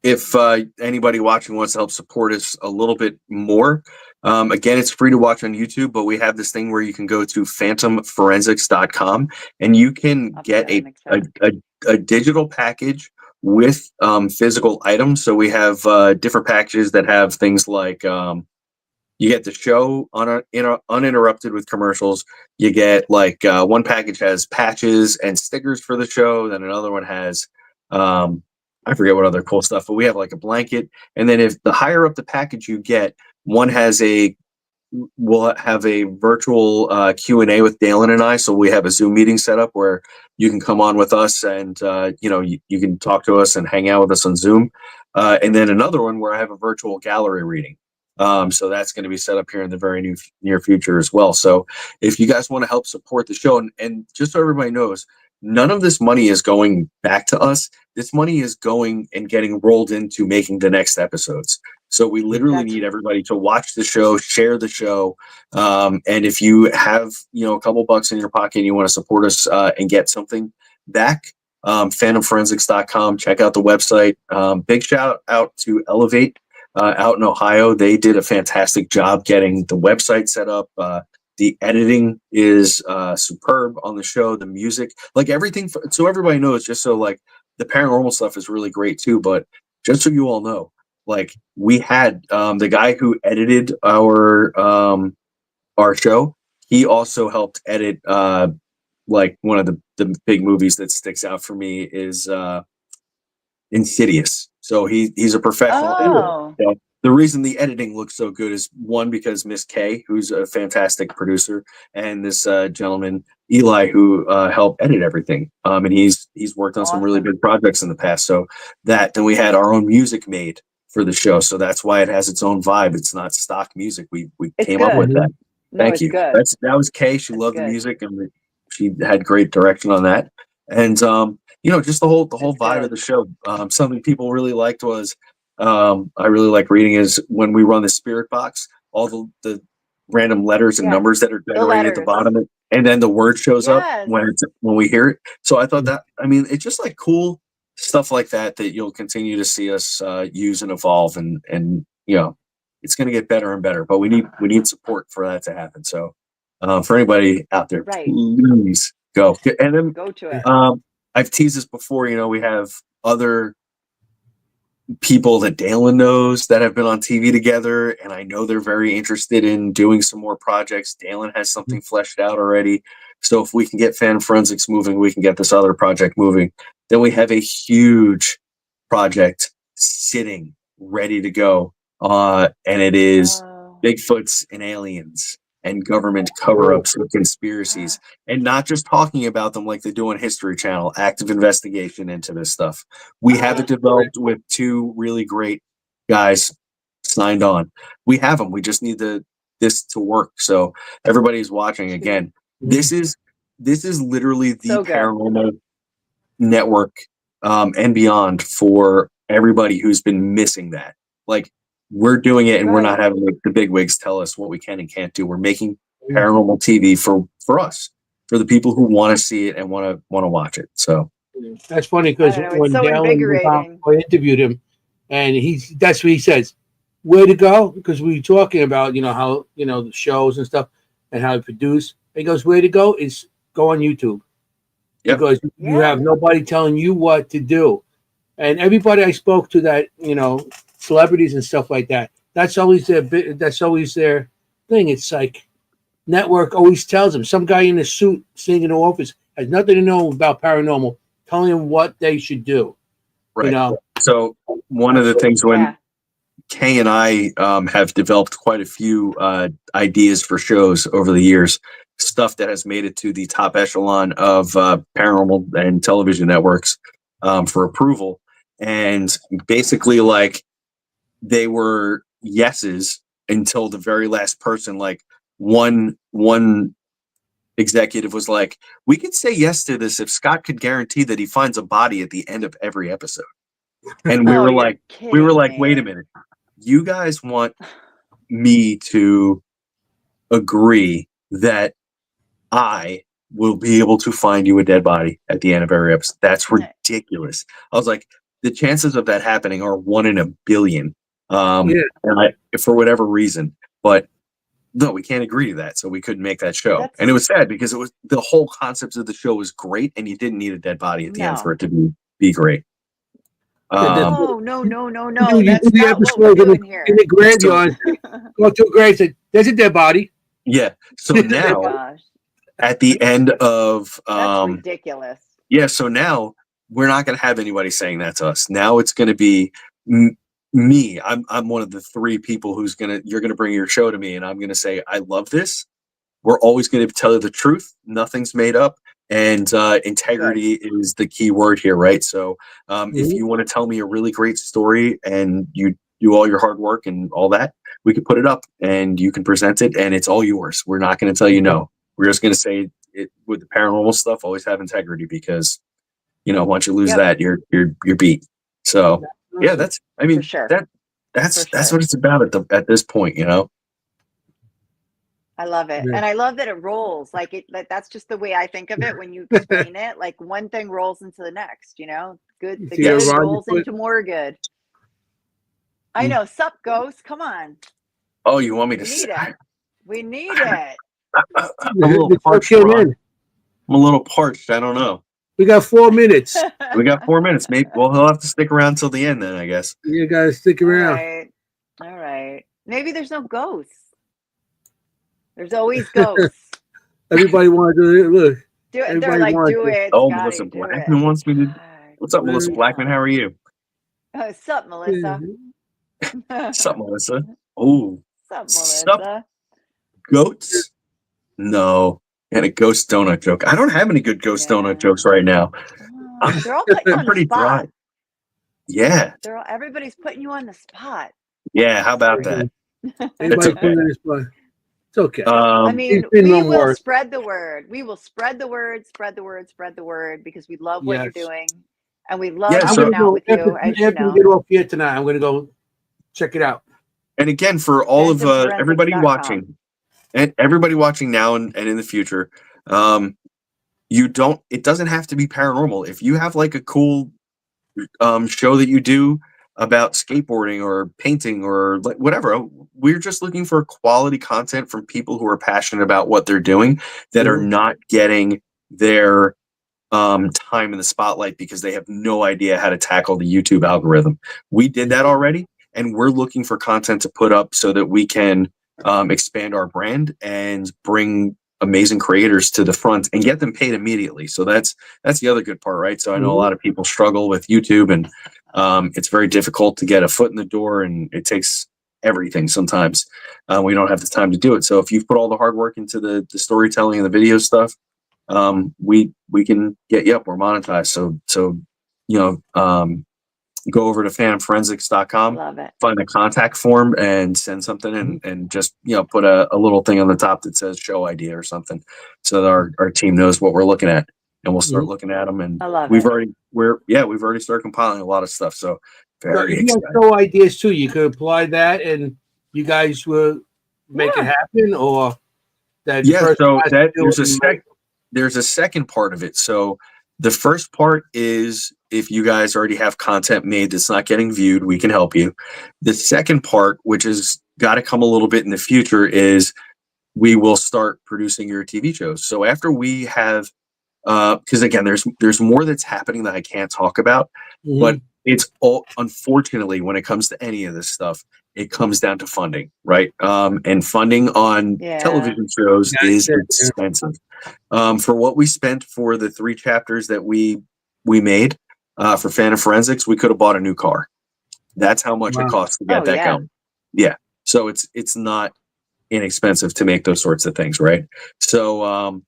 S3: if anybody watching wants to help support us a little bit more, again, it's free to watch on YouTube, but we have this thing where you can go to phantomforensics.com and you can get a digital package with physical items. So we have different packages that have things like you get the show uninterrupted with commercials. You get one package has patches and stickers for the show. Then another one has I forget what other cool stuff, but we have like a blanket. And then if the higher up the package you get, one we'll have a virtual Q&A with Dalen and I. So we have a Zoom meeting set up where you can come on with us and you can talk to us and hang out with us on Zoom. And then another one where I have a virtual gallery reading. So that's going to be set up here in the very near future as well. So if you guys want to help support the show, and just so everybody knows, none of this money is going back to us. This money is going and getting rolled into making the next episodes. So we literally need everybody to watch the show, share the show. And if you have, a couple bucks in your pocket and you want to support us and get something back, phantomforensics.com, check out the website. Big shout out to Elevate out in Ohio. They did a fantastic job getting the website set up. The editing is superb on the show. The music, everything. So everybody knows, just so the paranormal stuff is really great too. But just so you all know, we had the guy who edited our show. He also helped edit one of the big movies that sticks out for me is Insidious. So he's a professional editor. So the reason the editing looks so good is one, because Miss Kay, who's a fantastic producer, and this gentleman Eli, who helped edit everything. And he's worked on some really big projects in the past. So then we had our own music made for the show. So that's why it has its own vibe. It's not stock music. We came up with that. Thank you.
S2: Good.
S3: That was Kay. She loved the music, and she had great direction on that. And just the whole vibe of the show. Something people really liked was I really like reading is when we run the spirit box, all the random letters and numbers that are generated at the bottom, and then the word shows up when we hear it. So I thought that, it's just cool stuff like that you'll continue to see us use and evolve, and it's going to get better and better. But we need support for that to happen. So for anybody out there, please go. And then
S2: go to it.
S3: I've teased this before. We have other people that Dalen knows that have been on TV together, and I know they're very interested in doing some more projects. Dalen has something fleshed out already. So if we can get Fan Forensics moving, we can get this other project moving. Then we have a huge project sitting ready to go. And it is Bigfoots and aliens and government cover-ups and conspiracies, and not just talking about them like they do on History Channel, active investigation into this stuff. We have it developed with two really great guys signed on. We have them. We just need this to work. So everybody's watching again. This is literally the paranormal network and beyond for everybody who's been missing that. We're doing it, and we're not having the big wigs tell us what we can and can't do. We're making paranormal TV for us, for the people who want to see it and want to watch it. So
S1: that's funny, because when Dalen, I interviewed him, and that's what he says, where to go, because we were talking about how the shows and stuff and how to produce. He goes, where to go is go on YouTube, because you have nobody telling you what to do. And everybody I spoke to that celebrities and stuff like that, that's always their thing. It's like network always tells them, some guy in a suit sitting in the office has nothing to know about paranormal, telling them what they should do.
S3: Right. So one of the things when Kay and I have developed quite a few ideas for shows over the years, stuff that has made it to the top echelon of paranormal and television networks for approval. and basically like they were yeses until the very last person. Like one executive was like, we could say yes to this if Scott could guarantee that he finds a body at the end of every episode. And we
S2: Oh,
S3: were
S2: you're
S3: like,
S2: kidding
S3: wait a
S2: me.
S3: minute, you guys want me to agree that I will be able to find you a dead body at the end of every episode? That's ridiculous. I was like, the chances of that happening are 1 in a billion. And for whatever reason, but no, we can't agree to that, so we couldn't make that show. And it was sad because it was the whole concept of the show was great, and you didn't need a dead body at the end for it to be great.
S2: No.
S1: You
S2: That's
S1: do the
S2: not what we're
S1: episode
S2: doing here.
S1: in the graveyard. Go to a grave. Say, there's a dead body.
S3: Yeah. So
S2: Oh
S3: now,
S2: my gosh.
S3: at the end of
S2: That's ridiculous.
S3: Yeah. So now we're not going to have anybody saying that to us. Now it's going to be me. I'm one of the 3 people you're going to bring your show to me, and I'm going to say, I love this. We're always going to tell you the truth. Nothing's made up. And integrity is the key word here, right? So if you want to tell me a really great story and you do all your hard work and all that, we can put it up and you can present it, and it's all yours. We're not going to tell you no. We're just going to say it with the paranormal stuff. Always have integrity, because once you lose that, you're beat. So yeah, that's that's what it's about at this point.
S2: I love it. And I love that it rolls that's just the way I think of it when you explain it. Like one thing rolls into the next, good. The good rolls into more good. I know. Sup, ghost? Come on.
S3: Oh, you want me to?
S2: We need it.
S3: I'm a little parched. I'm a little parched. I don't know.
S1: We got 4 minutes.
S3: We got 4 minutes. Maybe. Well, he'll have to stick around till the end then, I guess.
S1: You gotta stick around.
S2: All right. Maybe there's no ghosts. There's always ghosts.
S1: Everybody want to do it. Look.
S2: They're like, do it.
S3: Oh, Melissa Blackman wants me to. What's up, Melissa Blackman? How are you?
S2: Sup, Melissa?
S3: Sup, Melissa? Oh.
S2: Sup, Melissa?
S3: Goats? No. And a ghost donut joke. I don't have any good ghost donut jokes right now.
S2: They're all putting you on the spot.
S3: Dry. Yeah.
S2: Everybody's putting you on the spot.
S3: Yeah, how about that?
S1: It's okay. It's okay.
S2: I mean, we will spread the word. We will spread the word, because we love what you're doing, and we love hanging out with you. As you know,
S1: get off here tonight, I'm going to go check it out.
S3: And again, for all of everybody watching, and everybody watching now and in the future, it doesn't have to be paranormal. If you have like a cool show that you do about skateboarding or painting or whatever, we're just looking for quality content from people who are passionate about what they're doing, that are not getting their time in the spotlight because they have no idea how to tackle the YouTube algorithm. We did that already, and we're looking for content to put up so that we can expand our brand and bring amazing creators to the front and get them paid immediately. So that's the other good part, right? So I know a lot of people struggle with YouTube, and it's very difficult to get a foot in the door, and it takes everything sometimes. We don't have the time to do it. So if you've put all the hard work into the storytelling and the video stuff, we can get you up or monetized. So go over to phantomforensics.com, find the contact form and send something, and just put a little thing on the top that says show idea or something, so that our team knows what we're looking at, and we'll start looking at them. And we've already started compiling a lot of stuff. So very excited.
S1: You have show ideas too. You could apply that, and you guys will make it happen, or that.
S3: So there's a second part of it. So the first part is, if you guys already have content made that's not getting viewed, we can help you. The second part, which has got to come a little bit in the future, is we will start producing your TV shows. So after we have, because again, there's more that's happening that I can't talk about, but it's all, unfortunately, when it comes to any of this stuff, it comes down to funding, right? And funding on television shows is expensive. For what we spent for the 3 chapters that we made for Phantom Forensics, we could have bought a new car. That's how much it costs to get that going. Yeah. So it's not inexpensive to make those sorts of things, right? So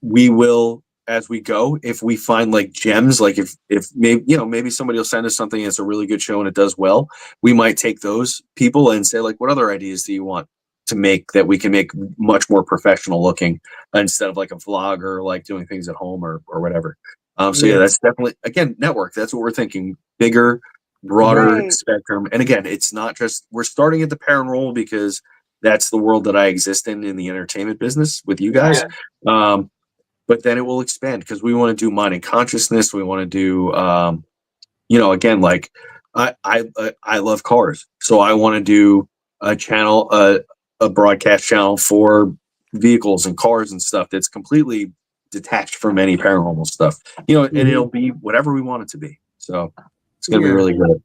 S3: we will as we go. If we find like gems, like if maybe somebody will send us something that's a really good show and it does well, we might take those people and say like, what other ideas do you want to make that we can make much more professional looking instead of like a vlog or like doing things at home or whatever. So yeah, that's definitely, again, network. That's what we're thinking. Bigger, broader
S2: Right.
S3: spectrum. And again, it's not just, we're starting at the paranormal because that's the world that I exist in the entertainment business with you guys.
S2: Yeah.
S3: But then it will expand because we want to do mind and consciousness. We want to do, again, like I love cars. So I want to do a channel, a broadcast channel for vehicles and cars and stuff that's completely detached from any paranormal stuff, and it'll be whatever we want it to be. So it's going to be really good.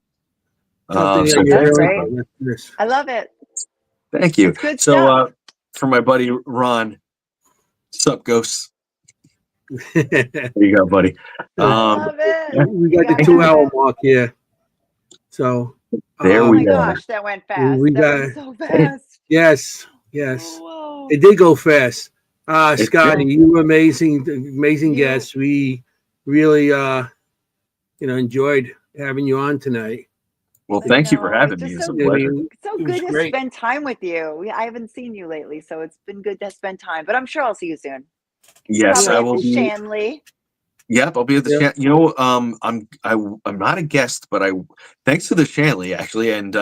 S2: That's great. I love it.
S3: Thank you.
S2: It's good
S3: So
S2: stuff.
S3: for my buddy Ron, sup, Ghosts? There you go, buddy.
S2: I love it.
S1: We got the 2-hour mark here. So
S3: there we go.
S2: Oh my gosh, that went fast. Went so fast.
S1: Yes.
S2: Whoa.
S1: It did go fast. Scotty, you were amazing guest. We really enjoyed having you on tonight.
S3: Well, thank you for having me. It's a pleasure.
S2: It's so good to spend time with you. I haven't seen you lately, so it's been good to spend time. But I'm sure I'll see you soon.
S3: Yes, I will be.
S2: Shanley.
S3: Yep, I'll be at the I'm not a guest, but thanks to the Shanley actually, and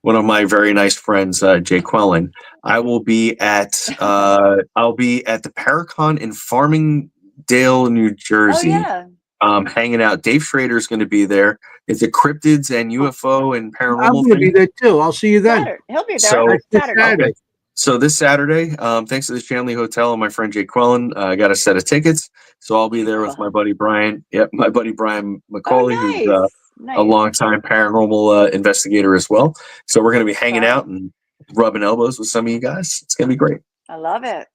S3: one of my very nice friends, Jay Quellen. I will be at the Paracon in Farmingdale, New Jersey.
S2: Oh, yeah.
S3: Hanging out. Dave Schrader is going to be there. It's a cryptids and UFO and paranormal.
S1: I'm going to be there too. I'll see you then.
S2: He'll be there.
S3: So
S2: Saturday.
S3: Okay. So this Saturday, thanks to the Shanley Hotel and my friend Jake Quellen, I got a set of tickets. So I'll be there with my buddy Brian. Yep, my buddy Brian McCauley, who's a longtime paranormal investigator as well. So we're going to be hanging out and rubbing elbows with some of you guys. It's going to be great.
S2: I love it.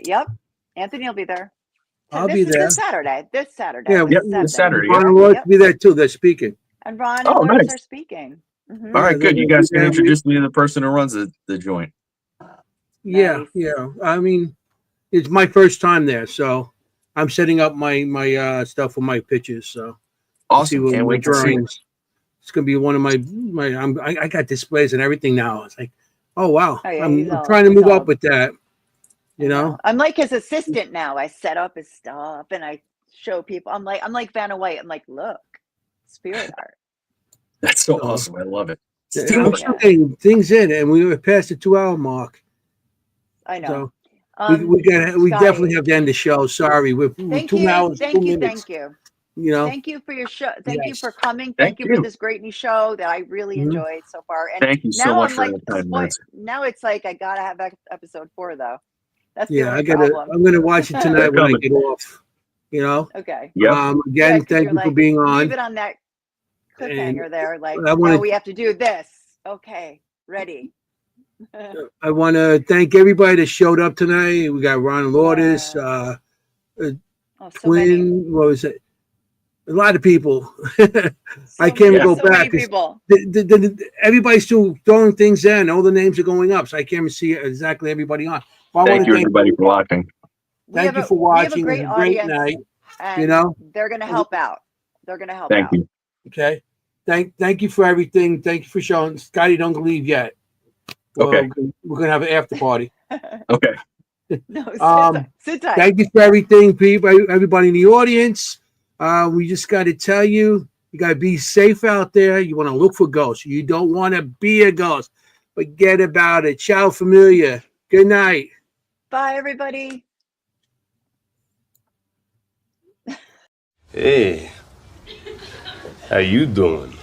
S2: Yep. Anthony will be there.
S1: I'll be there.
S2: This Saturday.
S1: Yeah,
S3: this Saturday.
S1: Ron and Lloyd will be there too. They're speaking.
S2: And Ron and Lloyd are speaking.
S3: Mm-hmm. All right, good. You guys can introduce me to the person who runs the joint.
S1: Yeah. I mean, it's my first time there, so I'm setting up my stuff for my pictures. So
S3: awesome! Can't wait to see it.
S1: It's gonna be one of my. I got displays and everything now. It's like, oh wow! I'm trying to move up with that.
S2: I'm like his assistant now. I set up his stuff and I show people. I'm like Vanna White. I'm like, look, spirit art.
S3: That's so awesome. I love it.
S1: I'm still getting things in, and we were past the 2-hour mark.
S2: I know.
S1: So we definitely have to end the show. Sorry, we're 2 hours.
S2: Thank you.
S1: Thank
S2: you for your show. Thank you for coming. Thank you for this great new show that I really enjoyed so far. And
S3: thank you so much for the time.
S2: Now it's like I gotta have episode 4 though. That's
S1: I'm gonna watch it tonight when I get off.
S2: Okay.
S3: Yep.
S1: Again, thank you for being on.
S2: Leave it on that cliffhanger there. Like, we have to do this. Okay, ready.
S1: I want to thank everybody that showed up tonight. We got Ron Lourdes, Twin. What was it? A lot of people. I can't even go back. Everybody's still throwing things in. All the names are going up, so I can't even see exactly everybody on.
S3: Thank you, everybody, for watching.
S1: Thank you for watching.
S2: We have a great
S1: night.
S2: They're going to help out.
S3: Thank you.
S1: Okay. Thank you for everything. Thank you for showing. Scotty, don't leave yet.
S3: Okay.
S1: We're gonna have an after party.
S3: Okay.
S2: No, sit tight.
S1: Thank you for everything, people. Everybody in the audience. We just got to tell you, you got to be safe out there. You want to look for ghosts. You don't want to be a ghost. Forget about it. Ciao, familia. Good night.
S2: Bye, everybody.
S4: Hey, how you doing?